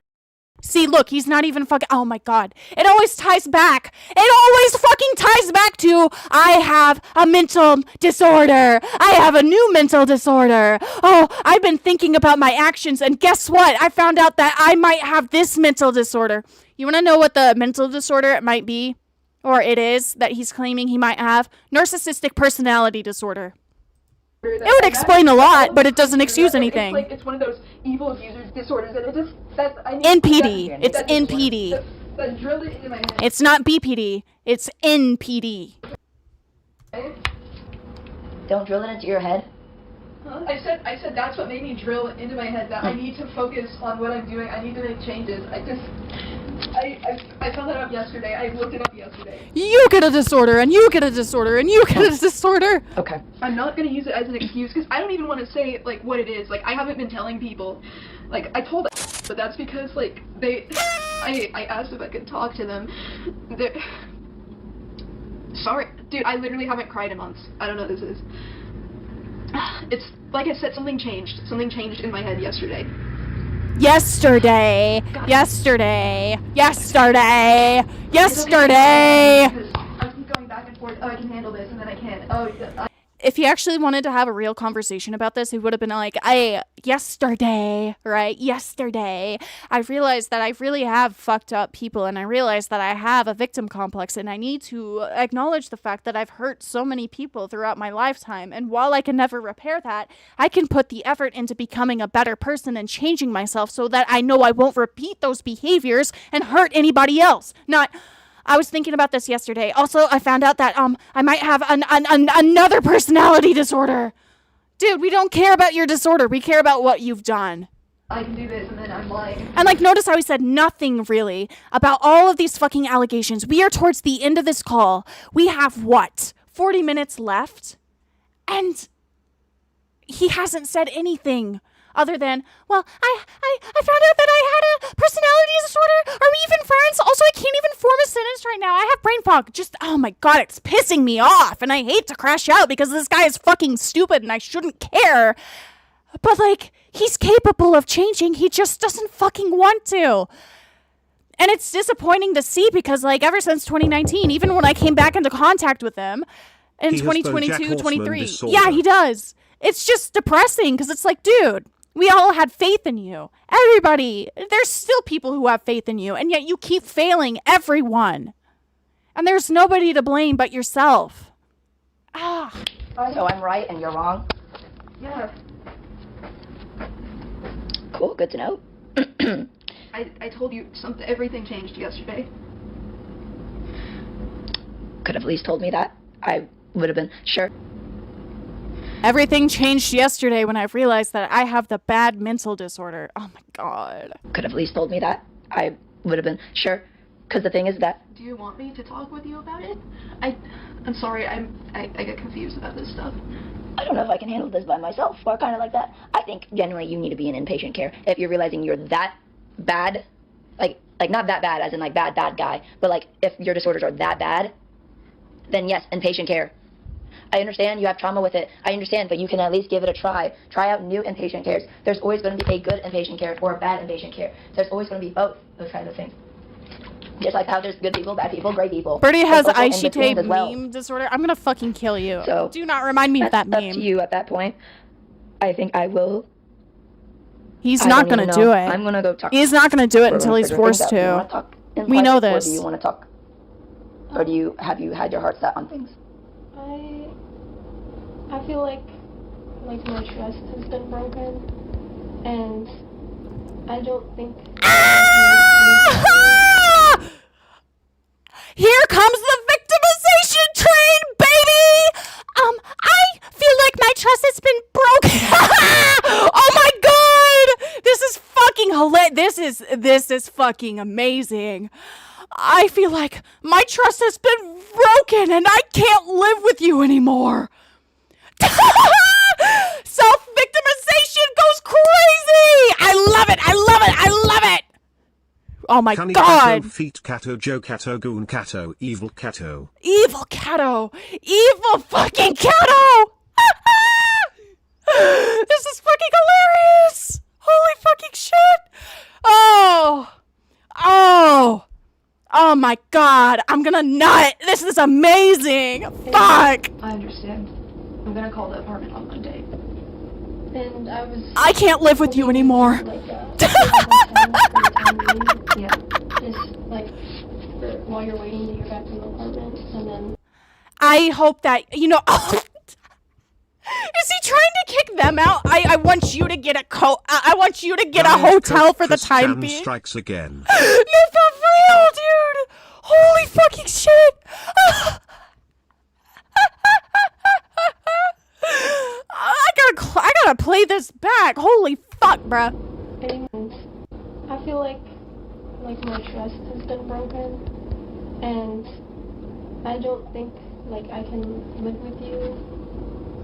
See, look, he's not even fucking... Oh my god. It always ties back. It always fucking ties back to, I have a mental disorder. I have a new mental disorder. Oh, I've been thinking about my actions, and guess what? I found out that I might have this mental disorder. You want to know what the mental disorder it might be? Or it is that he's claiming he might have? Narcissistic personality disorder. It would explain a lot, but it doesn't excuse anything. It's one of those evil abusers disorders, and it just NPD. It's NPD. That drilled it into my head. It's not BPD. It's NPD. Don't drill it into your head. Huh? I said that's what made me drill into my head that I need to focus on what I'm doing. I need to make changes. I found that out yesterday. I looked it up yesterday. You get a disorder, and you get a disorder, and you get a disorder. Okay. I'm not going to use it as an excuse, because I don't even want to say, like, what it is. Like, I haven't been telling people. Like, I told them, but that's because, like, I asked if I could talk to them. Sorry. Dude, I literally haven't cried in months. I don't know what this is. It's, like I said, something changed. Something changed in my head yesterday. Yesterday. I keep going back and forth. Oh, I can handle this, and then I can't. If he actually wanted to have a real conversation about this, he would have been like, yesterday, I realized that I really have fucked up people, and I realized that I have a victim complex, and I need to acknowledge the fact that I've hurt so many people throughout my lifetime, and while I can never repair that, I can put the effort into becoming a better person and changing myself so that I know I won't repeat those behaviors and hurt anybody else. I was thinking about this yesterday. Also, I found out that I might have another personality disorder. Dude, we don't care about your disorder. We care about what you've done. I can do this, and then I'm lying. And like, notice how he said nothing really about all of these fucking allegations. We are towards the end of this call. We have what? 40 minutes left? And he hasn't said anything other than, well, I found out that I had a personality disorder. Are we even friends? Also, I can't even form a sentence right now. I have brain fog. Just, oh my God, it's pissing me off. And I hate to crash out because this guy is fucking stupid and I shouldn't care. But, like, he's capable of changing. He just doesn't fucking want to. And it's disappointing to see because, like, ever since 2019, even when I came back into contact with him in 2022, 23. Yeah, he does. It's just depressing because it's like, dude, we all had faith in you. Everybody. There's still people who have faith in you, and yet you keep failing everyone. And there's nobody to blame but yourself. Ah. So I'm right and you're wrong? Yeah. Cool, good to know. I told you everything changed yesterday. Could have at least told me that. I would have been sure. Everything changed yesterday when I realized that I have the bad mental disorder. Oh my God. Could have at least told me that. I would have been sure. Because the thing is that... Do you want me to talk with you about it? I'm sorry, I get confused about this stuff. I don't know if I can handle this by myself, or kind of like that. I think generally you need to be in inpatient care if you're realizing you're that bad, like not that bad as in like bad guy, but like if your disorders are that bad, then yes, inpatient care. I understand you have trauma with it. I understand, but you can at least give it a try. Try out new inpatient cares. There's always going to be a good inpatient care or a bad inpatient care. There's always going to be both those kinds of things. Just like how there's good people, bad people, great people. Birdie has Aishite meme disorder. I'm gonna fucking kill you. So do not remind me of that meme. Up to you at that point. I think I will. He's not gonna do it. I'm gonna go talk. He's not gonna do it until he's forced to. We know this. Or do you want to talk? Or have you had your heart set on things? I feel like my trust has been broken, and I don't think. Here comes the victimization train, baby! I feel like my trust has been broken. Oh my God! This is fucking hilarious. This is fucking amazing. I feel like my trust has been broken and I can't live with you anymore. Self-victimization goes crazy! I love it! I love it! I love it! Oh my God! Feet catto, GoatCatto, GoatCatto, evil catto. Evil catto! Evil fucking catto! This is fucking hilarious! Holy fucking shit! Oh my God! I'm gonna nut! This is amazing! Fuck! I understand. I'm gonna call the apartment on Monday. And I can't live with you anymore. Yeah. Just while you're waiting to hear back from the apartment, and then. I hope that is he trying to kick them out? I want you to get I want you to get a hotel for the time being. Strikes again. No, for real, dude. Holy fucking shit. I gotta play this back. Holy fuck, bruh. And I feel like my trust has been broken, and I don't think I can live with you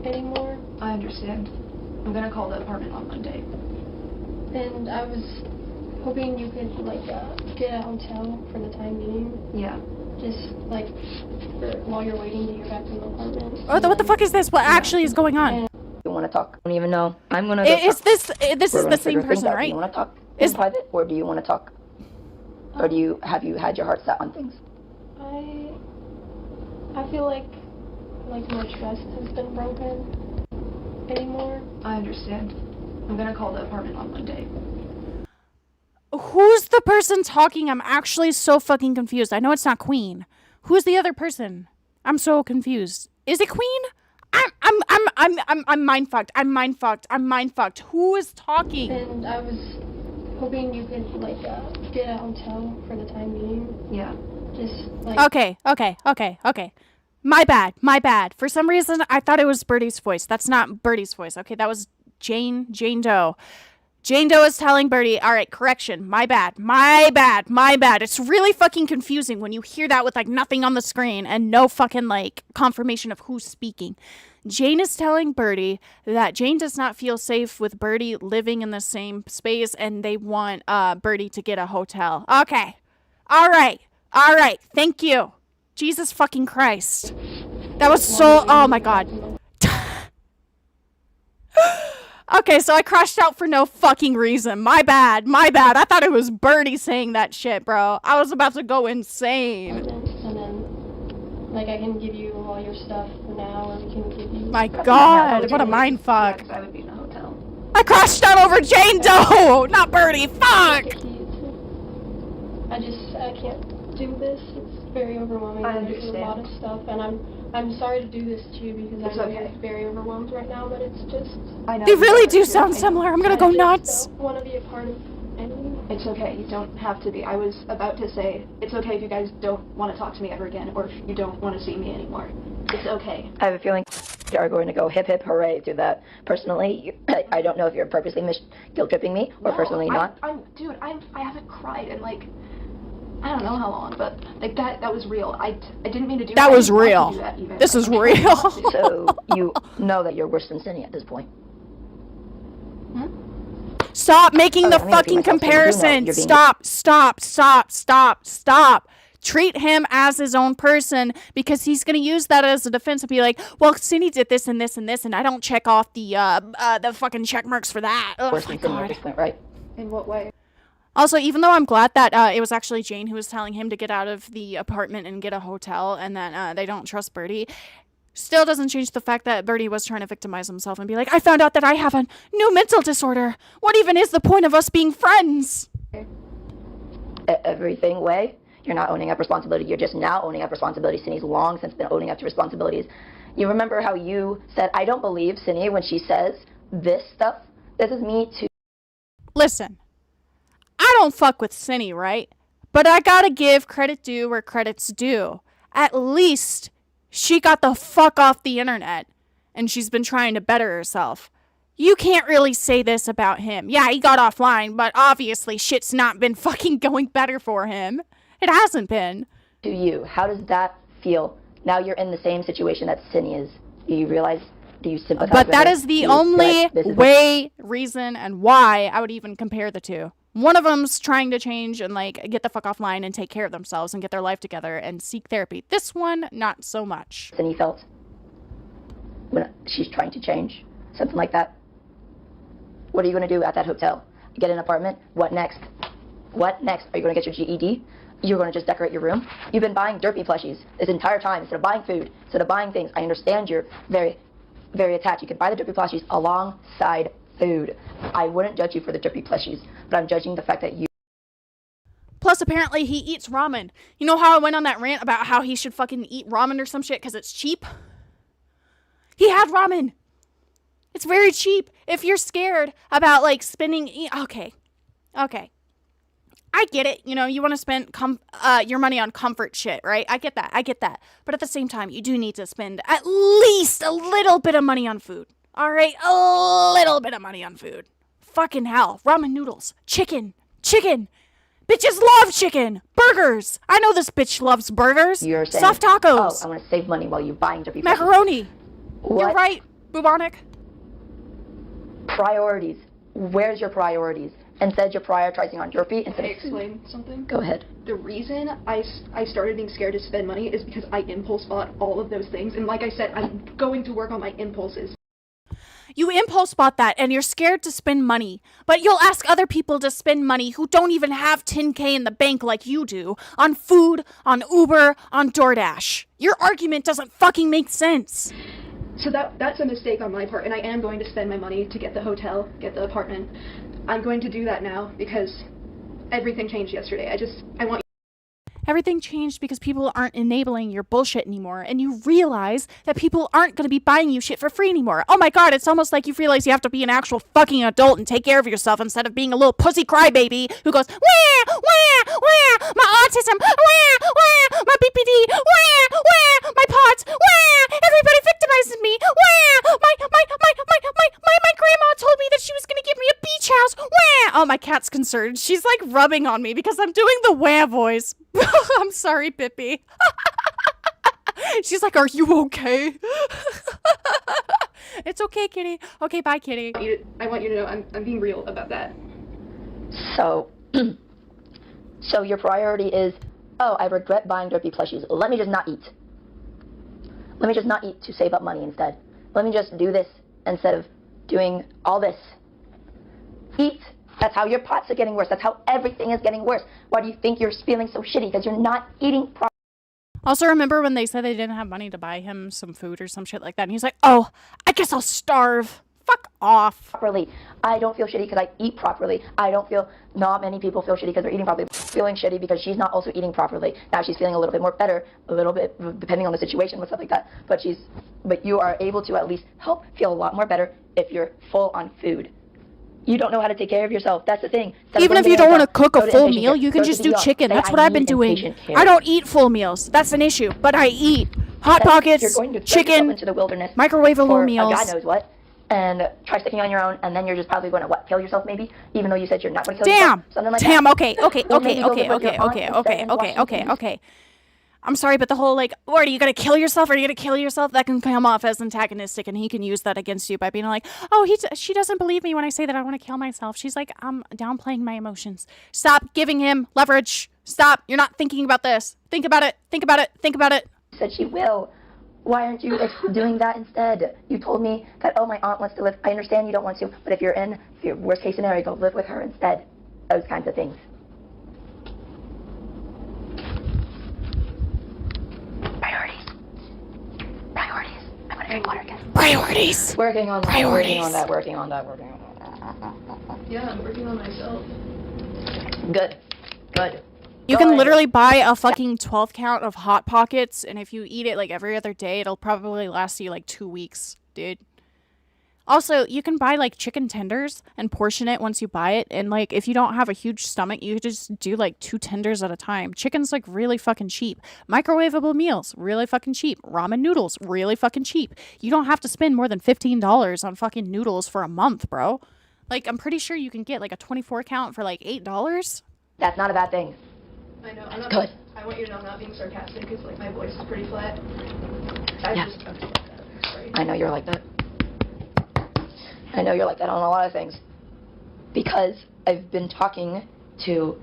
anymore. I understand. I'm gonna call the apartment on Monday. And I was hoping you could get a hotel for the time being. Yeah. Just while you're waiting to hear back from the apartment. Oh, what the fuck is this? What actually is going on? You want to talk? I don't even know. I'm gonna. Is this the same person, right? Do you want to talk in private, or do you want to talk? Or have you had your heart set on things? I feel like my trust has been broken anymore. I understand. I'm gonna call the apartment on Monday. Who's the person talking? I'm actually so fucking confused. I know it's not Queen. Who's the other person? I'm so confused. Is it Queen? I'm mind fucked. I'm mind fucked. Who is talking? And I was hoping you could get a hotel for the time being. Yeah. Just Okay. My bad. For some reason, I thought it was Birdie's voice. That's not Birdie's voice. Okay, that was Jane Doe. Jane Doe is telling Birdie, all right, correction, my bad. It's really fucking confusing when you hear that with nothing on the screen and no fucking confirmation of who's speaking. Jane is telling Birdie that Jane does not feel safe with Birdie living in the same space, and they want Birdie to get a hotel. Okay. All right. Thank you. Jesus fucking Christ. That was so... Oh, my God. Okay, so I crashed out for no fucking reason. My bad. I thought it was Birdie saying that shit, bro. I was about to go insane. And then, like, I can give you all your stuff now, or we can give you... My God, what a mind fuck. I would be in a hotel. I crashed out over Jane Doe, not Birdie. Fuck. I can't do this. It's very overwhelming. I There's a lot of stuff, and I'm sorry to do this to you because I'm very overwhelmed right now, but it's just... I know They really do sound similar. I'm gonna go nuts. I don't want to be a part of anything. It's okay. You don't have to be. I was about to say, it's okay if you guys don't want to talk to me ever again, or if you don't want to see me anymore. It's okay. I have a feeling you are going to go hip hip hooray to that. Personally, I don't know if you're purposely guilt tripping me or personally not. Dude, I haven't cried in like, I don't know how long, but like that was real. I didn't mean to do that. That was I didn't want real. to do that even. This is real. So you know that you're worse than Cindy at this point. Stop making the I'm gonna fucking repeat myself, so you do know comparison. you're being- Stop. Treat him as his own person, because he's gonna use that as a defense and be like, well, Cindy did this and this and this, and I don't check off the fucking check marks for that. Oh Worse my than Cindy at God. this point, right? In what way? Also, even though I'm glad that it was actually Jane who was telling him to get out of the apartment and get a hotel, and that they don't trust Birdie, still doesn't change the fact that Birdie was trying to victimize himself and be like, I found out that I have a new mental disorder. What even is the point of us being friends? Everything way. You're not owning up responsibility. You're just now owning up responsibility. Cindy's long since been owning up to responsibilities. You remember how you said, I don't believe Cindy when she says this stuff? This is me too. Listen, I don't fuck with Cindy, right? But I gotta give credit due where credit's due. At least she got the fuck off the internet, and she's been trying to better herself. You can't really say this about him. Yeah, he got offline, but obviously shit's not been fucking going better for him. It hasn't been. To you, how does that feel? Now you're in the same situation that Cindy is. Do you realize? Do you sympathize But with that her? is the Do you only feel like this is reason, and why I would even compare the two. One of them's trying to change and like get the fuck offline and take care of themselves and get their life together and seek therapy. This one, not so much. Cindy felt when she's trying to change, something like that. What are you going to do at that hotel? Get an apartment? What next? What next? Are you going to get your GED? You're going to just decorate your room? You've been buying derpy plushies this entire time instead of buying food, instead of buying things. I understand you're very, very attached. You could buy the derpy plushies alongside food. I wouldn't judge you for the derpy plushies, but I'm judging the fact that you... Plus, apparently, he eats ramen. You know how I went on that rant about how he should fucking eat ramen or some shit because it's cheap? He had ramen. It's very cheap. If you're scared about, like, spending... Okay. I get it. You know, you want to spend your money on comfort shit, right? I get that. But at the same time, you do need to spend at least a little bit of money on food. All right? A little bit of money on food. Fucking hell. Ramen noodles. Chicken. Bitches love chicken. Burgers. I know this bitch loves burgers. You're saying, soft tacos. Oh, I want to save money while you're buying derpy plushies. Macaroni. What? You're right, bubonic. Priorities. Where's your priorities? Instead, you're prioritizing on derpy instead Can I of... explain something? Go ahead. The reason I started being scared to spend money is because I impulse bought all of those things. And like I said, I'm going to work on my impulses. You impulse bought that and you're scared to spend money, but you'll ask other people to spend money who don't even have 10K in the bank like you do on food, on Uber, on DoorDash. Your argument doesn't fucking make sense. So that's a mistake on my part, and I am going to spend my money to get the hotel, get the apartment. I'm going to do that now because everything changed yesterday. I want Everything changed because people aren't enabling your bullshit anymore, and you realize that people aren't going to be buying you shit for free anymore. Oh my God, it's almost like you realize you have to be an actual fucking adult and take care of yourself instead of being a little pussy crybaby who goes, wah, wah, wah, my autism, wah, wah, my BPD, wah, wah, my POTS, wah, everybody victimizes me, wah, my grandma told me that she was going to give me a beach house, wah. Oh, my cat's concerned. She's like rubbing on me because I'm doing the wah voice. I'm sorry, Pippi. She's like, are you okay? It's okay, kitty. Okay, bye, kitty. I want you to know I'm being real about that. So, so your priority is, oh, I regret buying drippy plushies. Let me just not eat. Let me just not eat to save up money instead. Let me just do this instead of doing all this. Eat. That's how your pots are getting worse. That's how everything is getting worse. Why do you think you're feeling so shitty? Because you're not eating properly. Also, remember when they said they didn't have money to buy him some food or some shit like that? And he's like, oh, I guess I'll starve. Fuck off. Properly. I don't feel shitty because I eat properly. I don't feel, not many people feel shitty because they're eating properly. Feeling shitty because she's not also eating properly. Now she's feeling a little bit more better, a little bit, depending on the situation with stuff like that. But you are able to at least help feel a lot more better if you're full on food. You don't know how to take care of yourself. That's the thing. Even if you don't want to cook a full meal, you can just do chicken. That's what I've been doing. I don't eat full meals. That's an issue. But I eat Hot Pockets, chicken, into the wilderness, microwavable meals. God knows what. And try sticking on your own, and then you're just probably going to kill yourself maybe, even though you said you're not going to kill yourself. Something like Damn. that. Okay. I'm sorry, but the whole like, or are you gonna kill yourself? Are you gonna kill yourself? That can come off as antagonistic, and he can use that against you by being like, oh, she doesn't believe me when I say that I want to kill myself. She's like, I'm downplaying my emotions. Stop giving him leverage. Stop. You're not thinking about this. Think about it. Think about it. Think about it. Said she will. Why aren't you doing that instead? You told me that, oh, my aunt wants to live. I understand you don't want to, but if you're in your worst case scenario, go live with her instead. Those kinds of things. Priorities. I'm gonna drink water again. Priorities. Working on that. Priorities. Working on that. Yeah, I'm working on myself. Good. You can literally buy a fucking 12 count of Hot Pockets, and if you eat it like every other day, it'll probably last you like 2 weeks, dude. Also, you can buy like chicken tenders and portion it once you buy it, and like if you don't have a huge stomach, you just do like 2 tenders at a time. Chicken's like really fucking cheap. Microwavable meals, really fucking cheap. Ramen noodles, really fucking cheap. You don't have to spend more than $15 on fucking noodles for a month, bro. Like, I'm pretty sure you can get like a 24 count for like $8. That's not a bad thing. I know. I'm not. Good. I want you to know I'm not being sarcastic because like my voice is pretty flat. Yeah. Sorry. I know you're like that. I know you're like that on a lot of things. Because I've been talking to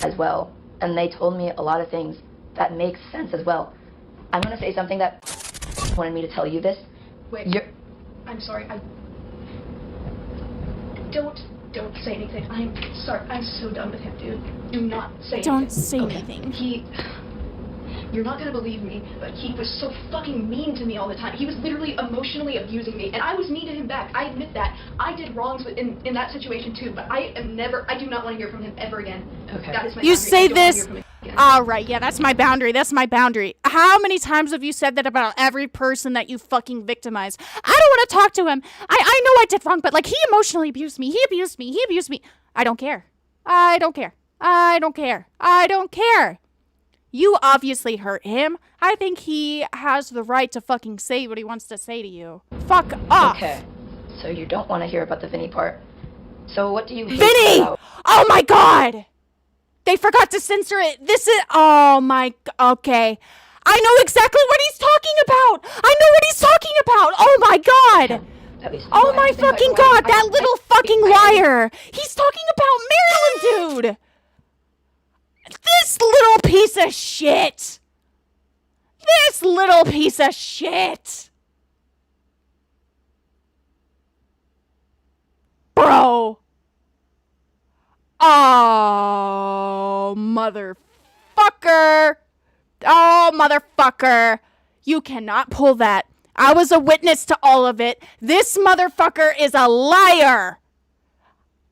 as well, and they told me a lot of things that make sense as well. I'm gonna say something that wanted me to tell you this. Wait. I'm sorry. Don't say anything. I'm sorry. I'm so done with him, dude. Do not say anything. Don't say anything. You're not gonna believe me, but he was so fucking mean to me all the time. He was literally emotionally abusing me, and I was mean to him back. I admit that. I did wrongs in that situation too, but I do not want to hear from him ever again. Okay. That is my You boundary. say this. All Right, yeah, that's my boundary. That's my boundary. How many times have you said that about every person that you fucking victimized? I don't want to talk to him. I know I did wrong, but like he emotionally abused me. He abused me. I don't care. You obviously hurt him. I think he has the right to fucking say what he wants to say to you. Fuck off. Okay. So you don't want to hear about the Vinny part. So what do you hate Vinny! about? Oh my god! They forgot to censor it. Oh my, okay. I know exactly what he's talking about. Oh my god. Oh my fucking god, that little fucking liar. He's talking about Maryland, dude. This little piece of shit. Bro. Oh, motherfucker. You cannot pull that. I was a witness to all of it. This motherfucker is a liar.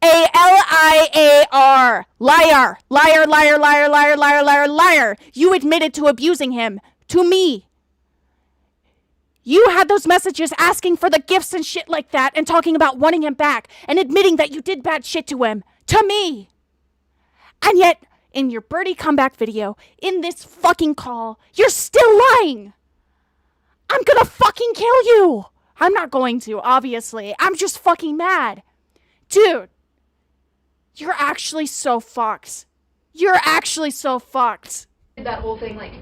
A-L-I-A-R. Liar. Liar. You admitted to abusing him. To me. You had those messages asking for the gifts and shit like that and talking about wanting him back and admitting that you did bad shit to him. To me. And yet, in your Birdie comeback video, in this fucking call, you're still lying. I'm gonna fucking kill you. I'm not going to, obviously. I'm just fucking mad. Dude, you're actually so fucked. Did that whole thing like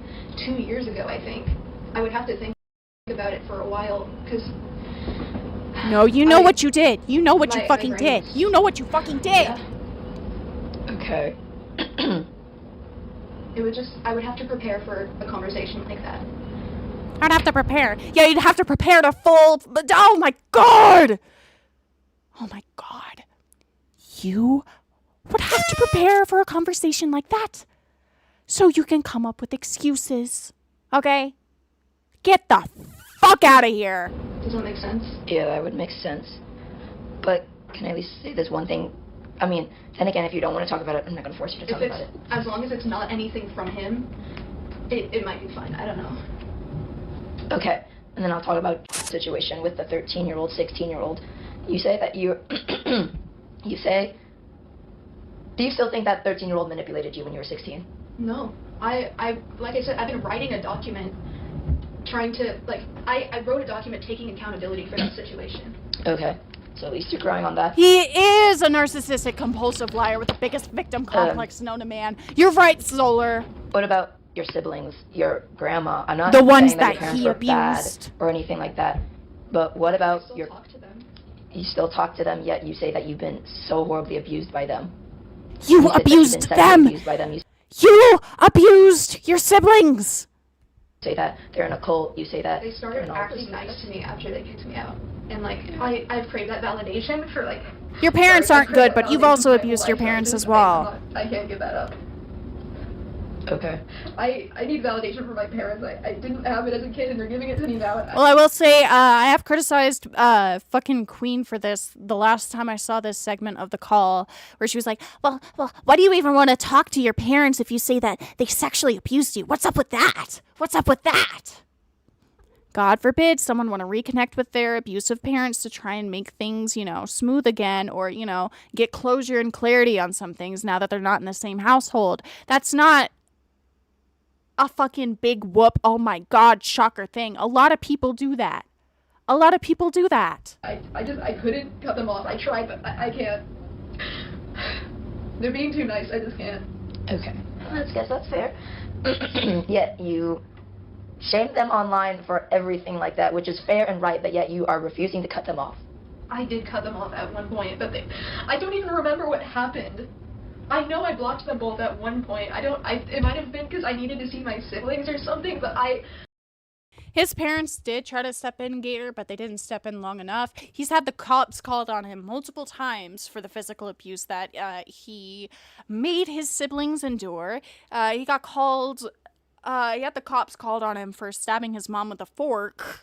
2 years ago, I think. I would have to think about it for a while, because... No, you know what you did. You know what you my fucking did. brain's- You know what you fucking did. Yeah. Okay. It would just... I would have to prepare for a conversation like that. I'd have to prepare. Yeah, you'd have to prepare to full... Oh my god! Oh my god. You would have to prepare for a conversation like that. So you can come up with excuses. Okay? Get the fuck out of here. Does that make sense? Yeah, that would make sense. But can I at least say this one thing? I mean, then again, if you don't want to talk about it, I'm not going to force you to talk about it. As long as it's not anything from him, it might be fine. I don't know. Okay, and then I'll talk about the situation with the 13-year-old, 16-year-old. You say that you... you say... Do you still think that 13-year-old manipulated you when you were 16? No. Like I said, I've been writing a document trying to, like, I wrote a document taking accountability for that situation. Okay, so at least you're growing on that. He is a narcissistic, compulsive liar with the biggest victim complex known to man. You're right, Solar. What about your siblings, your grandma? I'm not The ones saying that that your parents he were bad abused. or anything like that. But what I about still your... talk to them. You still talk to them, yet you say that you've been so horribly abused by them. You said that you've been abused sexually them. abused by them. You You abused your siblings. say that they're in a cult. You say that They they're started in all acting this nice to me after they kicked me out. And, like, I've craved that validation for, like... Your parents Sorry, aren't I've craved good, that but you've validation also my whole abused your life, so parents I as just- well. I can't give that up. Okay. I need validation from my parents. I didn't have it as a kid, and they're giving it to me now. Well, I will say, I have criticized fucking Queen for this the last time I saw this segment of the call, where she was like, well, why do you even want to talk to your parents if you say that they sexually abused you? What's up with that? What's up with that? God forbid someone want to reconnect with their abusive parents to try and make things, smooth again, or, get closure and clarity on some things now that they're not in the same household. That's not a fucking big whoop, oh my god, shocker thing. A lot of people do that. A lot of people do that. I couldn't cut them off. I tried, but I can't. They're being too nice. I just can't. Okay. I guess that's fair. Yet you shame them online for everything like that, which is fair and right, but yet you are refusing to cut them off. I did cut them off at one point, but I don't even remember what happened. I know I blocked them both at one point. It might have been because I needed to see my siblings or something, but His parents did try to step in, Gator, but they didn't step in long enough. He's had the cops called on him multiple times for the physical abuse that he made his siblings endure. He got called... he had the cops called on him for stabbing his mom with a fork.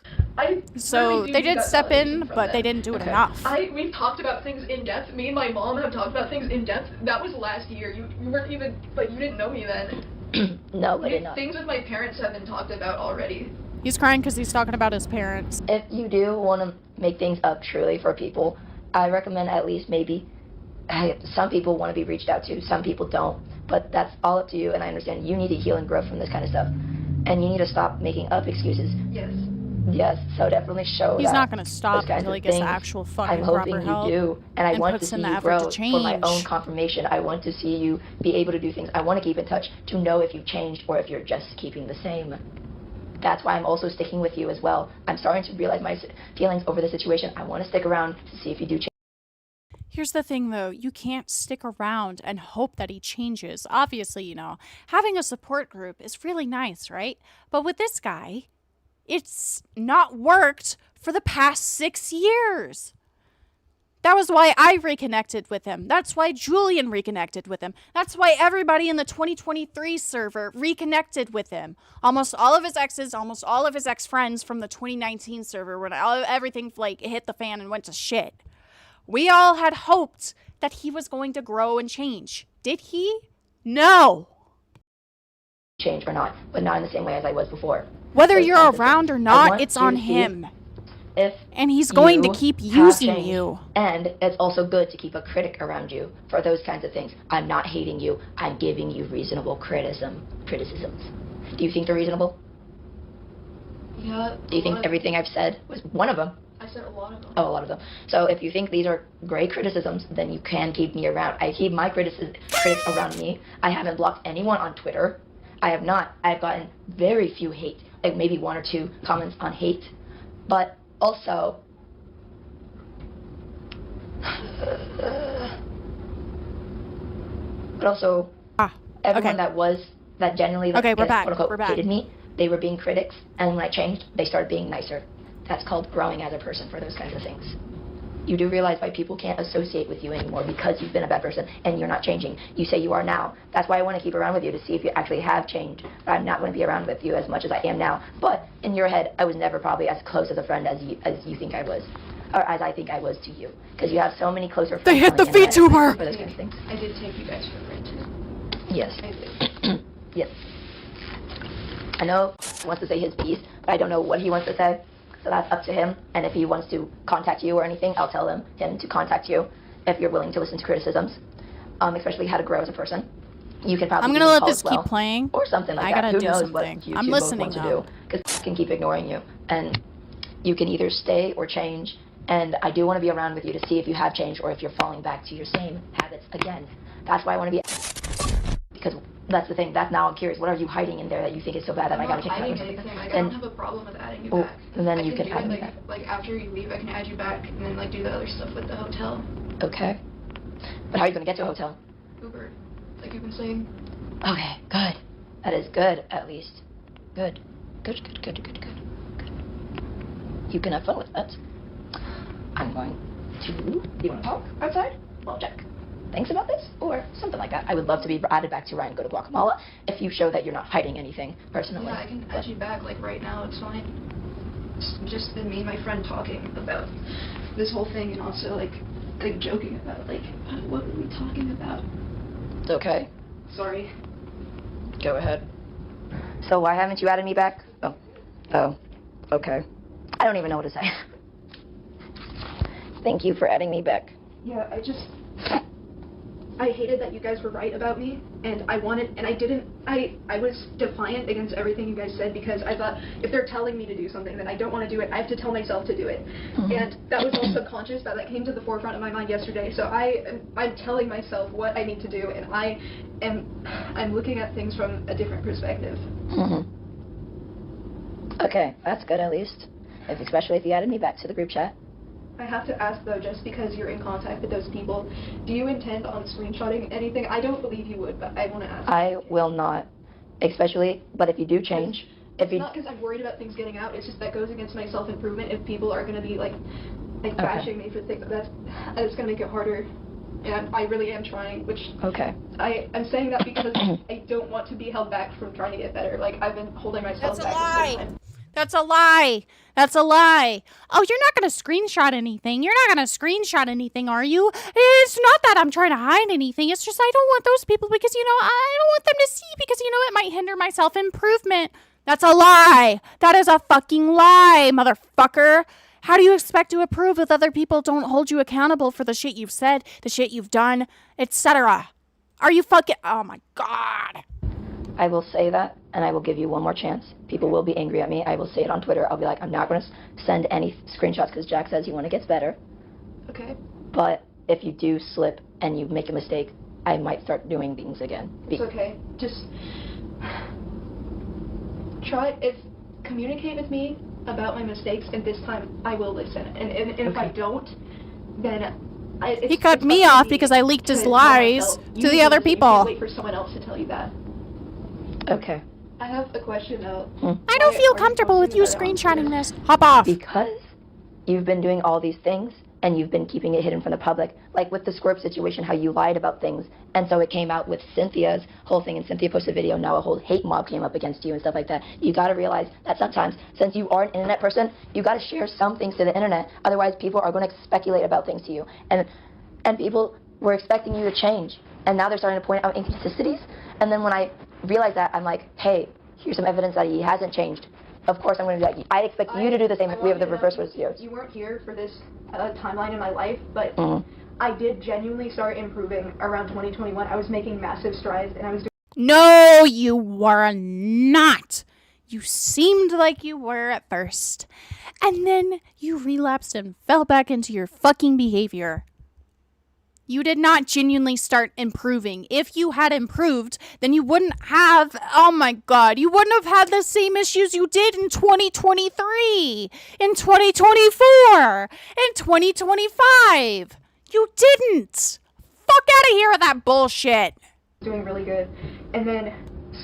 So they did step in, but they didn't do it enough. We've talked about things in depth. Me and my mom have talked about things in depth. That was last year. You weren't even, you didn't know me then. No, I did not. Things with my parents have been talked about already. He's crying because he's talking about his parents. If you do want to make things up truly for people, I recommend at least maybe, some people want to be reached out to, some people don't, but that's all up to you, and I understand you need to heal and grow from this kind of stuff, and you need to stop making up excuses. Yes, so definitely show He's that not going to stop until he gets things, actual fucking I'm proper hoping help. you do, and I want to puts see in the you effort grow to for my change. own confirmation. I want to see you be able to do things. I want to keep in touch to know if you've changed or if you're just keeping the same. That's why I'm also sticking with you as well. I'm starting to realize my feelings over the situation. I want to stick around to see if you do change. Here's the thing, though. You can't stick around and hope that he changes. Obviously, having a support group is really nice, right? But with this guy, it's not worked for the past 6 years. That was why I reconnected with him. That's why Julian reconnected with him. That's why everybody in the 2023 server reconnected with him. Almost all of his exes, almost all of his ex-friends from the 2019 server when everything hit the fan and went to shit. We all had hoped that he was going to grow and change. Did he? No. Change or not, but not in the same way as I was before. Whether Those you're kinds of around things. or I not, want it's to on see him. If And he's going to you keep have using changed. you. And it's also good to keep a critic around you for those kinds of things. I'm not hating you. I'm giving you reasonable criticisms. Do you think they're reasonable? Yeah. Do you think everything I've said was one of them? I said a lot of them. Oh, a lot of them. So if you think these are great criticisms, then you can keep me around. I keep my critics around me. I haven't blocked anyone on Twitter. I have not. I've gotten very few hate like maybe 1 or 2 comments on hate, but also everyone that genuinely like, we're back. quote unquote We're back. hated me, they were being critics, and when I changed, they started being nicer. That's called growing as a person for those kinds of things. You do realize why people can't associate with you anymore because you've been a bad person and you're not changing. You say you are now. That's why I want to keep around with you, to see if you actually have changed. But I'm not going to be around with you as much as I am now. But in your head, I was never probably as close as a friend as you think I was. Or as I think I was to you. Because you have so many closer friends. They hit the VTuber! For those kind of things. I did take you guys for granted. Yes. I did. Yes. I know he wants to say his piece, but I don't know what he wants to say. So that's up to him. And if he wants to contact you or anything, I'll tell him to contact you if you're willing to listen to criticisms, especially how to grow as a person. You can probably. I'm gonna let this keep playing. Or something like I that. gotta Who do knows something. what you I'm two listening both want to do? Because can keep ignoring you, and you can either stay or change. And I do want to be around with you to see if you have changed or if you're falling back to your same habits again. That's why I want to be. Because that's the thing. That's now I'm curious. What are you hiding in there that you think is so bad that I gotta kick you out or something? I don't have a problem with adding you back. And then I you can add me do back. it like after you leave, I can add you back and then like do the other stuff with the hotel. Okay. But how are you gonna get to a hotel? Uber, like you've been saying. Okay, good. That is good, at least. Good. Good. You can have fun with that. I'm going to. Do you want to talk outside? Well, Jack. Thanks about this? Or something like that. I would love to be added back to Ryan Go to Guatemala if you show that you're not hiding anything personally. Yeah, I can add you back like right now. It's fine. It's just been me and my friend talking about this whole thing and also like joking about like what were we talking about? It's okay. Sorry. Go ahead. So why haven't you added me back? Oh. Okay. I don't even know what to say. Thank you for adding me back. Yeah, I hated that you guys were right about me, and I was defiant against everything you guys said because I thought if they're telling me to do something, then I don't want to do it. I have to tell myself to do it. Mm-hmm. And that was all subconscious, that came to the forefront of my mind yesterday. So I'm telling myself what I need to do, and I'm looking at things from a different perspective. Mm-hmm. Okay, that's good at least. Especially if you added me back to the group chat. I have to ask though, just because you're in contact with those people, do you intend on screenshotting anything? I don't believe you would, but I want to ask. I will not, especially, but if you do change, it's not because I'm worried about things getting out, it's just that goes against my self-improvement if people are going to be like bashing me for things. That's going to make it harder, and I really am trying, which okay. I'm saying that because I don't want to be held back from trying to get better. Like, I've been holding myself back. That's a lie. That's a lie. Oh, you're not going to screenshot anything. You're not going to screenshot anything, are you? It's not that I'm trying to hide anything. It's just I don't want those people because, I don't want them to see because, it might hinder my self-improvement. That's a lie. That is a fucking lie, motherfucker. How do you expect to approve if other people don't hold you accountable for the shit you've said, the shit you've done, etc.? Are you fucking... Oh, my God. I will say that, and I will give you one more chance. People will be angry at me. I will say it on Twitter. I'll be like, I'm not going to send any screenshots because Jack says he gets better. Okay. But if you do slip and you make a mistake, I might start doing things again. It's okay. Just communicate with me about my mistakes, and this time I will listen. And if I don't, then he cut me off because I leaked his lies to the other people. You can't wait for someone else to tell you that. Okay. I have a question though. I don't feel comfortable with you screenshotting this. Hop off. Because you've been doing all these things and you've been keeping it hidden from the public. Like with the Scorp situation, how you lied about things. And so it came out with Cynthia's whole thing, and Cynthia posted a video, now a whole hate mob came up against you and stuff like that. You gotta realize that sometimes, since you are an internet person, you gotta share some things to the internet. Otherwise, people are gonna speculate about things to you. And people were expecting you to change. And now they're starting to point out inconsistencies. And then when I realized that, I'm like, hey, here's some evidence that he hasn't changed. Of course I'm going to do that. I expect you to do the same. We have the reverse with you. You weren't here for this timeline in my life, but I did genuinely start improving around 2021. I was making massive strides, and I was doing... No, you were not. You seemed like you were at first. And then you relapsed and fell back into your fucking behavior. You did not genuinely start improving. If you had improved, then you wouldn't have, oh my God, you wouldn't have had the same issues you did in 2023, in 2024, in 2025. You didn't. Fuck out of here with that bullshit. Doing really good, and then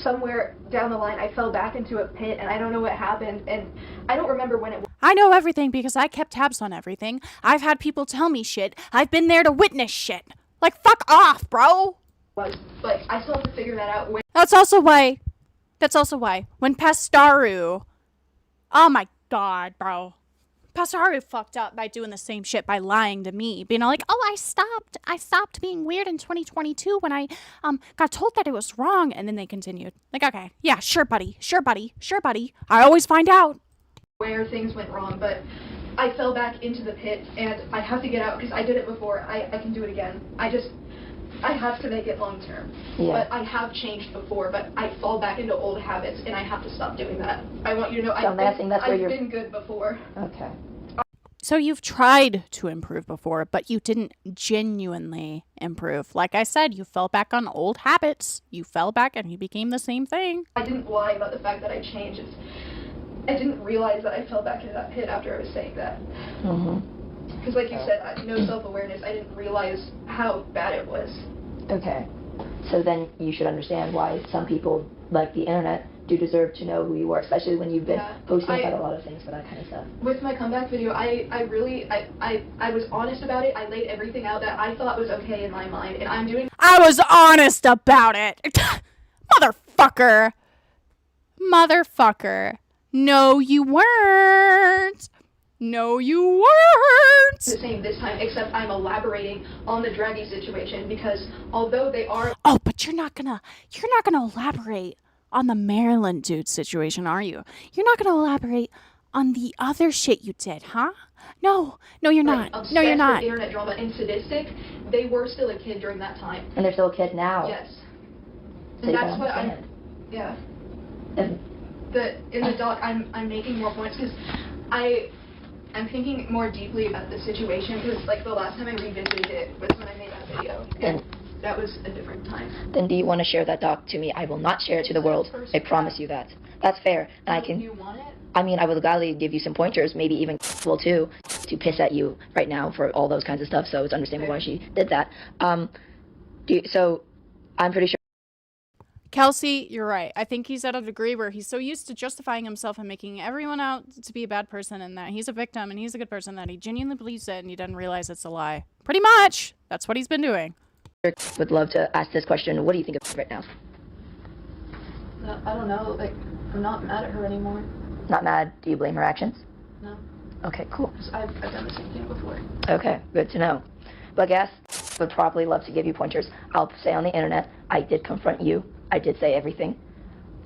somewhere down the line I fell back into a pit, and I don't know what happened, and I don't remember when it I know everything because I kept tabs on everything. I've had people tell me shit. I've been there to witness shit. Like, fuck off, bro. was, but I still have to figure that out. That's also why when Pastaru, oh my God, bro. Pastaru fucked up by doing the same shit, by lying to me, being like, oh, I stopped being weird in 2022 when I got told that it was wrong, and then they continued. Like, okay, yeah, sure buddy. I always find out. Where things went wrong, but I fell back into the pit, and I have to get out because I did it before. I can do it again. I have to make it long term. Yeah. But I have changed before, but I fall back into old habits, and I have to stop doing that. I want you to know So I've you're... been good before. Okay. So you've tried to improve before, but you didn't genuinely improve. Like I said, you fell back on old habits. You fell back and you became the same thing. I didn't lie about the fact that I changed. I didn't realize that I fell back into that pit after I was saying that. Because like you said, no self-awareness. I didn't realize how bad it was. Okay. So then you should understand why some people, like the internet, do deserve to know who you are, especially when you've been posting about a lot of things for that kind of stuff. With my comeback video, I was honest about it. I laid everything out that I thought was okay in my mind, and I'm doing... I was honest about it. Motherfucker. No, you weren't. The same this time, except I'm elaborating on the draggy situation, because although they are... Oh, but you're not gonna elaborate on the Maryland dude situation, are you? You're not gonna elaborate on the other shit you did, huh? No, you're not. No, you're not. With internet drama and sadistic, they were still a kid during that time. And they're still a kid now. Yes. So And that's what I'm... Yeah. And In the doc, I'm making more points, because I'm thinking more deeply about the situation, because like the last time I revisited it was when I made that video. And that was a different time. Then do you want to share that doc to me? I will not share it to the world. I promise you that. That's fair. And I can... You want it? I mean, I would gladly give you some pointers, maybe even will too, to piss at you right now for all those kinds of stuff, so it's understandable why she did that. So, I'm pretty sure... Kelsey, you're right. I think he's at a degree where he's so used to justifying himself and making everyone out to be a bad person, and that he's a victim and he's a good person, that he genuinely believes it and he doesn't realize it's a lie. Pretty much. That's what he's been doing. Would love to ask this question. What do you think of right now? I don't know. Like, I'm not mad at her anymore. Not mad? Do you blame her actions? No. Okay, cool. I've done the same thing before. Okay, good to know. But I guess would probably love to give you pointers. I'll say on the internet, I did confront you. I did say everything.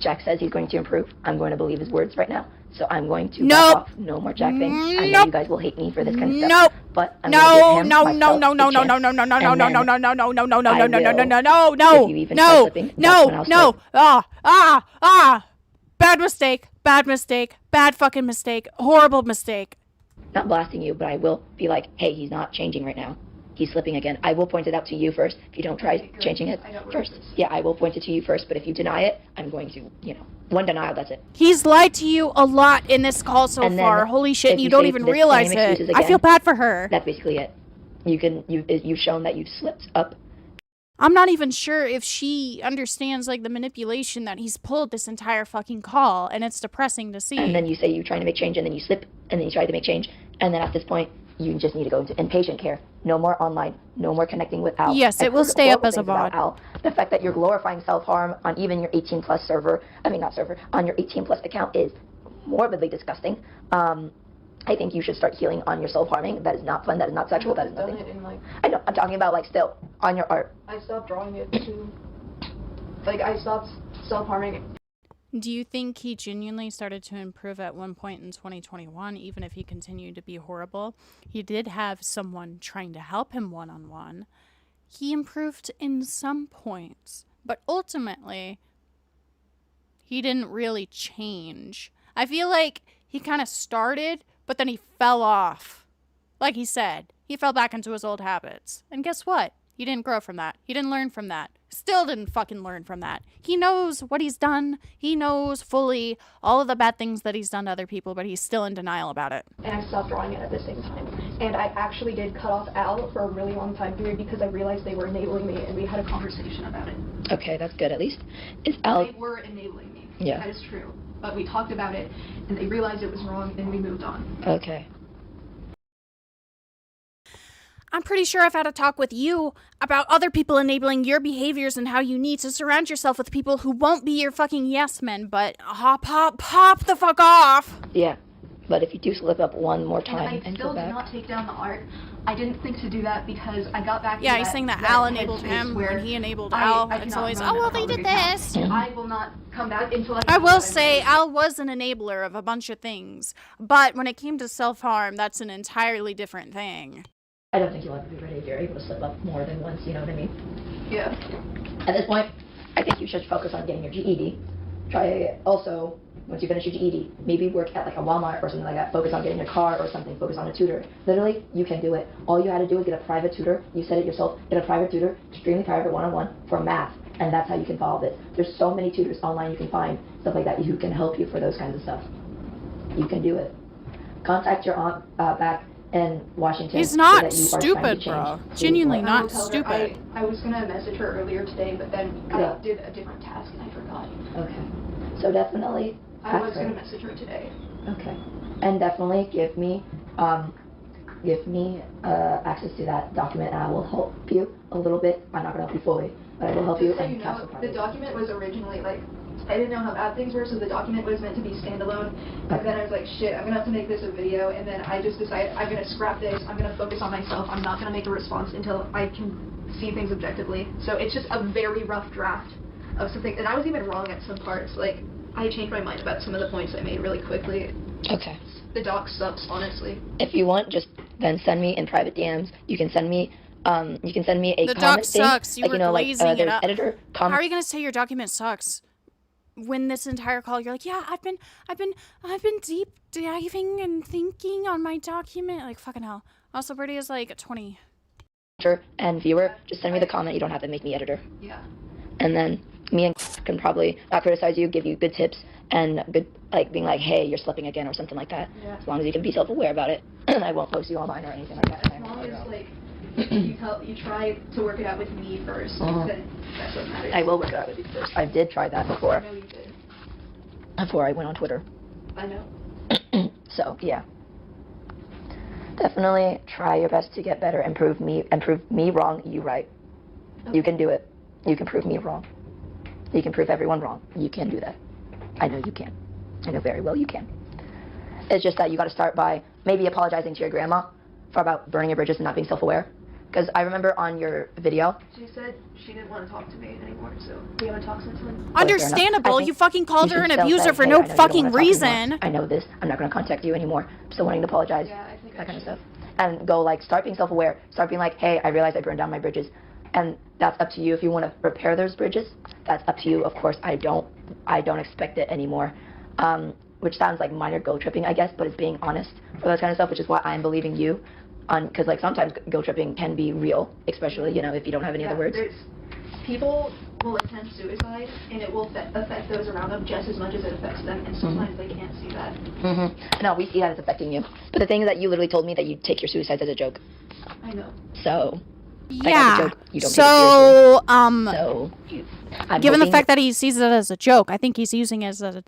Jack says he's going to improve. I'm going to believe his words right now. So I'm going to back off. No more Jack things. I know you guys will hate me for this kind of stuff. But I'm going to give him bad fucking mistake. Horrible mistake. Not blasting you, but I will be like, hey, he's not changing right now. He's slipping again. I will point it out to you first if you don't try changing it first. Yeah, I will point it to you first, but if you deny it, I'm going to, one denial, that's it. He's lied to you a lot in this call so far. Holy shit, you don't even realize it. Again, I feel bad for her. That's basically it. You've shown that you've slipped up. I'm not even sure if she understands, the manipulation that he's pulled this entire fucking call, and it's depressing to see. And then you say you're trying to make change, and then you slip, and then you try to make change, and then at this point, you just need to go into inpatient care. No more online. No more connecting with Al. Yes, it will stay up as a VOD. The fact that you're glorifying self-harm on even your 18-plus on your 18-plus account is morbidly disgusting. I think you should start healing on your self-harming. That is not fun. That is not sexual. That is nothing. I know. I'm talking about, still, on your art. I stopped drawing it, too. I stopped self-harming. Do you think he genuinely started to improve at one point in 2021, even if he continued to be horrible? He did have someone trying to help him one-on-one. He improved in some points, but ultimately, he didn't really change. I feel like he kind of started, but then he fell off. Like he said, he fell back into his old habits. And guess what? He didn't grow from that. He didn't learn from that. Still didn't fucking learn from that. He knows what he's done. He knows fully all of the bad things that he's done to other people, but he's still in denial about it. And I stopped drawing it at the same time. And I actually did cut off Al for a really long time period because I realized they were enabling me, and we had a conversation about it. Okay, that's good. At least is Al. They were enabling me. Yeah. That is true. But we talked about it, and they realized it was wrong, and we moved on. Okay. I'm pretty sure I've had a talk with you about other people enabling your behaviors and how you need to surround yourself with people who won't be your fucking yes men, but pop the fuck off. Yeah. But if you do slip up one more time And I and still go did back. not take down the art. I didn't think to do that because I got back Yeah, to he's that, saying that that Al enabled headspace him where when he enabled I Al. cannot It's always, remember oh, well, how they did it happened. this. I will not come back until I will say Al was an enabler of a bunch of things, but when it came to self-harm, that's an entirely different thing. I don't think you'll ever be ready if you're able to slip up more than once, you know what I mean? Yeah. At this point, I think you should focus on getting your GED. Try also, once you finish your GED, maybe work at like a Walmart or something like that. Focus on getting your car or something. Focus on a tutor. Literally, you can do it. All you had to do is get a private tutor. You said it yourself. Get a private tutor, extremely private, one-on-one for math. And that's how you can follow this. There's so many tutors online you can find, stuff like that, who can help you for those kinds of stuff. You can do it. Contact your aunt back in Washington. He's not so that you are trying to stupid, bro. change. Genuinely I will not tell her- stupid. I was going to message her earlier today, but then Yeah. I did a different task and I forgot. Okay. So definitely I was ask her. going to message her today. Okay. And definitely give me access to that document, and I will help you a little bit. I'm not going to help you fully, but I will help you So and you capture know, part the of it. document was originally like, I didn't know how bad things were, so the document was meant to be standalone. And then I was like, shit, I'm gonna have to make this a video. And then I just decided I'm gonna scrap this. I'm gonna focus on myself. I'm not gonna make a response until I can see things objectively. So it's just a very rough draft of something. And I was even wrong at some parts. Like, I changed my mind about some of the points I made really quickly. Okay. The doc sucks, honestly. If you want, just then send me in private DMs. You can send me a The comment doc thing. sucks. You like, were you know, glazing like, it there's up. editor How comment. are you gonna say your document sucks? When this entire call, you're like, yeah, I've been deep diving and thinking on my document. Like, fucking hell. Also, Birdie is like 20. And viewer, just send me the comment. You don't have to make me editor. Yeah. And then me and can probably not criticize you, give you good tips, and good, like, being like, hey, you're slipping again, or something like that. Yeah. As long as you can be self-aware about it. I won't post you online or anything like that. As long as, like, you try to work it out with me first, then that's what matters. I will work it out with you first. I did try that I before know you did. I went on Twitter. I know. So, yeah. Definitely try your best to get better and prove me wrong, you right. Okay. You can do it. You can prove me wrong. You can prove everyone wrong. You can do that. I know you can. I know very well you can. It's just that you got to start by maybe apologizing to your grandma for about burning your bridges and not being self-aware. Because I remember on your video... She said she didn't want to talk to me anymore, so we haven't talked since then. Understandable. I You fucking called her should an still abuser say, for hey, no I know you don't fucking wanna talk anymore. reason. I know this. I'm not going to contact you anymore. I'm still wanting to apologize. Yeah, I think That kind of should. stuff. And go, like, start being self-aware. Start being like, hey, I realized I burned down my bridges. And that's up to you. If you want to repair those bridges, that's up to you. Of course, I don't expect it anymore. Which sounds like minor guilt tripping, I guess, but it's being honest for those kind of stuff, which is why I'm believing you. Because, like, sometimes guilt tripping can be real, especially, you know, if you don't have any other words. People will attempt suicide, and it will affect those around them just as much as it affects them, and sometimes they can't see that. No, we see that it's affecting you. But the thing is that you literally told me that you take your suicides as a joke. I know. So, Yeah. as a joke, you don't So, given given the fact that he sees it as a joke, I think he's using it as a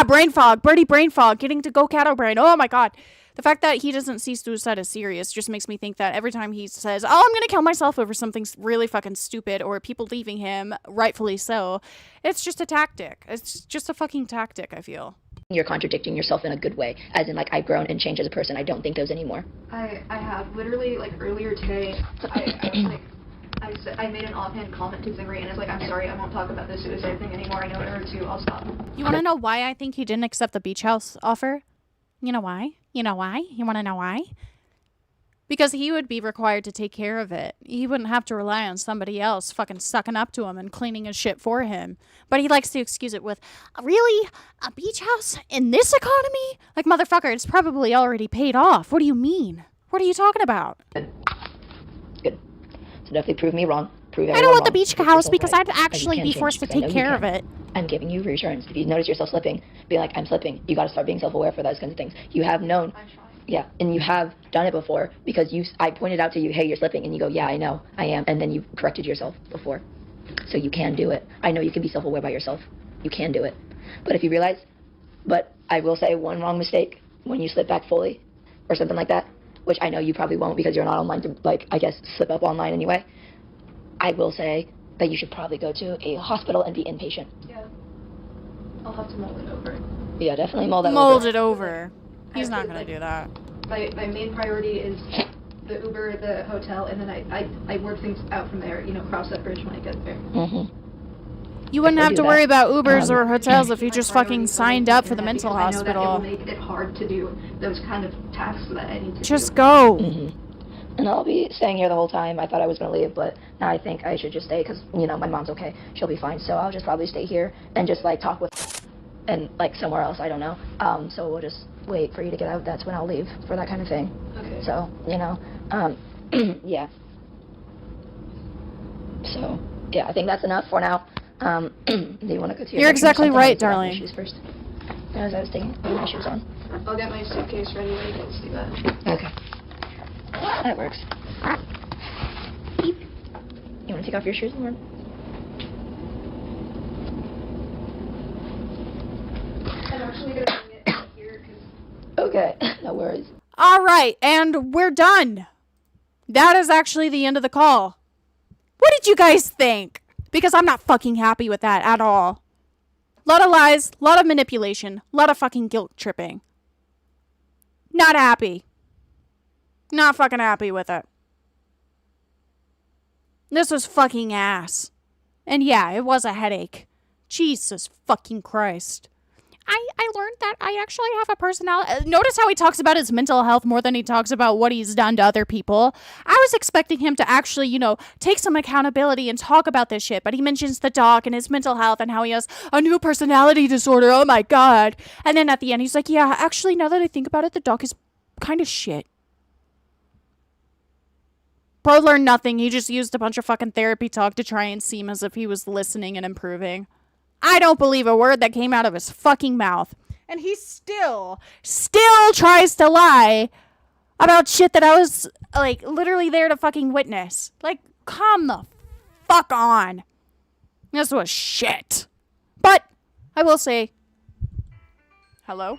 brain fog, Birdie brain fog, getting to GoatCatto brain. Oh my god. The fact that he doesn't see suicide as serious just makes me think that every time he says, oh, I'm gonna kill myself over something really fucking stupid, or people leaving him, rightfully so, it's just a tactic. It's just a fucking tactic, I feel. you're contradicting yourself in a good way, as in, like, I've grown and changed as a person. I don't think those anymore. I have. Literally, like, earlier today, I made an offhand comment to Zimri, and I was like, I'm sorry, I won't talk about the suicide thing anymore. I know it hurts you. I'll stop. You want to know why I think he didn't accept the beach house offer? You know why? You know why? You want to know why? Because he would be required to take care of it. He wouldn't have to rely on somebody else fucking sucking up to him and cleaning his shit for him. But he likes to excuse it with, really? A beach house in this economy? Like, motherfucker, it's probably already paid off. What do you mean? What are you talking about? Good. So definitely prove me wrong. Prove I everyone don't want the wrong. beach Prove house yourself because right. I'd actually be forced to take care of it. I'm giving you reassurance. If you notice yourself slipping, be like, I'm slipping. You got to start being self-aware for those kinds of things. You have known. I'm trying. Yeah, and you have done it before because I pointed out to you, hey, you're slipping, and you go, yeah, I know, I am, and then you corrected yourself before. So you can do it. I know you can be self-aware by yourself. You can do it. But if you realize, but I will say one wrong mistake when you slip back fully or something like that, which I know you probably won't because you're not online to, like, I guess, slip up online anyway. I will say that you should probably go to a hospital and be inpatient. Yeah. I'll have to mold it over. Yeah, definitely mold that Mold over. it over. He's not gonna do that. My main priority is the Uber, the hotel, and then I work things out from there, you know, cross that bridge when I get there. Mm-hmm. You wouldn't have do to that. worry about Ubers or hotels if you My just priority fucking is signed always up for the internet mental because I know that hospital. it will make it hard to do those kind of tasks that I need to Just do. go. Mm-hmm. And I'll be staying here the whole time. I thought I was going to leave, but now I think I should just stay because, you know, my mom's okay. She'll be fine. So I'll just probably stay here and just, like, talk with and, like, somewhere else. I don't know. So we'll just wait for you to get out. That's when I'll leave for that kind of thing. Okay. So, you know, yeah. So, yeah, I think that's enough for now. Do you want to go to your You're bedroom or exactly something? right, I'll put on my darling. shoes first. As I was putting my shoes on. I'll get my suitcase ready when you guys do that. Okay. That works. Beep. You want to take off your shoes, Lauren? I'm actually going to bring it here because... Okay, no worries. All right, and we're done. That is actually the end of the call. What did you guys think? Because I'm not fucking happy with that at all. Lot of lies, lot of manipulation, lot of fucking guilt tripping. Not happy. Not fucking happy with it. This was fucking ass. And yeah, it was a headache. Jesus fucking Christ. I learned that I actually have a personality. Notice how he talks about his mental health more than he talks about what he's done to other people. I was expecting him to actually, you know, take some accountability and talk about this shit, but he mentions the doc and his mental health and how he has a new personality disorder. Oh my God. And then at the end, he's like, yeah, actually, now that I think about it, the doc is kind of shit. Bro learned nothing. He just used a bunch of fucking therapy talk to try and seem as if he was listening and improving. I don't believe a word that came out of his fucking mouth. And he still tries to lie about shit that I was, like, literally there to fucking witness. Like, come the fuck on. This was shit. But, I will say, hello?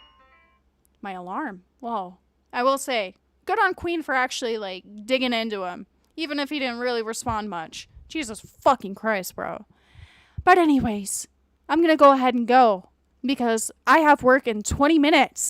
My alarm. Whoa. I will say, good on Queen for actually, like, digging into him. Even if he didn't really respond much. Jesus fucking Christ, bro. But anyways, I'm gonna go ahead and go. Because I have work in 20 minutes.